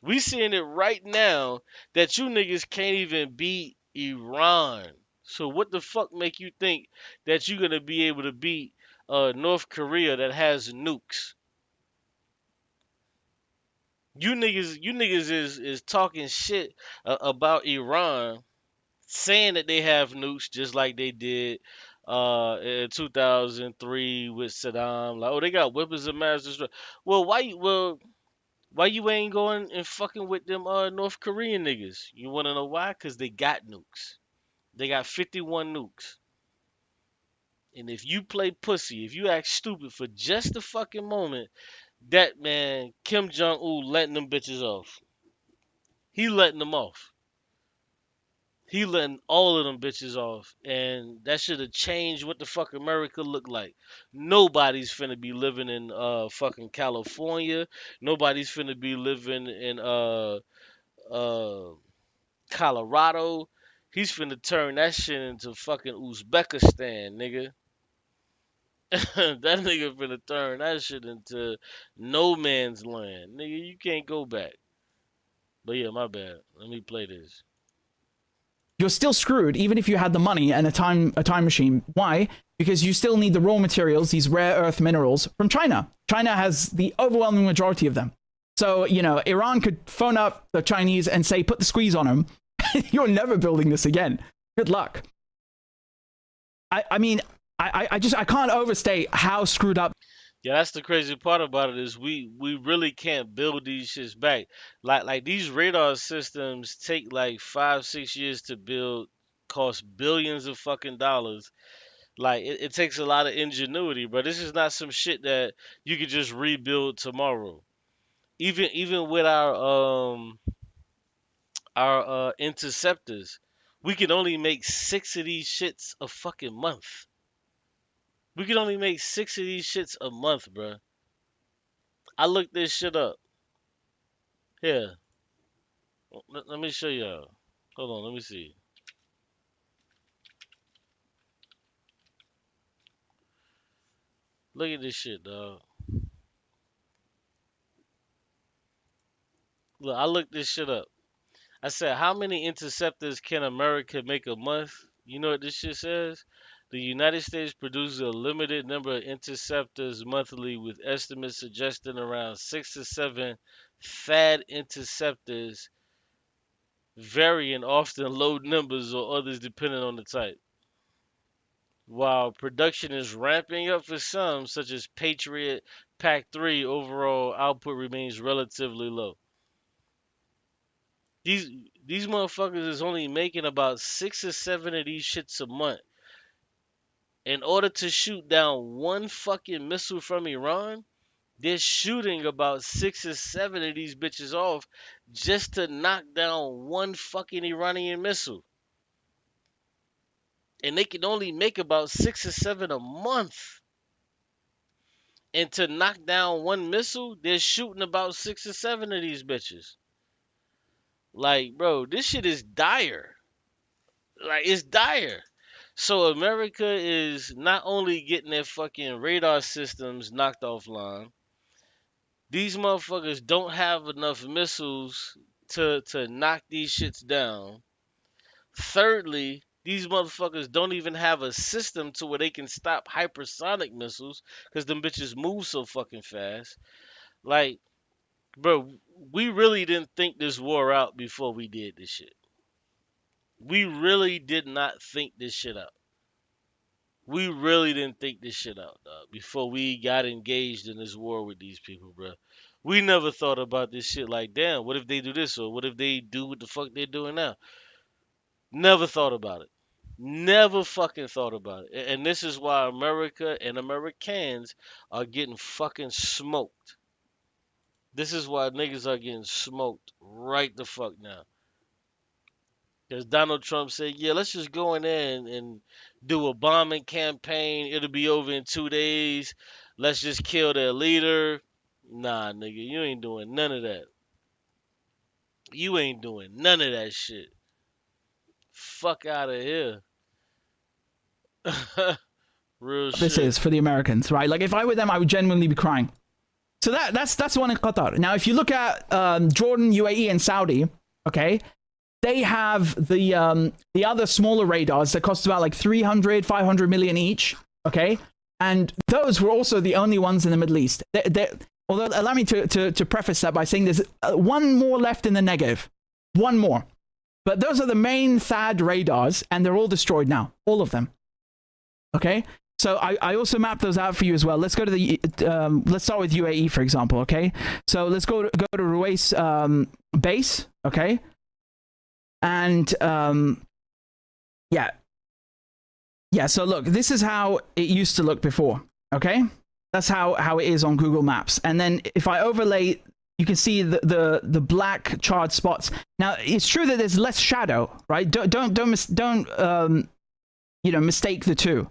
We seeing it right now that you niggas can't even beat Iran. So what the fuck make you think that you're gonna be able to beat North Korea that has nukes? You niggas is talking shit about Iran, saying that they have nukes just like they did in 2003 with Saddam. Like, oh, they got weapons of mass destruction. Why you ain't going and fucking with them North Korean niggas? You wanna know why? Cause they got nukes. They got 51 nukes. And if you play pussy, if you act stupid for just a fucking moment, that man Kim Jong Un letting them bitches off. He letting them off. He letting all of them bitches off, and that should have changed what the fuck America looked like. Nobody's finna be living in fucking California. Nobody's finna be living in uh Colorado. He's finna turn that shit into fucking Uzbekistan, nigga. That nigga finna turn that shit into no man's land. Nigga, you can't go back. But yeah, my bad. Let me play this. You're still screwed, even if you had the money and a time machine. Why? Because you still need the raw materials, these rare earth minerals, from China. China has the overwhelming majority of them. So, you know, Iran could phone up the Chinese and say, put the squeeze on them. You're never building this again. Good luck. I mean, I can't overstate how screwed up. Yeah, that's the crazy part about it is we really can't build these shits back. Like these radar systems take like 5-6 years to build, cost billions of fucking dollars. Like it takes a lot of ingenuity, but this is not some shit that you could just rebuild tomorrow. Even with our interceptors, we can only make 6 of these shits a fucking month. We can only make 6 of these shits a month, bruh. I looked this shit up. Here, let me show y'all. Hold on, let me see. Look at this shit, dog. Look, I looked this shit up. I said, how many interceptors can America make a month? You know what this shit says? The United States produces a limited number of interceptors monthly, with estimates suggesting around 6 to 7 THAAD interceptors, varying often low numbers or others depending on the type. While production is ramping up for some, such as Patriot PAC-3, overall output remains relatively low. These these motherfuckers is only making about 6 or 7 of these shits a month. In order to shoot down one fucking missile from Iran, they're shooting about 6 or 7 of these bitches off just to knock down one fucking Iranian missile. And they can only make about 6 or 7 a month. And to knock down one missile, they're shooting about 6 or 7 of these bitches. Like, bro, this shit is dire. Like, it's dire. So America is not only getting their fucking radar systems knocked offline, these motherfuckers don't have enough missiles to knock these shits down. Thirdly, these motherfuckers don't even have a system to where they can stop hypersonic missiles because them bitches move so fucking fast. Like, bro, we really didn't think this war out before we did this shit. We really did not think this shit out. We really didn't think this shit out, dog, before we got engaged in this war with these people, bro. We never thought about this shit like, damn, what if they do this or what if they do what the fuck they're doing now? Never thought about it. Never fucking thought about it. And this is why America and Americans are getting fucking smoked. This is why niggas are getting smoked right the fuck now. Because Donald Trump said, yeah, let's just go in there and do a bombing campaign. It'll be over in 2 days. Let's just kill their leader. Nah, nigga, you ain't doing none of that. You ain't doing none of that shit. Fuck out of here. Real This shit. is for the Americans, right? Like if I were them, I would genuinely be crying. So that's one in Qatar. Now, if you look at Jordan, UAE, and Saudi, okay, they have the other smaller radars that cost about like 300, 500 million each, okay? And those were also the only ones in the Middle East. Although, allow me to preface that by saying there's one more left in the Negev. One more. But those are the main THAAD radars, and they're all destroyed now. All of them. Okay? So I also mapped those out for you as well. Let's go to the let's start with UAE, for example, okay? So let's go to Ruwais base, okay? And yeah, so look, this is how it used to look before, okay? That's how it is on Google Maps. And then if I overlay, you can see the black charred spots. Now, it's true that there's less shadow, right? Don't mistake the two.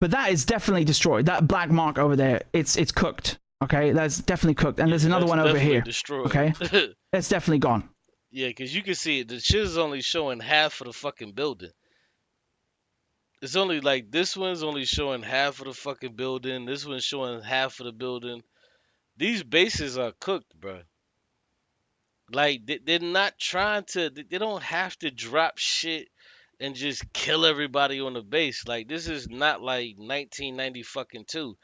But that is definitely destroyed. That black mark over there, it's cooked. Okay, that's definitely cooked. And there's another one over here. Destroyed. Okay, that's definitely gone. Yeah, because you can see it. The shit is only showing half of the fucking building. It's only like this one's only showing half of the fucking building. This one's showing half of the building. These bases are cooked, bro. Like they're not trying to. They don't have to drop shit and just kill everybody on the base. Like this is not like 1990 fucking 2.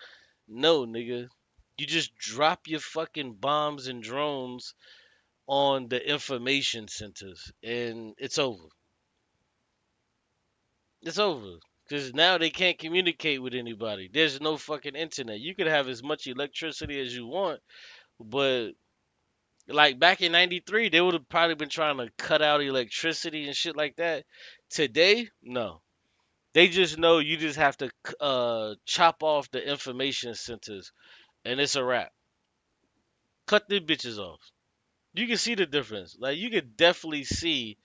No, nigga. You just drop your fucking bombs and drones on the information centers and it's over. It's over. Because now they can't communicate with anybody. There's no fucking internet. You could have as much electricity as you want, but like back in 93, they would have probably been trying to cut out electricity and shit like that. Today, no. They just know you just have to chop off the information centers and it's a wrap. Cut the bitches off. You can see the difference. Like you can definitely see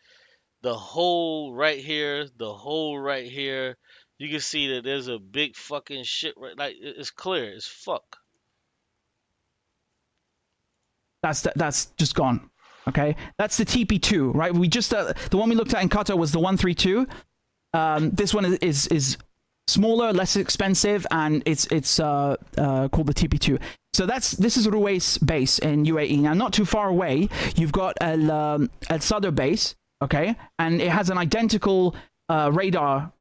the hole right here, the hole right here. You can see that there's a big fucking shit right. Like it's clear. It's fuck. That's just gone. Okay, that's the TP2, right? We just the one we looked at in Qatar was the 132. This one is smaller, less expensive, and it's called the TP2. So this is Ruwais base in UAE. Now, not too far away, you've got Al Sadr base, okay, and it has an identical radar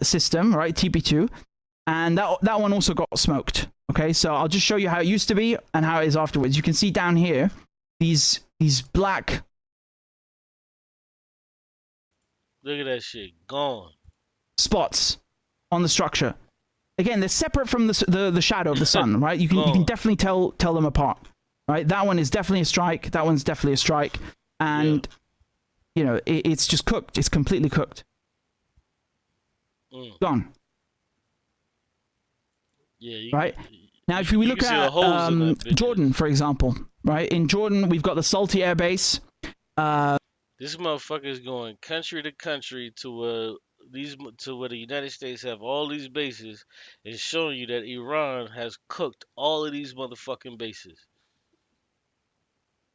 system, right? TP2, and that one also got smoked. Okay, so I'll just show you how it used to be and how it is afterwards. You can see down here these black. Look at that shit gone. Spots on the structure. Again, they're separate from the shadow of the sun, right? You can definitely tell them apart, right? That one is definitely a strike. That one's definitely a strike, and you know it's just cooked. It's completely cooked. Gone. Yeah. Right. Now, if we You look can see the at holes in that bitch. Jordan, for example, right? In Jordan, we've got the Salty Air Base. This motherfucker is going country to country to where the United States have all these bases, and showing you that Iran has cooked all of these motherfucking bases.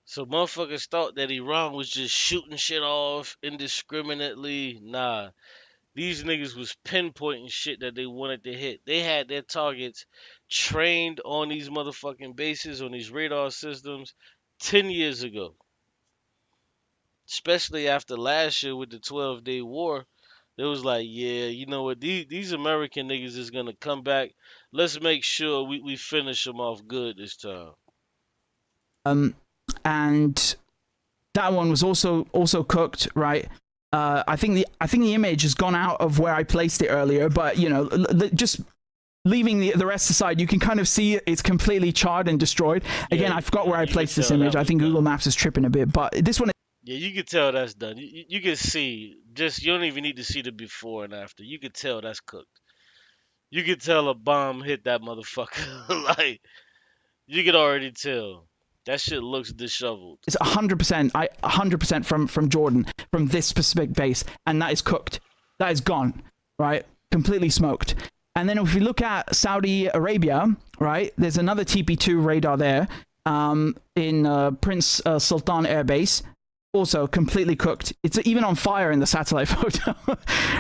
So motherfuckers thought that Iran was just shooting shit off indiscriminately. Nah, these niggas was pinpointing shit that they wanted to hit. They had their targets trained on these motherfucking bases, on these radar systems 10 years ago. Especially after last year with the 12-day war. It was like, yeah, you know what? These American niggas is going to come back. Let's make sure we finish them off good this time. And that one was also cooked, right? I think the image has gone out of where I placed it earlier, but you know, just leaving the rest aside, you can kind of see it's completely charred and destroyed. Again, I forgot where I placed this image. I think Google Maps is tripping a bit, but this one. Yeah, you can tell that's done. You can see, just you don't even need to see the before and after. You can tell that's cooked. You can tell a bomb hit that motherfucker. Like, you can already tell. That shit looks disheveled. It's 100%. 100% from Jordan, from this specific base, and that is cooked. That is gone, right? Completely smoked. And then if we look at Saudi Arabia, right? There's another TP2 radar there, in Prince Sultan Air Base. Also completely cooked. It's even on fire in the satellite photo,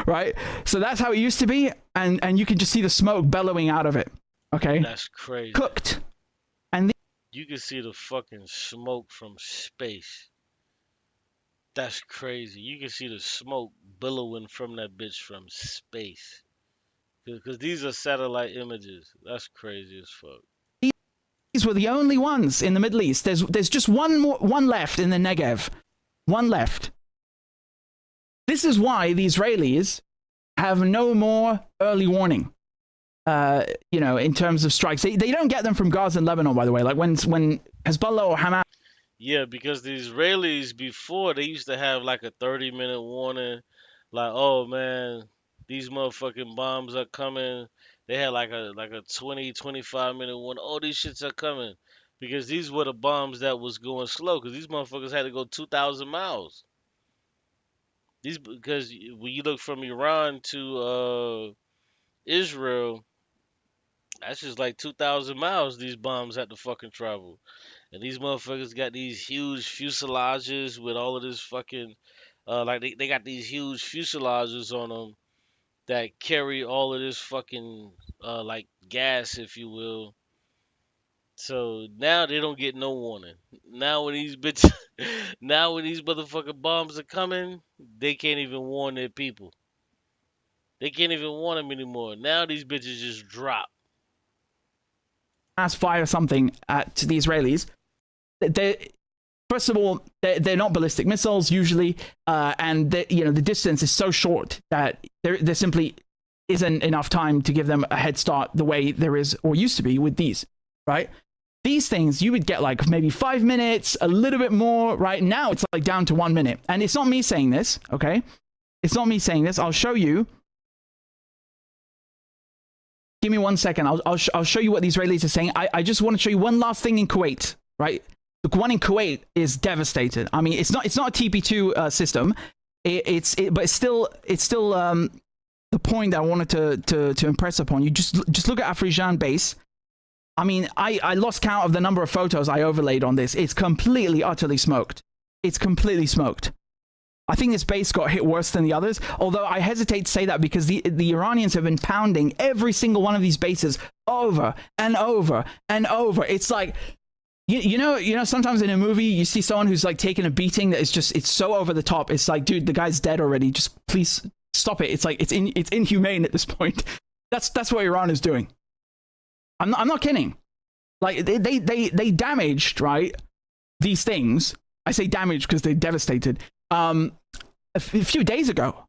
right? So that's how it used to be, and you can just see the smoke bellowing out of it. Okay, that's crazy. Cooked, you can see the fucking smoke from space. That's crazy. You can see the smoke billowing from that bitch from space. Because these are satellite images. That's crazy as fuck. These were the only ones in the Middle East. There's just one left in the Negev. One left. This is why the Israelis have no more early warning. You know, in terms of strikes, they don't get them from Gaza and Lebanon, by the way. Like when Hezbollah or Hamas. Yeah, because the Israelis before, they used to have like a 30-minute warning, like, oh man, these motherfucking bombs are coming. They had like a 20-25-minute warning. Oh, these shits are coming, because these were the bombs that was going slow, because these motherfuckers had to go 2,000 miles. Because when you look from Iran to Israel, that's just like 2,000 miles these bombs had to fucking travel. And these motherfuckers got these huge fuselages with all of this fucking, like they got these huge fuselages on them that carry all of this fucking, like gas, if you will. So now they don't get no warning. Now when these motherfucking bombs are coming, they can't even warn their people. They can't even warn them anymore. Now these bitches just drop. Fire something at the Israelis. First of all, they're not ballistic missiles usually, and the distance is so short that there simply isn't enough time to give them a head start the way there is or used to be with these, right? These things you would get like maybe 5 minutes, a little bit more. Right now it's like down to 1 minute, and it's not me saying this, okay? It's not me saying this. I'll show you. Give me 1 second. I'll show you what the Israelis are saying. I just want to show you one last thing in Kuwait, right? The one in Kuwait is devastated. I mean, it's not a TP2 system. But it's still the point that I wanted to impress upon you. Just look at Afrijan base. I mean, I lost count of the number of photos I overlaid on this. It's completely, utterly smoked. It's completely smoked. I think this base got hit worse than the others, although I hesitate to say that because the Iranians have been pounding every single one of these bases over and over and over. It's like, you know, sometimes in a movie you see someone who's like taking a beating that is just, it's so over the top. It's like, dude, the guy's dead already. Just please stop it. It's like, it's inhumane at this point. That's what Iran is doing. I'm not kidding. Like they damaged, right, these things. I say damaged because they devastated. A few days ago,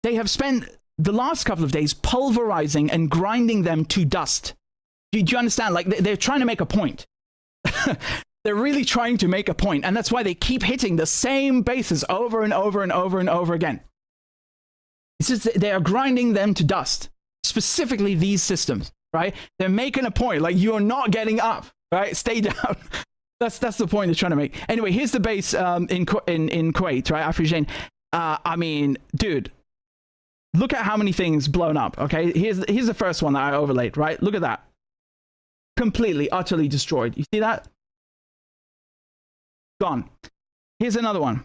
they have spent the last couple of days pulverizing and grinding them to dust. Do you understand? Like they're trying to make a point. They're really trying to make a point, and that's why they keep hitting the same bases over and over and over and over again. It's just they are grinding them to dust. Specifically, these systems. right? They're making a point, like you're not getting up, right? Stay down. That's the point they're trying to make. Anyway, here's the base in Kuwait, right? Afrin. I mean, dude, look at how many things blown up. Okay, here's the first one that I overlaid, right? Look at that, completely, utterly destroyed. You see that? Gone. Here's another one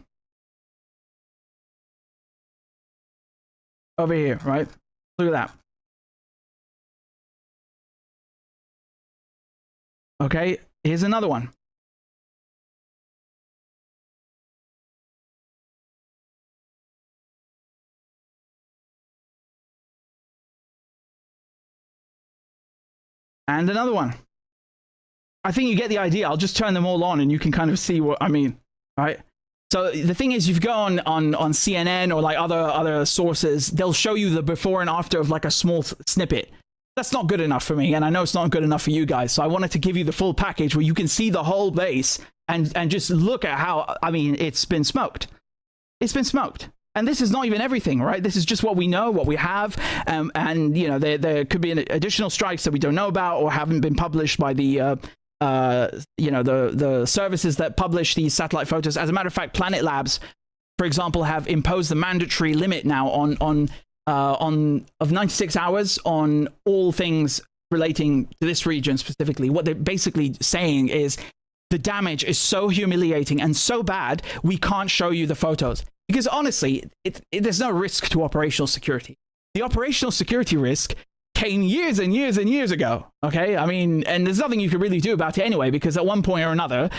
over here, right? Look at that. Okay, here's another one. And another one. I think you get the idea. I'll just turn them all on and you can kind of see what I mean, right? So the thing is, if you go on CNN or like other sources, they'll show you the before and after of like a small snippet. That's not good enough for me, and I know it's not good enough for you guys. So I wanted to give you the full package where you can see the whole base and just look at how, I mean, it's been smoked. It's been smoked. And this is not even everything, right? This is just what we know, what we have, and you know there could be additional strikes that we don't know about or haven't been published by the you know the services that publish these satellite photos. As a matter of fact, Planet Labs, for example, have imposed the mandatory limit now on of 96 hours on all things relating to this region specifically. What they're basically saying is the damage is so humiliating and so bad we can't show you the photos. Because honestly, there's no risk to operational security. The operational security risk came years and years and years ago, okay? I mean, and there's nothing you can really do about it anyway, because at one point or another,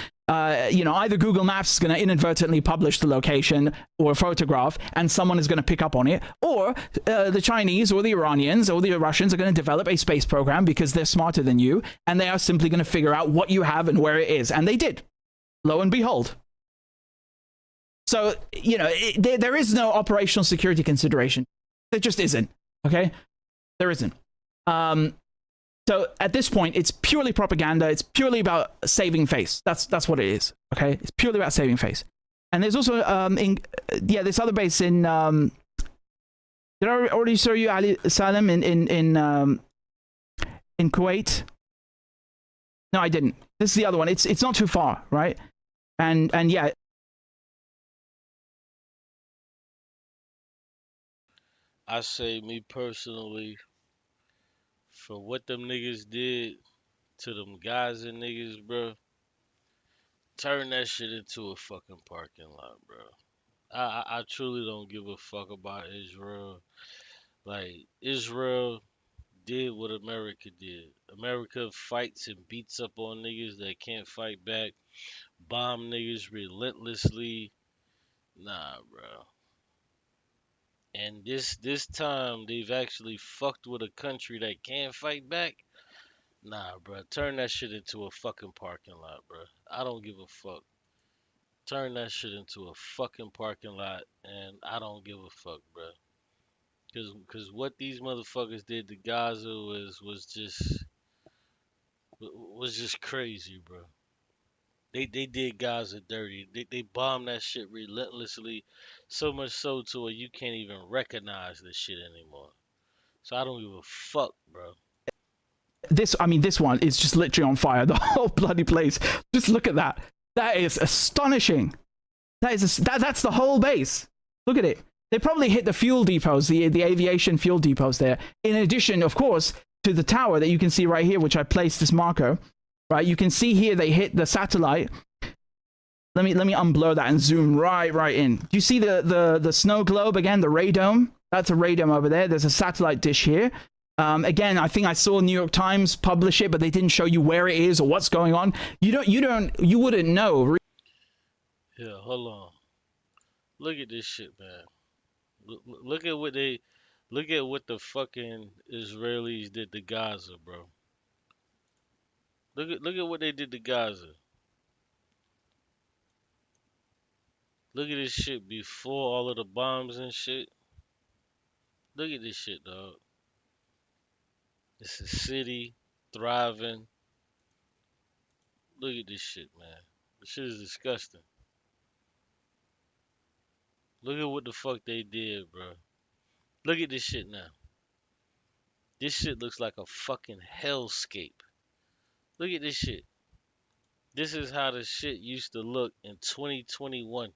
you know, either Google Maps is going to inadvertently publish the location or a photograph, and someone is going to pick up on it, or the Chinese or the Iranians or the Russians are going to develop a space program because they're smarter than you, and they are simply going to figure out what you have and where it is. And they did. Lo and behold. So, you know, there is no operational security consideration. There just isn't, okay? There isn't. So at this point, it's purely propaganda. It's purely about saving face. That's what it is, okay? It's purely about saving face. And there's also, this other base in, did I already show you Ali Salim in Kuwait? No, I didn't. This is the other one. It's not too far, right? And yeah. I say, me personally, for what them niggas did to them guys and niggas, bro, turn that shit into a fucking parking lot, bro. I truly don't give a fuck about Israel. Like, Israel did what America did. America fights and beats up on niggas that can't fight back, bomb niggas relentlessly. Nah, bro. And this time they've actually fucked with a country that can't fight back. Nah, bro. Turn that shit into a fucking parking lot, bro. I don't give a fuck. Turn that shit into a fucking parking lot, and I don't give a fuck, bro. Cause what these motherfuckers did to Gaza was just crazy, bro. They did Gaza dirty. They bombed that shit relentlessly, so much so to where you can't even recognize this shit anymore. So I don't give a fuck, bro. This one is just literally on fire. The whole bloody place. Just look at that. That is astonishing. That's the whole base. Look at it. They probably hit the fuel depots, the aviation fuel depots there. In addition, of course, to the tower that you can see right here, which I placed this marker. Right, you can see here they hit the satellite. Let me unblur that and zoom right in. Do you see the snow globe again? The radome. That's a radome over there. There's a satellite dish here. Again, I think I saw New York Times publish it, but they didn't show you where it is or what's going on. You wouldn't know. Yeah, hold on. Look at this shit, man. Look at what the fucking Israelis did to Gaza, bro. Look at what they did to Gaza. Look at this shit before all of the bombs and shit. Look at this shit, dog. It's a city thriving. Look at this shit, man. This shit is disgusting. Look at what the fuck they did, bro. Look at this shit now. This shit looks like a fucking hellscape. Look at this shit. This is how the shit used to look in 2021.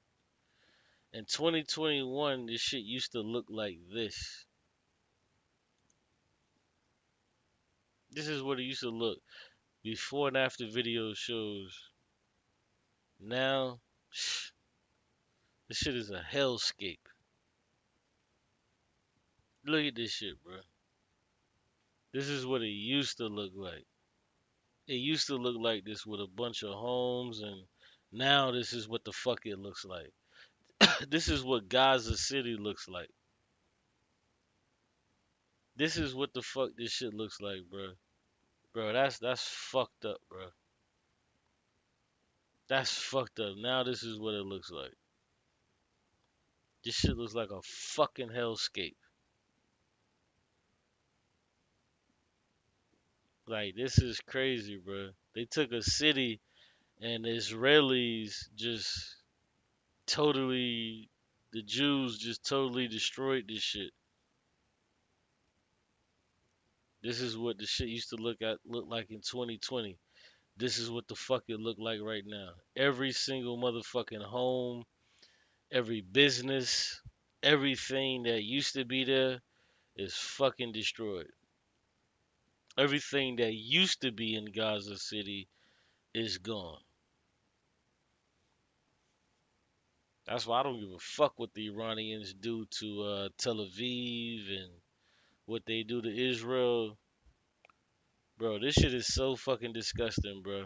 In 2021, this shit used to look like this. This is what it used to look before and after video shows. Now, this shit is a hellscape. Look at this shit, bro. This is what it used to look like. It used to look like this with a bunch of homes, and now this is what the fuck it looks like. This is what Gaza City looks like. This is what the fuck this shit looks like, bro. Bro, that's fucked up, bro. That's fucked up. Now this is what it looks like. This shit looks like a fucking hellscape. Like, this is crazy, bro. They took a city and the Israelis just totally, the Jews just totally destroyed this shit. This is what the shit used to look like in 2020. This is what the fuck it look like right now. Every single motherfucking home, every business, everything that used to be there is fucking destroyed. Everything that used to be in Gaza City is gone. That's why I don't give a fuck what the Iranians do to Tel Aviv and what they do to Israel. Bro, this shit is so fucking disgusting, bro.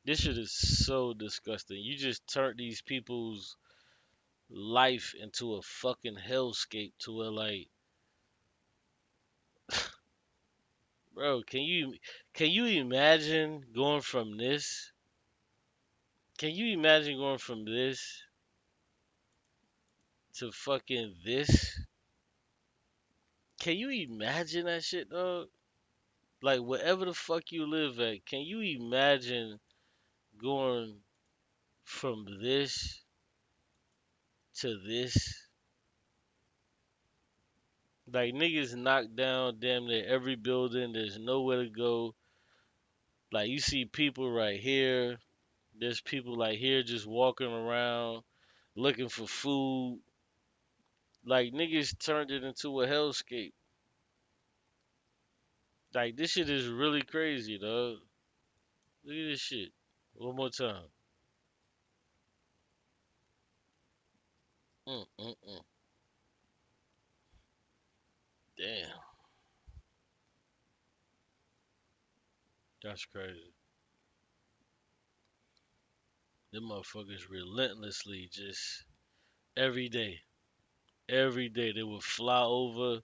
This shit is so disgusting. You just turned these people's life into a fucking hellscape to where, like, bro, can you imagine going from this? Can you imagine going from this to fucking this? Can you imagine that shit, dog? Like, wherever the fuck you live at, can you imagine going from this to this? Like, niggas knocked down damn near every building. There's nowhere to go. Like, you see people right here. There's people like here just walking around looking for food. Like, niggas turned it into a hellscape. Like, this shit is really crazy, dog. Look at this shit. One more time. Mm. Damn. That's crazy. Them motherfuckers relentlessly just every day. Every day they would fly over.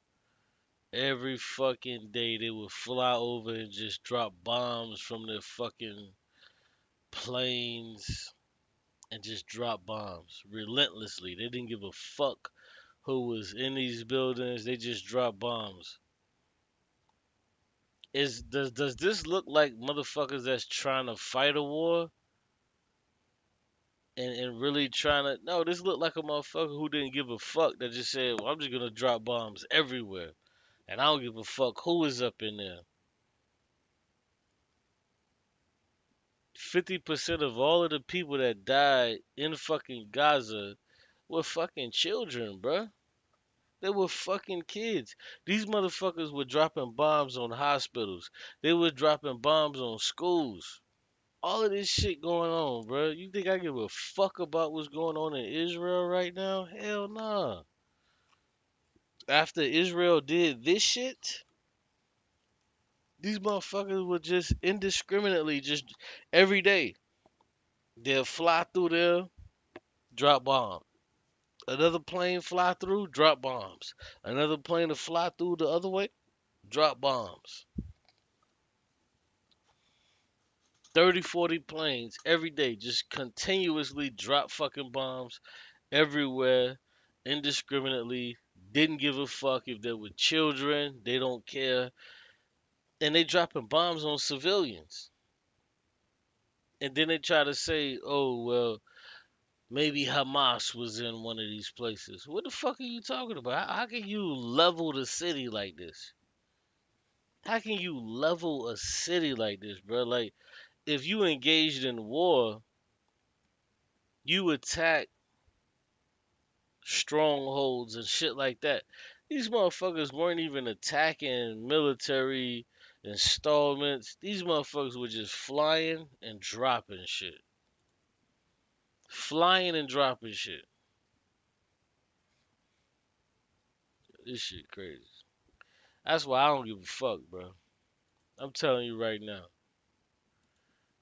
Every fucking day they would fly over and just drop bombs from their fucking planes and just drop bombs relentlessly. They didn't give a fuck who was in these buildings. They just dropped bombs. Does this look like motherfuckers that's trying to fight a war and really trying to? No, this look like a motherfucker who didn't give a fuck that just said, well, I'm just gonna drop bombs everywhere. And I don't give a fuck who is up in there. 50% of all of the people that died in fucking Gaza were fucking children, bruh. They were fucking kids. These motherfuckers were dropping bombs on hospitals. They were dropping bombs on schools. All of this shit going on, bruh. You think I give a fuck about what's going on in Israel right now? Hell nah. After Israel did this shit, these motherfuckers were just indiscriminately, just every day, they'll fly through there, drop bombs. Another plane fly through, drop bombs. Another plane to fly through the other way, drop bombs. 30, 40 planes every day just continuously drop fucking bombs everywhere, indiscriminately. Didn't give a fuck if there were children, they don't care. And they dropping bombs on civilians. And then they try to say, oh, well, maybe Hamas was in one of these places. What the fuck are you talking about? How can you level the city like this? How can you level a city like this, bro? Like, if you engaged in war, you attack strongholds and shit like that. These motherfuckers weren't even attacking military installments. These motherfuckers were just flying and dropping shit. Flying and dropping shit. This shit crazy. That's why I don't give a fuck, bro. I'm telling you right now.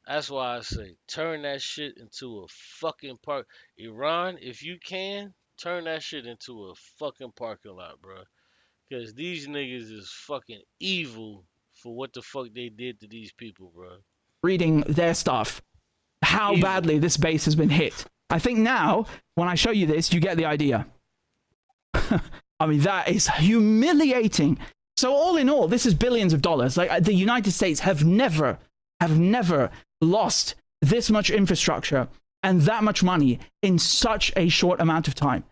That's why I say turn that shit into a fucking park. Iran, if you can, turn that shit into a fucking parking lot, bro. Cause these niggas is fucking evil for what the fuck they did to these people, bro. Reading their stuff, how Evil. badly this base has been hit. I think now, when I show you this, you get the idea. I mean, that is humiliating. So all in all, this is billions of dollars. Like the United States have never lost this much infrastructure and that much money in such a short amount of time.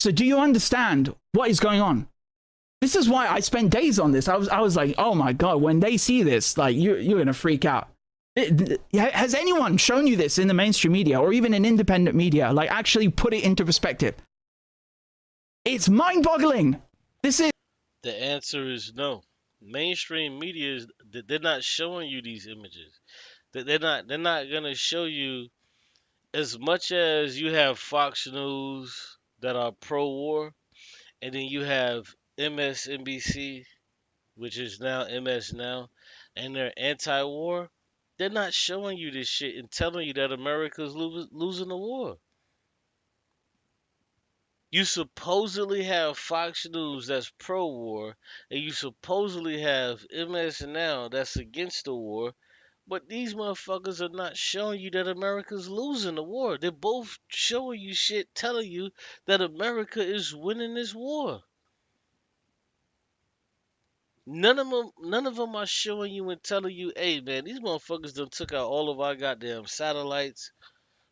So do you understand what is going on? This is why I spent days on this. I was like, oh my God, when they see this, like you're going to freak out. Has anyone shown you this in the mainstream media or even in independent media? Like actually put it into perspective. It's mind-boggling. This is The answer is no. Mainstream media is they're not showing you these images. They're not gonna show you as much as you have Fox News that are pro-war, and then you have MSNBC, which is now MS Now, and they're anti-war. They're not showing you this shit and telling you that America's losing the war. You supposedly have Fox News that's pro-war, and you supposedly have MS Now that's against the war, but these motherfuckers are not showing you that America's losing the war. They're both showing you shit, telling you that America is winning this war. None of them are showing you and telling you, hey man, these motherfuckers done took out all of our goddamn satellites.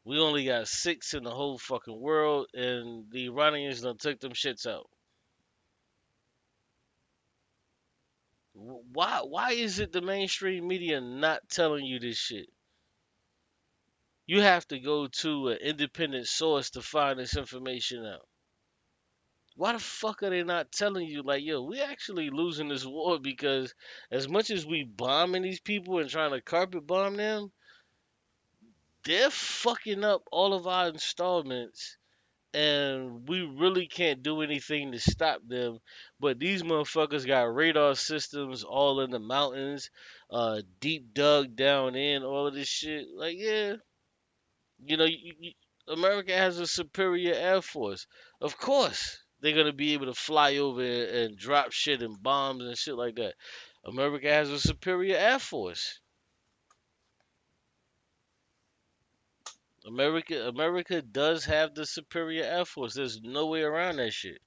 We only got 6 in the whole fucking world, and the Iranians done took them shits out. Why is it the mainstream media not telling you this shit? You have to go to an independent source to find this information out. Why the fuck are they not telling you, like, yo, we actually losing this war because as much as we bombing these people and trying to carpet bomb them, they're fucking up all of our installments and we really can't do anything to stop them. But these motherfuckers got radar systems all in the mountains, deep dug down in all of this shit. Like, yeah, you know, America has a superior air force. Of course, they're gonna be able to fly over and drop shit and bombs and shit like that. America has a superior air force. America does have the superior air force. There's no way around that shit.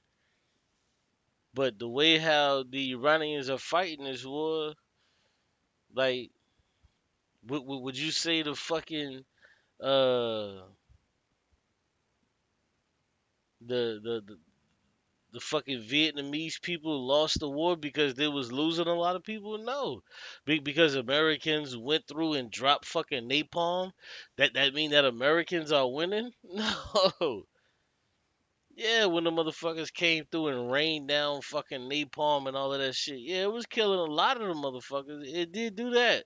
But the way how the Iranians are fighting this war, like, would you say the fucking uh the the fucking Vietnamese people lost the war because they was losing a lot of people? No, because Americans went through and dropped fucking napalm. That mean that Americans are winning? No. Yeah, when the motherfuckers came through and rained down fucking napalm and all of that shit. Yeah, it was killing a lot of the motherfuckers. It did do that.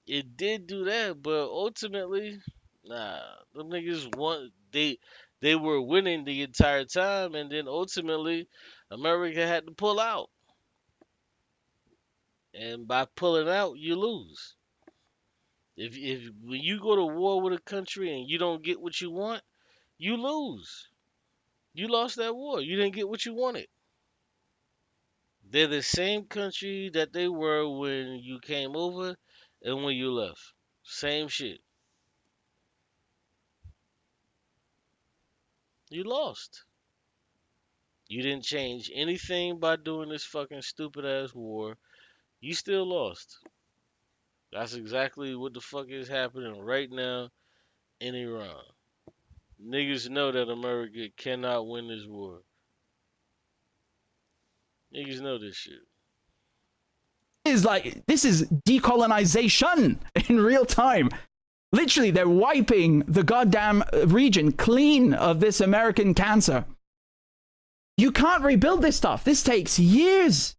It did do that, but ultimately, nah, them niggas won. They were winning the entire time, and then ultimately, America had to pull out. And by pulling out, you lose. If when you go to war with a country and you don't get what you want, you lose. You lost that war. You didn't get what you wanted. They're the same country that they were when you came over and when you left. Same shit. You lost. You didn't change anything by doing this fucking stupid ass war. You still lost. That's exactly what the fuck is happening right now in Iran. Niggas know that America cannot win this war. Niggas know this shit. This is decolonization in real time. Literally, they're wiping the goddamn region clean of this American cancer. You can't rebuild this stuff. This takes years.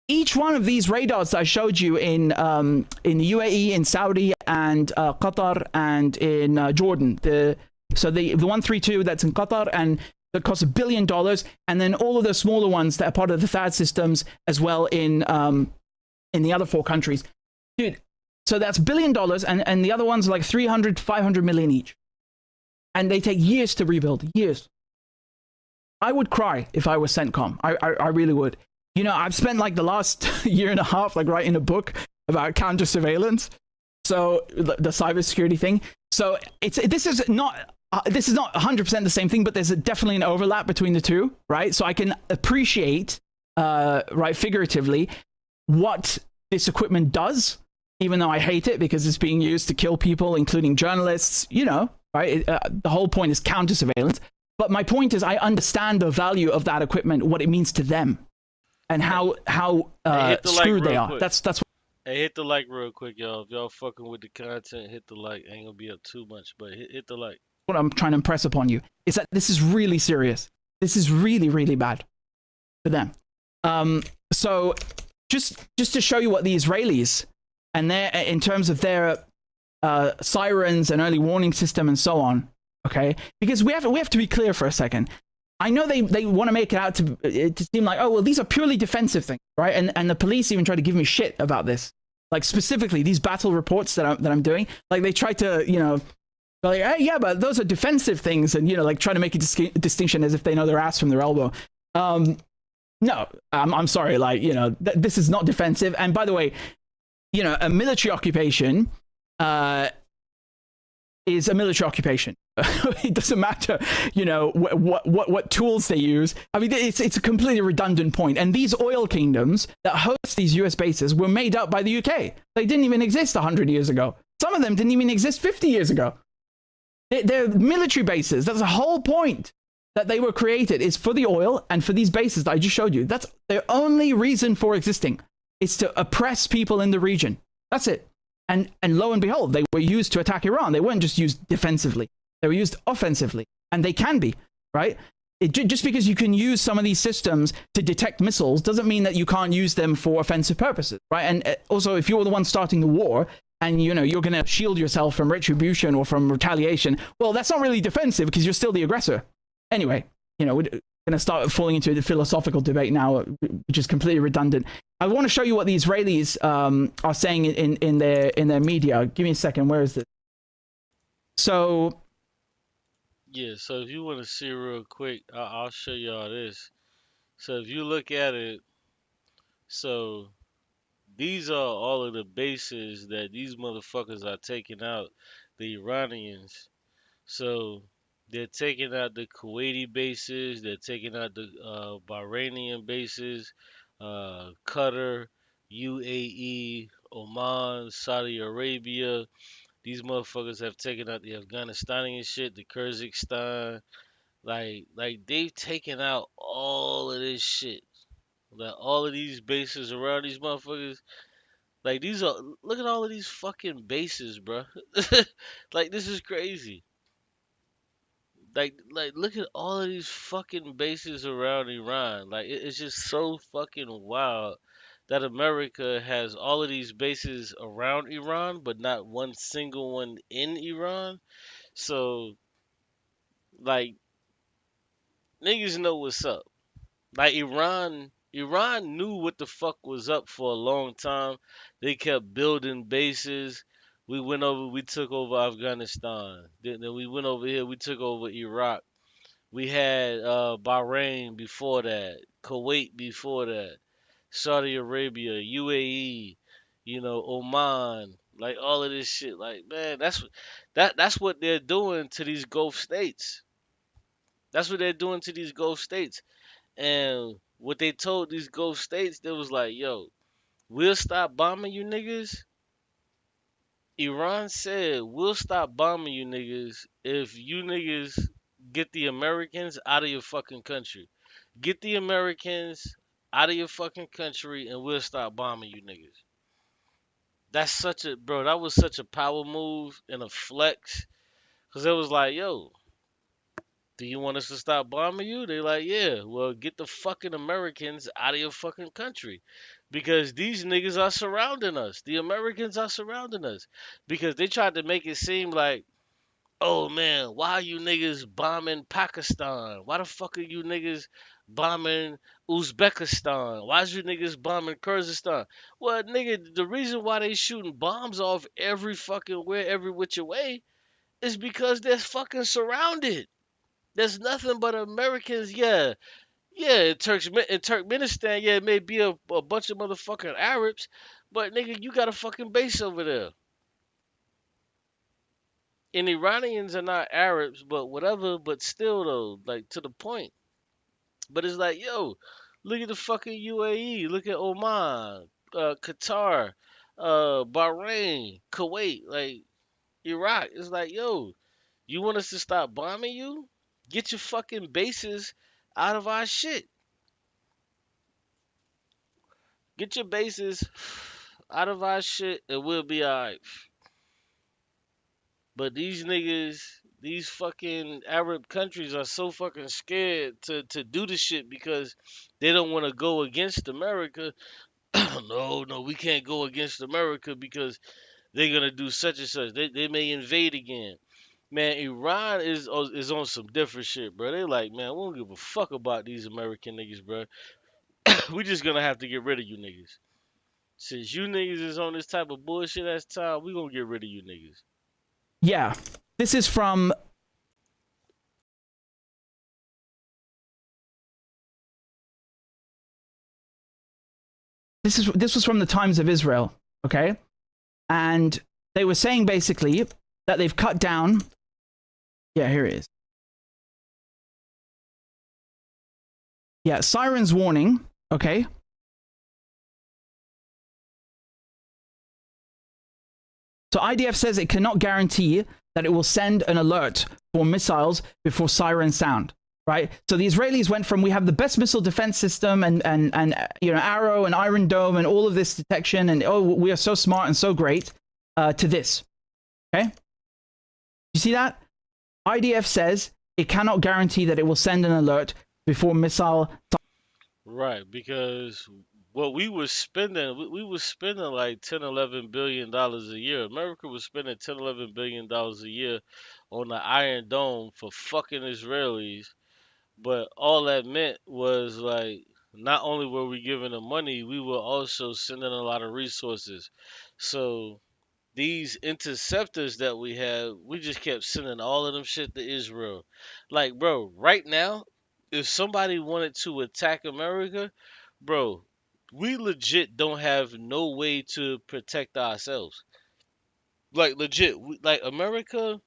Each one of these radars that I showed you in the UAE, in Saudi, and Qatar, and in Jordan. The 132 that's in Qatar and that costs $1 billion, and then all of the smaller ones that are part of the THAAD systems as well in the other 4 countries, dude. So that's $1 billion, and the other ones are like 300, 500 million each, and they take years to rebuild. Years. I would cry if I was CENTCOM. I really would. You know, I've spent like the last year and a half like writing a book about counter surveillance, so the cybersecurity thing. So this is not 100% the same thing, but there's definitely an overlap between the two, right? So I can appreciate, right, figuratively, what this equipment does, even though I hate it because it's being used to kill people, including journalists. You know, right? The whole point is counter surveillance. But my point is, I understand the value of that equipment, what it means to them, and how screwed they are. Quick. That's what. Hey, hit the like real quick, y'all. If y'all fucking with the content, hit the like. Ain't gonna be up too much, but hit the like. What I'm trying to impress upon you is that this is really serious. This is really, really bad for them. So just to show you what the Israelis and their, in terms of their sirens and early warning system and so on, okay? Because we have to be clear for a second. I know they want to make it out to seem like, oh, well, these are purely defensive things, right? And the police even try to give me shit about this. Like specifically these battle reports that I'm doing, like they try to, you know, like, hey, yeah, but those are defensive things, and, you know, like try to make a distinction as if they know their ass from their elbow. No, I'm sorry, like, you know, this is not defensive. And by the way, you know, a military occupation is a military occupation. It doesn't matter, you know, what tools they use. I mean, it's a completely redundant point. And these oil kingdoms that host these US bases were made up by the UK. They didn't even exist 100 years ago. Some of them didn't even exist 50 years ago. They're military bases. That's the whole point that they were created, is for the oil and for these bases that I just showed you. That's their only reason for existing, is to oppress people in the region. That's it. And lo and behold, they were used to attack Iran. They weren't just used defensively. They were used offensively. And they can be, right? Just because you can use some of these systems to detect missiles doesn't mean that you can't use them for offensive purposes, right? And also, if you're the one starting the war, and, you know, you're going to shield yourself from retribution or from retaliation, well, that's not really defensive because you're still the aggressor. Anyway, you know, we're going to start falling into the philosophical debate now, which is completely redundant. I want to show you what the Israelis are saying in their media. Give me a second. Where is this? So, yeah. So if you want to see real quick, I'll show you all this. So if you look at it, so these are all of the bases that these motherfuckers are taking out, the Iranians. So they're taking out the Kuwaiti bases, they're taking out the Bahrainian bases, Qatar, UAE, Oman, Saudi Arabia. These motherfuckers have taken out the Afghanistani and shit, the Kyrgyzstan. Like they've taken out all of this shit. Like all of these bases around these motherfuckers. Like these are, look at all of these fucking bases, bro. Like this is crazy. Like look at all of these fucking bases around Iran. Like it's just so fucking wild that America has all of these bases around Iran, but not one single one in Iran. So like niggas know what's up. Like Iran knew what the fuck was up for a long time. They kept building bases. We took over Afghanistan. Then we went over here, we took over Iraq. We had Bahrain before that, Kuwait before that, Saudi Arabia, UAE, you know, Oman, like all of this shit. Like, man, that's what they're doing to these Gulf states. That's what they're doing to these Gulf states. And what they told these Gulf states, they was like, yo, we'll stop bombing you niggas. Iran said, we'll stop bombing you niggas if you niggas get the Americans out of your fucking country. Get the Americans out of your fucking country and we'll stop bombing you niggas. That's such a bro. That was such a power move and a flex, cause it was like, yo, do you want us to stop bombing you? They like, yeah. Well, get the fucking Americans out of your fucking country, because these niggas are surrounding us. The Americans are surrounding us, because they tried to make it seem like, oh man, why are you niggas bombing Pakistan? Why the fuck are you niggas bombing Uzbekistan? Why is you niggas bombing Kyrgyzstan? Well, nigga, the reason why they shooting bombs off every fucking where, every which way, is because they're fucking surrounded. There's nothing but Americans. Yeah, yeah. In Turkmenistan, yeah, it may be a bunch of motherfucking Arabs, but nigga, you got a fucking base over there. And Iranians are not Arabs, but whatever. But still, though, like to the point. But it's like, yo, look at the fucking UAE. Look at Oman, Qatar, Bahrain, Kuwait, like Iraq. It's like, yo, you want us to stop bombing you? Get your fucking bases out of our shit. Get your bases out of our shit and we'll be alright. But these niggas, these fucking Arab countries are so fucking scared to do the shit because they don't want to go against America. No, no, we can't go against America because they're gonna do such and such. They may invade again. Man, Iran is on some different shit, bro. They like, man, we don't give a fuck about these American niggas, bro. We just gonna have to get rid of you niggas. Since you niggas is on this type of bullshit ass time, we gonna get rid of you niggas. Yeah. This is from this was from the Times of Israel, okay? And they were saying basically that they've cut down. Yeah, here it is. Yeah, sirens warning, okay? So IDF says it cannot guarantee that it will send an alert for missiles before sirens sound, right? So the Israelis went from, we have the best missile defense system and you know, Arrow and Iron Dome and all of this detection and, oh, we are so smart and so great, to this, okay? You see that? IDF says it cannot guarantee that it will send an alert before missile. Right, because what we was spending, we was spending like 10, 11 billion dollars a year. America was spending 10, 11 billion dollars a year on the Iron Dome for fucking Israelis. But all that meant was like, not only were we giving them money, we were also sending a lot of resources. So these interceptors that we have, we just kept sending all of them shit to Israel. Like, bro, right now, if somebody wanted to attack America, bro, we legit don't have no way to protect ourselves. Like, legit, like America.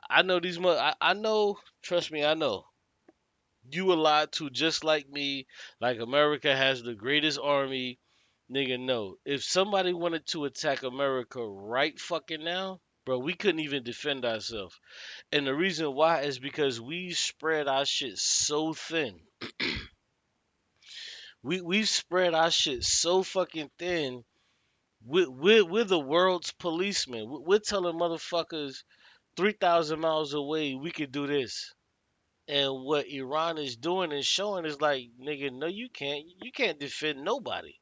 I know these. I know. Trust me, I know. You were lied to just like me. Like America has the greatest army. Nigga, no. If somebody wanted to attack America right fucking now, bro, we couldn't even defend ourselves. And the reason why is because we spread our shit so thin. We spread our shit so fucking thin. We're the world's policemen. We're telling motherfuckers 3,000 miles away we could do this. And what Iran is doing and showing is like, nigga, no, you can't. You can't defend nobody.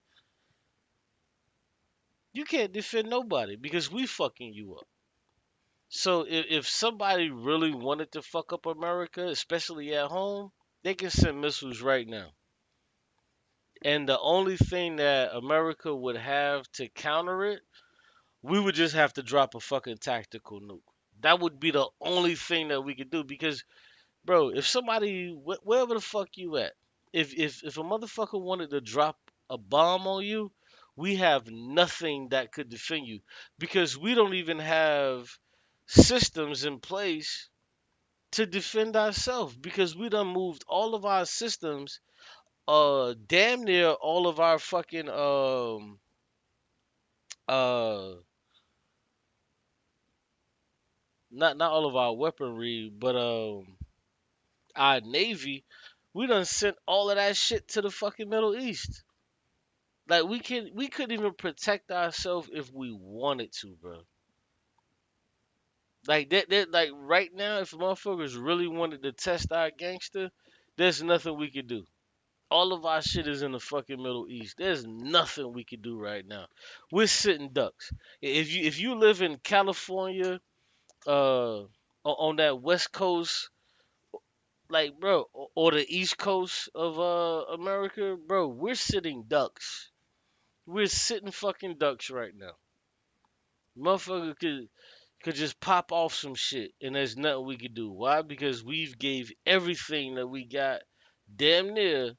You can't defend nobody because we fucking you up. So if somebody really wanted to fuck up America, especially at home, they can send missiles right now. And the only thing that America would have to counter it, we would just have to drop a fucking tactical nuke. That would be the only thing that we could do because, bro, if somebody wherever the fuck you at, if a motherfucker wanted to drop a bomb on you, we have nothing that could defend you because we don't even have systems in place to defend ourselves because we done moved all of our systems, damn near all of our fucking uh not all of our weaponry, but our navy, We done sent all of that shit to the fucking Middle East. Like we couldn't even protect ourselves if we wanted to, bro. Like that like right now, if motherfuckers really wanted to test our gangster, there's nothing we could do. All of our shit is in the fucking Middle East. There's nothing we could do right now. We're sitting ducks. If you live in California, on that West Coast, like bro, or the East Coast of America, bro, we're sitting ducks. We're sitting fucking ducks right now. Motherfucker could just pop off some shit and there's nothing we could do. Why? Because we've gave everything that we got, damn near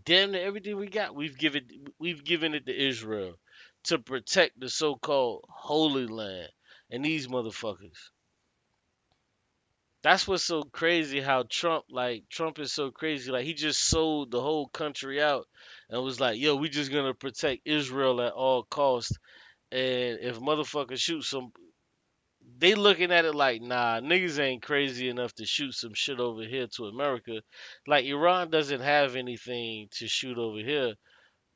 everything we got. We've given it to Israel to protect the so-called Holy Land and these motherfuckers. That's what's so crazy. How Trump is so crazy. Like he just sold the whole country out and was like, "Yo, we just gonna protect Israel at all costs." And if motherfuckers shoot some, they looking at it like, nah, niggas ain't crazy enough to shoot some shit over here to America. Like Iran doesn't have anything to shoot over here,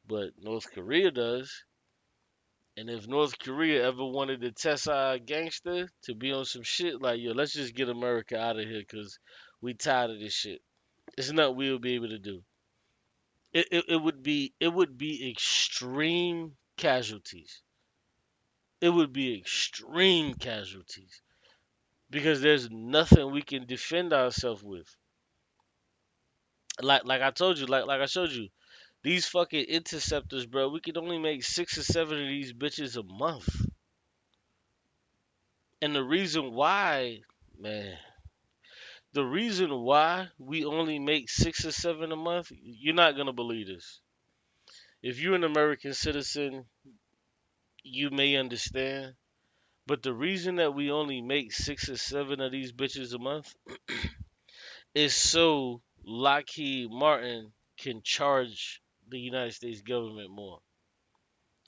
but North Korea does. And if North Korea ever wanted to test our gangster to be on some shit, like, yo, let's just get America out of here because we tired of this shit. It's nothing we'll be able to do. It would be extreme casualties. It would be extreme casualties because there's nothing we can defend ourselves with. Like I told you, like I showed you, these fucking interceptors, bro. We can only make 6 or 7 of these bitches a month. And the reason why, man, the reason why we only make 6 or 7 a month, you're not gonna believe this. If you're an American citizen, you may understand. But the reason that we only make 6 or 7 of these bitches a month is so Lockheed Martin can charge the United States government more.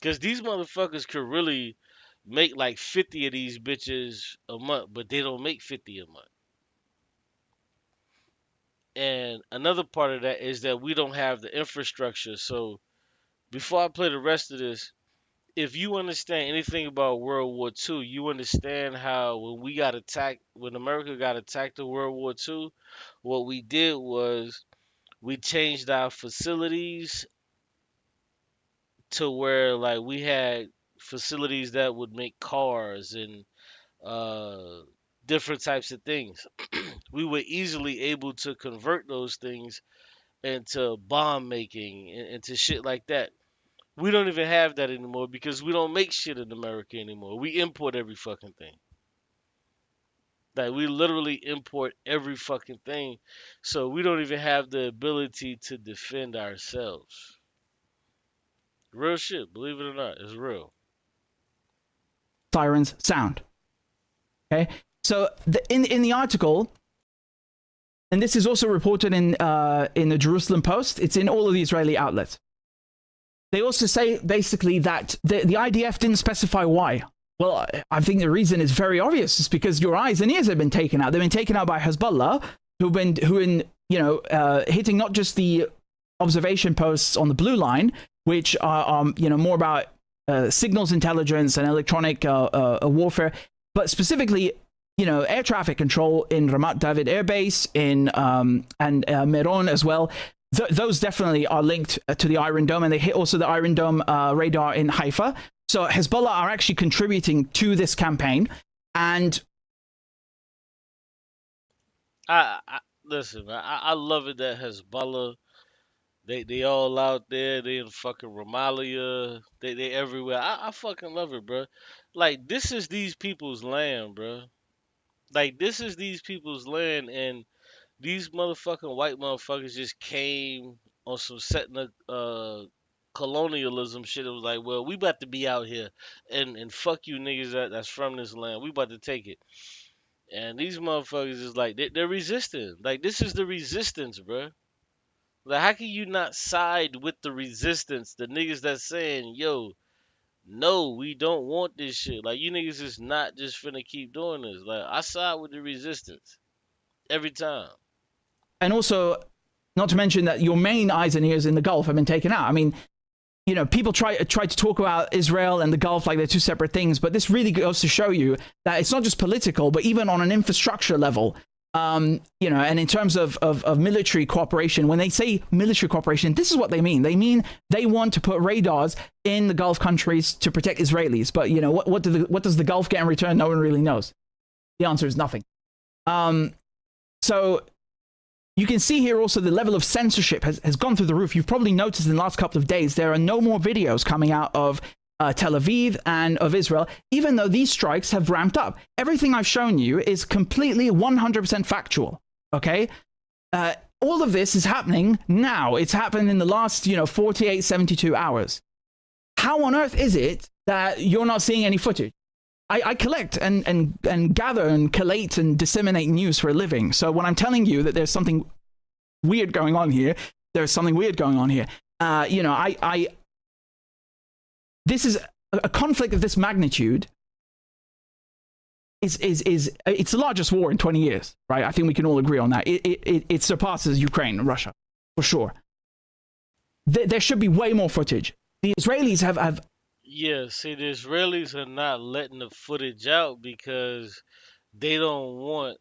Because these motherfuckers could really make like 50 of these bitches a month, but they don't make 50 a month. And another part of that is that we don't have the infrastructure. So before I play the rest of this, if you understand anything about World War II, you understand how when America got attacked in World War II, what we did was we changed our facilities to where like we had facilities that would make cars and uh, different types of things. We were easily able to convert those things into bomb making and into shit like that. We don't even have that anymore because we don't make shit in America anymore. We import every fucking thing. Like we literally import every fucking thing. So we don't even have the ability to defend ourselves. Real shit, believe it or not, it's real. Sirens sound. Okay, so in the article, and this is also reported in the Jerusalem Post. It's in all of the Israeli outlets. They also say basically that the IDF didn't specify why. Well, I think the reason is very obvious. It's because your eyes and ears have been taken out. They've been taken out by Hezbollah, who've been hitting not just the observation posts on the blue line, which are more about signals intelligence and electronic warfare, but specifically air traffic control in Ramat David Air Base and Meron as well. Those definitely are linked to the Iron Dome, and they hit also the Iron Dome radar in Haifa. So Hezbollah are actually contributing to this campaign. And Listen, man, I love it that Hezbollah, they all out there. They in fucking Ramallah. They everywhere. I fucking love it, bro. Like this is these people's land, bro. Like this is these people's land, and these motherfucking white motherfuckers just came on some setting up colonialism shit. It was like, well, we about to be out here and fuck you niggas that's from this land. We about to take it. And these motherfuckers is like they're resisting. Like this is the resistance, bro. Like how can you not side with the resistance? The niggas that's saying, yo, no, we don't want this shit. Like you niggas is not just finna keep doing this. Like I side with the resistance every time. also, Not to mention that your main eyes and ears in the Gulf have been taken out. I mean, you know, people try to talk about Israel and the Gulf like they're two separate things, but this really goes to show you that it's not just political, but even on an infrastructure level, you know, and in terms of military cooperation, when they say military cooperation, this is what they mean. They mean they want to put radars in the Gulf countries to protect Israelis. But, you know, what does the Gulf get in return? No one really knows. The answer is nothing. So you can see here also the level of censorship has gone through the roof. You've probably noticed in the last couple of days, there are no more videos coming out of Tel Aviv and of Israel, even though these strikes have ramped up. Everything I've shown you is completely 100% factual, okay? All of this is happening now. It's happened in the last, 48, 72 hours. How on earth is it that you're not seeing any footage? I collect and gather and collate and disseminate news for a living. So when I'm telling you that there's something weird going on here, there's something weird going on here. This is a conflict of this magnitude. It's the largest war in 20 years, right? I think we can all agree on that. It surpasses Ukraine and Russia, for sure. There should be way more footage. The Israelis have Yeah, see, the Israelis are not letting the footage out because they don't want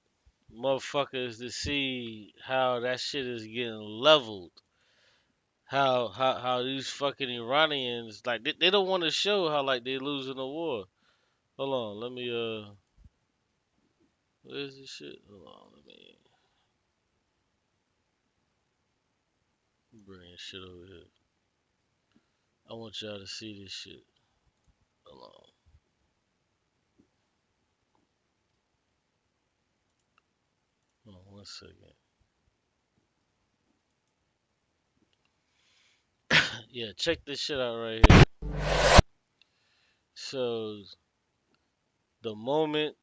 motherfuckers to see how that shit is getting leveled. How these fucking Iranians, like, they don't want to show how, like, they losing the war. Hold on, let me, where's this shit? Hold on, let me bring this shit over here. I want y'all to see this shit. Hold on. Hold on 1 second. Yeah, check this shit out right here. So, the moment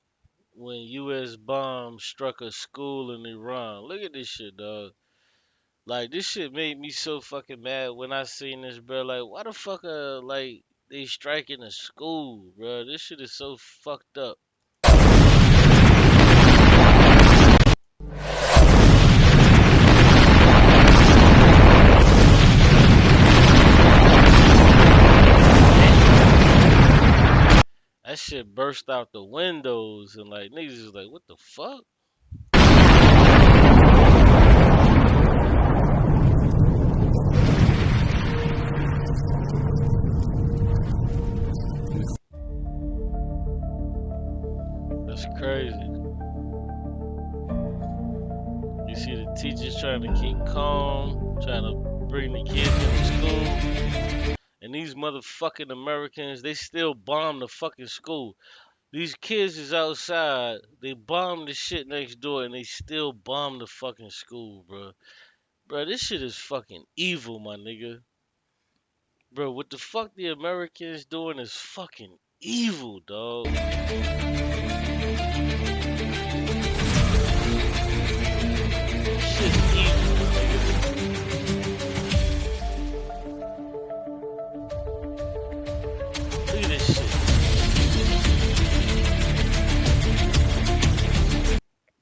when U.S. bombs struck a school in Iran. Look at this shit, dog. Like, this shit made me so fucking mad when I seen this, bro. Like, why the fuck like, they striking a school, bro? This shit is so fucked up. That shit burst out the windows and, like, niggas is like, what the fuck? That's crazy. You see the teachers trying to keep calm, trying to bring the kids into school. And these motherfucking Americans, they still bomb the fucking school. These kids is outside. They bomb the shit next door and they still bomb the fucking school, bro. Bro, this shit is fucking evil, my nigga. Bro, what the fuck the Americans doing is fucking evil, dog. Shit evil, my nigga. Look at this shit.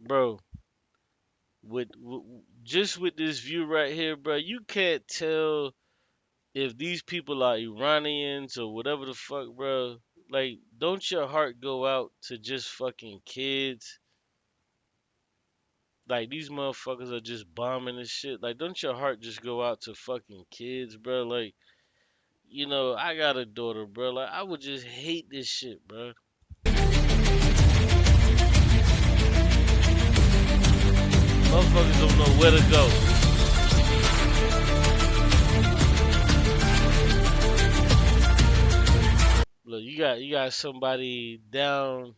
Bro, just with this view right here, bro, you can't tell if these people are Iranians or whatever the fuck, bro. Like, don't your heart go out to just fucking kids? Like, these motherfuckers are just bombing and shit. Like, don't your heart just go out to fucking kids, bro? Like, I got a daughter, bro. Like, I would just hate this shit, bro. Motherfuckers don't know where to go. Look, you got somebody down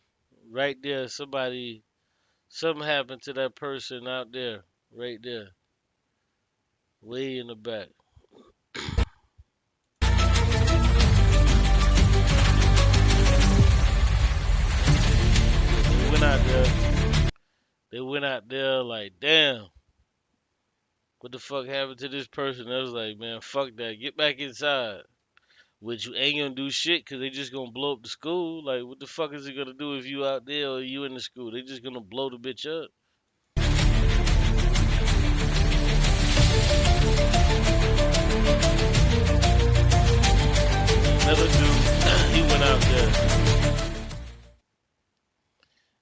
right there. Something happened to that person out there, right there, way in the back. They went out there like, damn, what the fuck happened to this person? I was like, man, fuck that, get back inside. Which you ain't gonna do shit because they just gonna blow up the school. Like, what the fuck is it gonna do if you out there or you in the school? They just gonna blow the bitch up. Another dude, he went out there.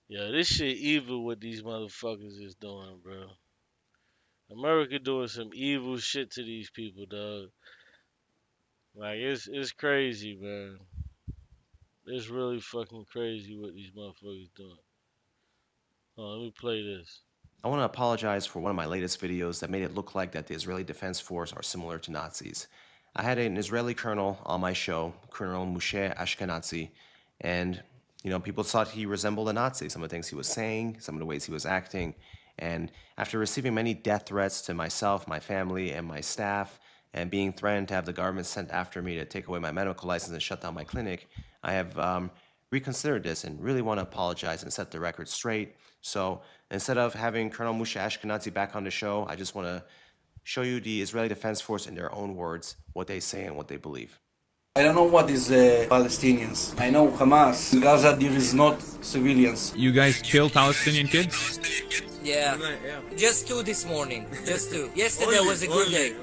Yeah, this shit evil what these motherfuckers is doing, bro. America doing some evil shit to these people, dog. Like it's crazy, man. It's really fucking crazy what these motherfuckers doing. Let me play this. I want to apologize for one of my latest videos that made it look like that the Israeli Defense Force are similar to Nazis. I had an Israeli colonel on my show, Colonel Moshe Ashkenazi, and people thought he resembled a Nazi. Some of the things he was saying, some of the ways he was acting. And after receiving many death threats to myself, my family, and my staff, and being threatened to have the government sent after me to take away my medical license and shut down my clinic, I have reconsidered this and really want to apologize and set the record straight. So instead of having Colonel Moshe Ashkenazi back on the show, I just want to show you the Israeli Defense Force in their own words, what they say and what they believe. I don't know what is Palestinians. I know Hamas. In Gaza there is not civilians. You guys kill Palestinian kids? Yeah. Just 2 this morning. Just 2. Yesterday was a good day.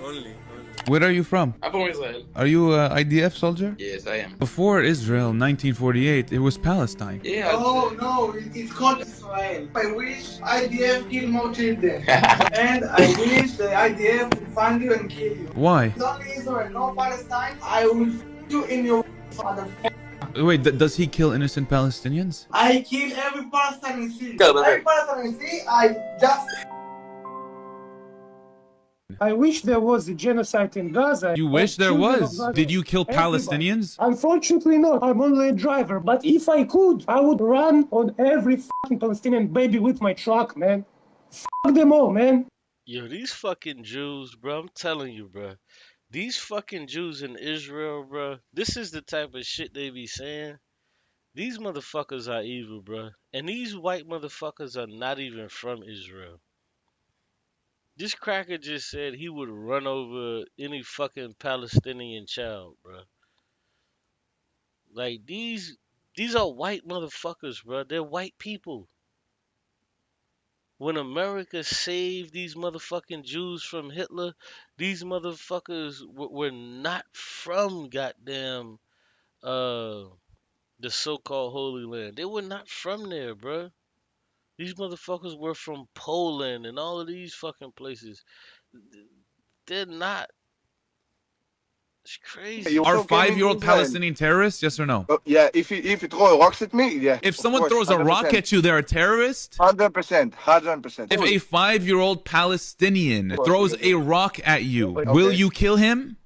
Where are you from? I'm from Israel. Are you a IDF soldier? Yes, I am. Before Israel, 1948, it was Palestine. Yeah. Oh no, it's called Israel. I wish IDF kill more children. And I wish the IDF will find you and kill you. Why? It's only Israel, no Palestine. I will f you in your motherfucker. Wait, does he kill innocent Palestinians? I kill every Palestinian see. Every Palestinian see, I just... I wish there was a genocide in Gaza. You wish there was? Did you kill Palestinians? Unfortunately not. I'm only a driver. But if I could, I would run on every fucking Palestinian baby with my truck, man. Fuck them all, man. Yo, these fucking Jews, bro, I'm telling you, bro. These fucking Jews in Israel, bro, this is the type of shit they be saying. These motherfuckers are evil, bro. And these white motherfuckers are not even from Israel. This cracker just said he would run over any fucking Palestinian child, bro. Like, these are white motherfuckers, bro. They're white people. When America saved these motherfucking Jews from Hitler, these motherfuckers were not from goddamn the so-called Holy Land. They were not from there, bro. These motherfuckers were from Poland and all of these fucking places. They're not. It's crazy. Are 5-year-old Palestinian terrorists? Yes or no? Yeah, if you throw rocks at me, yeah. If someone throws a rock at you, they're a terrorist? 100%. 100%. If a 5-year-old Palestinian throws a rock at you, will you kill him?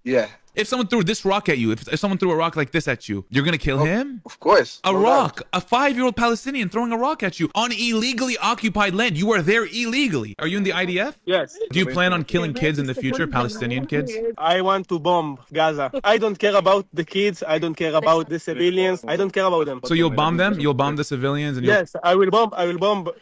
Yeah. If someone threw this rock at you, if someone threw a rock like this at you, you're gonna kill him? Of course. A rock. A 5-year-old Palestinian throwing a rock at you on illegally occupied land. You are there illegally. Are you in the IDF? Yes. Do you plan on killing kids in the future, Palestinian kids? I want to bomb Gaza. I don't care about the kids. I don't care about the civilians. I don't care about them. So you'll bomb them? You'll bomb the civilians? And yes, I will bomb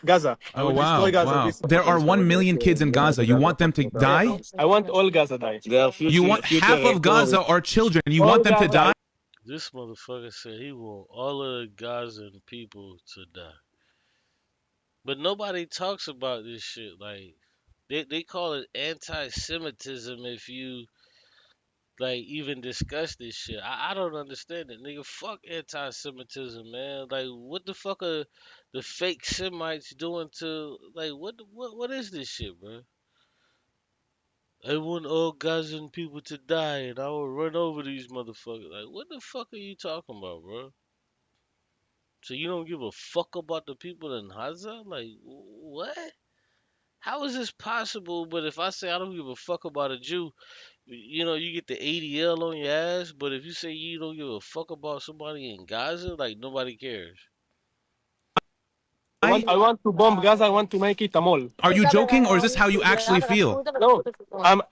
Gaza. I will destroy Gaza. Wow. There are 1 million kids in Gaza. You want them to die? I want all Gaza die. You want half of Gaza are children. You want them to die? This motherfucker said he want all of the Gazan people to die. But nobody talks about this shit. Like, they call it anti-Semitism if you, like, even discuss this shit. I don't understand it, nigga. Fuck anti-Semitism, man. Like, what the fuck are the fake Semites doing to, like, what is this shit, bro? I want all Gazan people to die, and I will run over these motherfuckers. Like, what the fuck are you talking about, bro? So you don't give a fuck about the people in Gaza? Like, what? How is this possible? But if I say I don't give a fuck about a Jew, you get the ADL on your ass. But if you say you don't give a fuck about somebody in Gaza, like, nobody cares. I want to bomb Gaza. I want to make it a mall. Are you joking, or is this how you actually feel? No,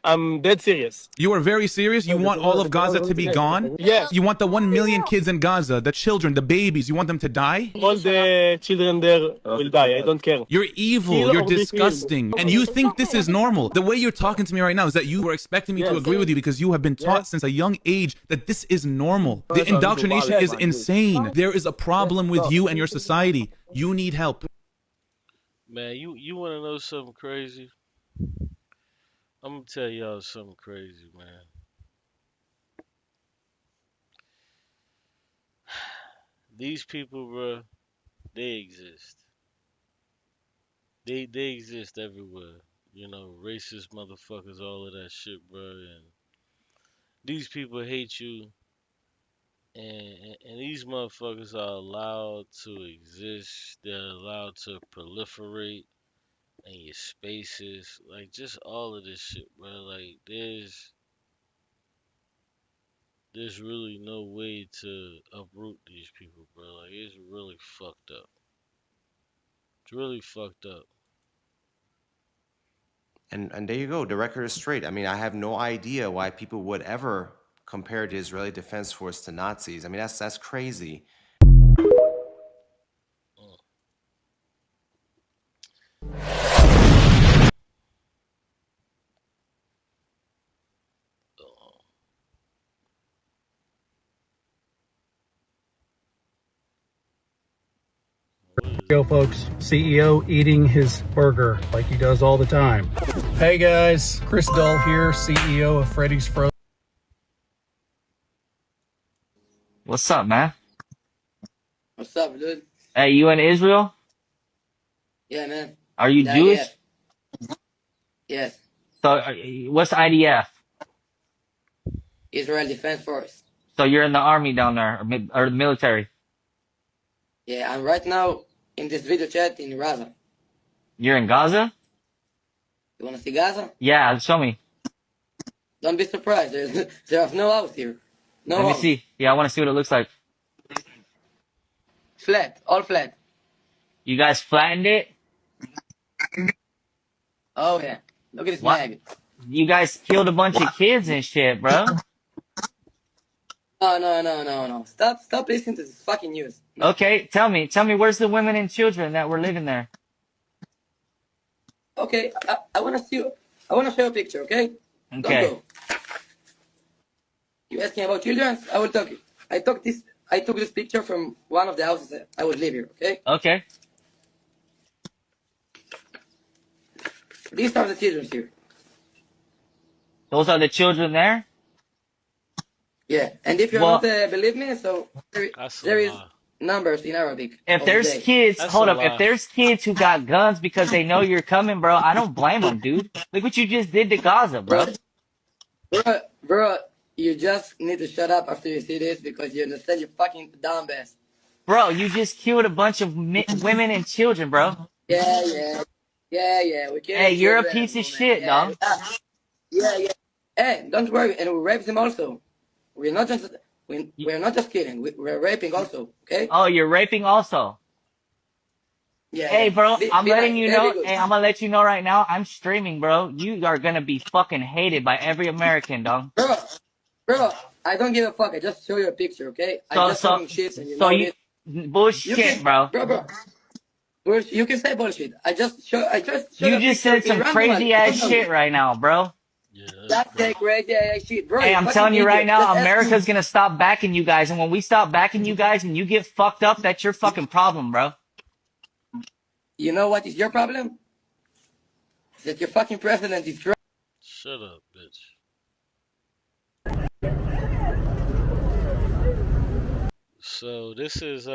I'm dead serious. You are very serious? You want all of Gaza to be gone? Yes. You want the 1 million kids in Gaza, the children, the babies, you want them to die? All the children there will die. I don't care. You're evil. You're disgusting. And you think this is normal. The way you're talking to me right now is that you were expecting me to agree with you because you have been taught since a young age that this is normal. The indoctrination is insane. There is a problem with you and your society. You need help. Man, you want to know something crazy? I'm gonna tell y'all something crazy, man. These people, bro, they exist. They exist everywhere. You know, racist motherfuckers, all of that shit, bro. And these people hate you, and these motherfuckers are allowed to exist. They're allowed to proliferate in your spaces, like just all of this shit, bro. Like there's really no way to uproot these people, bro. Like it's really fucked up. It's really fucked up. And there you go. The record is straight. I mean, I have no idea why people would ever compare the Israeli Defense Force to Nazis. I mean, that's crazy. Yo folks, CEO eating his burger like he does all the time. Hey guys, Chris Dull here, CEO of Freddy's Frozen. What's up, man? What's up, dude? Hey, you in Israel? Yeah, man. Are you The Jewish? IDF. Yes. So, what's IDF? Israel Defense Force. So you're in the army down there, or the military? Yeah, I'm right now in this video chat in Gaza. You're in Gaza? You wanna see Gaza? Yeah, show me. Don't be surprised. There's no house here. No Let me house. see. Yeah, I want to see what it looks like. Flat. All flat. You guys flattened it? Oh, yeah. Look at this What? mag. You guys killed a bunch of kids and shit, bro. No. Stop listening to this fucking news. No. Okay, tell me, where's the women and children that were living there? Okay, I wanna see you. I wanna show you a picture, okay? Okay. Don't go. You asking about children? I will talk. I took this picture from one of the houses that I would live here, okay? Okay. These are the children here. Those are the children there? Yeah, and if you Well, don't believe me, so there is numbers in Arabic. if of there's the day. kids, hold up. If there's kids who got guns because they know you're coming, bro, I don't blame them, dude. Look what you just did to Gaza, bro. Bro, you just need to shut up after you see this because you understand you're fucking dumb ass. Bro, you just killed a bunch of women and children, bro. Yeah. We can't. Hey, you're a piece of shit, dog. Yeah. Hey, don't worry, and we rape them also. We're not just kidding. We're raping also. Okay. Oh, you're raping also. Yeah. Hey, bro, I'm letting you know. Good. Hey, I'm gonna let you know right now. I'm streaming, bro. You are gonna be fucking hated by every American, dog. Bro, I don't give a fuck. I just show you a picture, okay? I'm just talking shit, and you know this. Bullshit, bro. Bro. You can say bullshit. I just show You just said some crazy ass shit right now, bro. That's that crazy ass shit, bro. Hey, I'm telling you right now, America's gonna stop backing you guys, and when we stop backing you guys and you get fucked up, that's your fucking problem, bro. You know what is your problem? That your fucking president is drunk. Shut up, bitch. So this is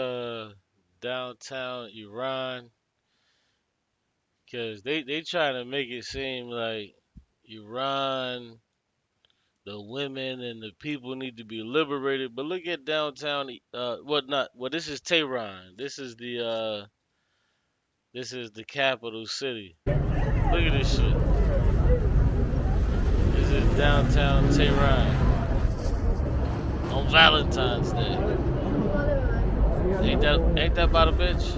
downtown Iran, because they trying to make it seem like Iran, the women and the people need to be liberated. But look at downtown. This is Tehran. This is the capital city. Look at this shit. This is downtown Tehran on Valentine's Day. Ain't that about a bitch?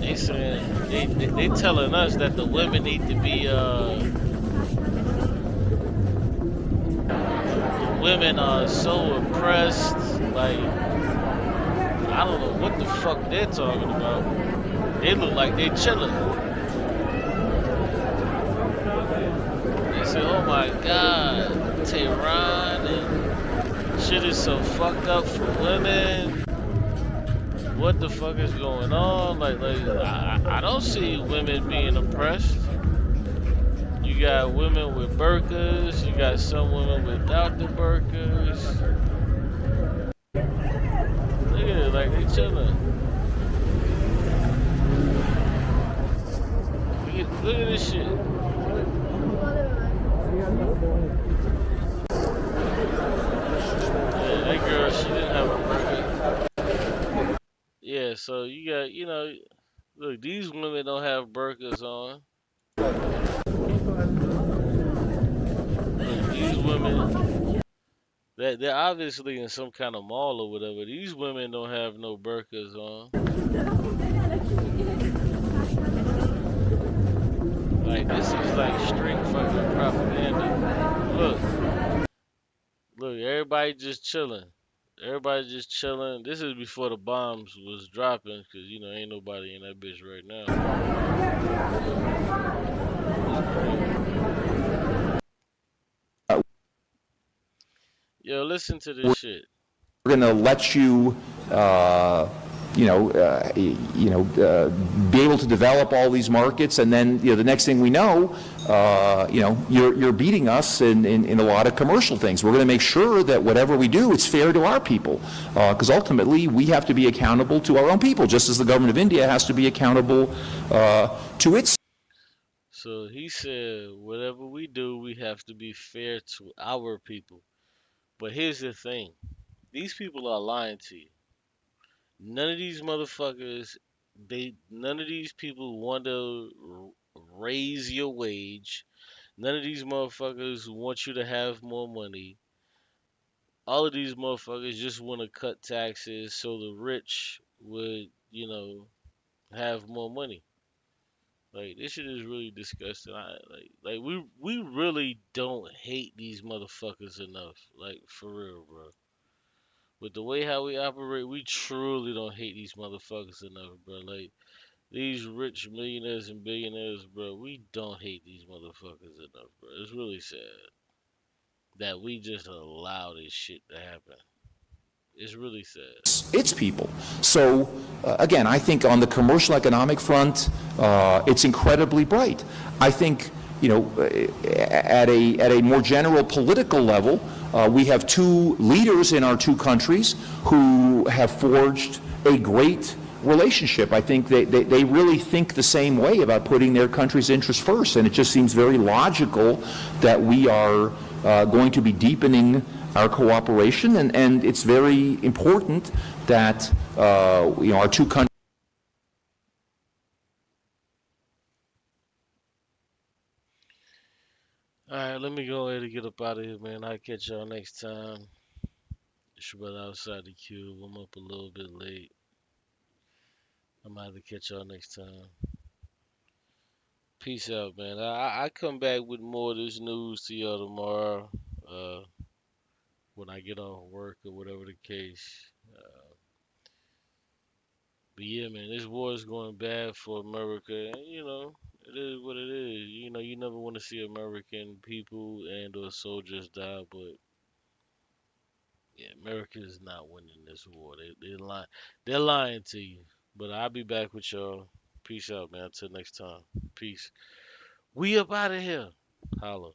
They saying they telling us that the women need to be women are so oppressed. Like, I don't know what the fuck they're talking about. They look like they chilling. They say, oh my God, Tehran and shit is so fucked up for women. what the fuck is going on? I don't see women being oppressed. You got women with burqas. You got some women without the burqas. Look at it, like they chilling. Look at this shit. Yeah, that girl, she didn't have a burqa. Yeah, so you got, look, these women don't have burqas on. Look, these women, they're obviously in some kind of mall or whatever. These women don't have no burqas on. Like, this is like straight fucking propaganda. Look, everybody just chilling. Everybody just chilling. This is before the bombs was dropping, cause ain't nobody in that bitch right now. Yo, listen to this shit. We're gonna let you, be able to develop all these markets, and then the next thing we know, you're beating us in a lot of commercial things. We're going to make sure that whatever we do, it's fair to our people, because ultimately we have to be accountable to our own people, just as the government of India has to be accountable to its. So he said, whatever we do, we have to be fair to our people. But here's the thing. These people are lying to you. None of these motherfuckers, none of these people want to raise your wage. None of these motherfuckers want you to have more money. All of these motherfuckers just want to cut taxes so the rich would, have more money. Like, this shit is really disgusting. We really don't hate these motherfuckers enough. Like, for real, bro. With the way how we operate, we truly don't hate these motherfuckers enough, bro. Like, these rich millionaires and billionaires, bro, we don't hate these motherfuckers enough, bro. It's really sad that we just allow this shit to happen. It's really sad. Its people. So again, I think on the commercial economic front, it's incredibly bright. I think at a more general political level, we have two leaders in our two countries who have forged a great relationship. I think they really think the same way about putting their country's interests first, and it just seems very logical that we are going to be deepening our cooperation, and it's very important that our two countries. Alright, let me go ahead and get up out of here, man. I'll catch y'all next time. It's your brother outside the cube. I'm up a little bit late. I'm gonna have to catch y'all next time. Peace out, man. I come back with more of this news to y'all tomorrow. When I get off work or whatever the case. But yeah, man, this war is going bad for America. And, it is what it is. You never want to see American people and or soldiers die, but yeah, America is not winning this war. They're lying to you. But I'll be back with y'all. Peace out, man. Until next time. Peace. We up out of here. Holla.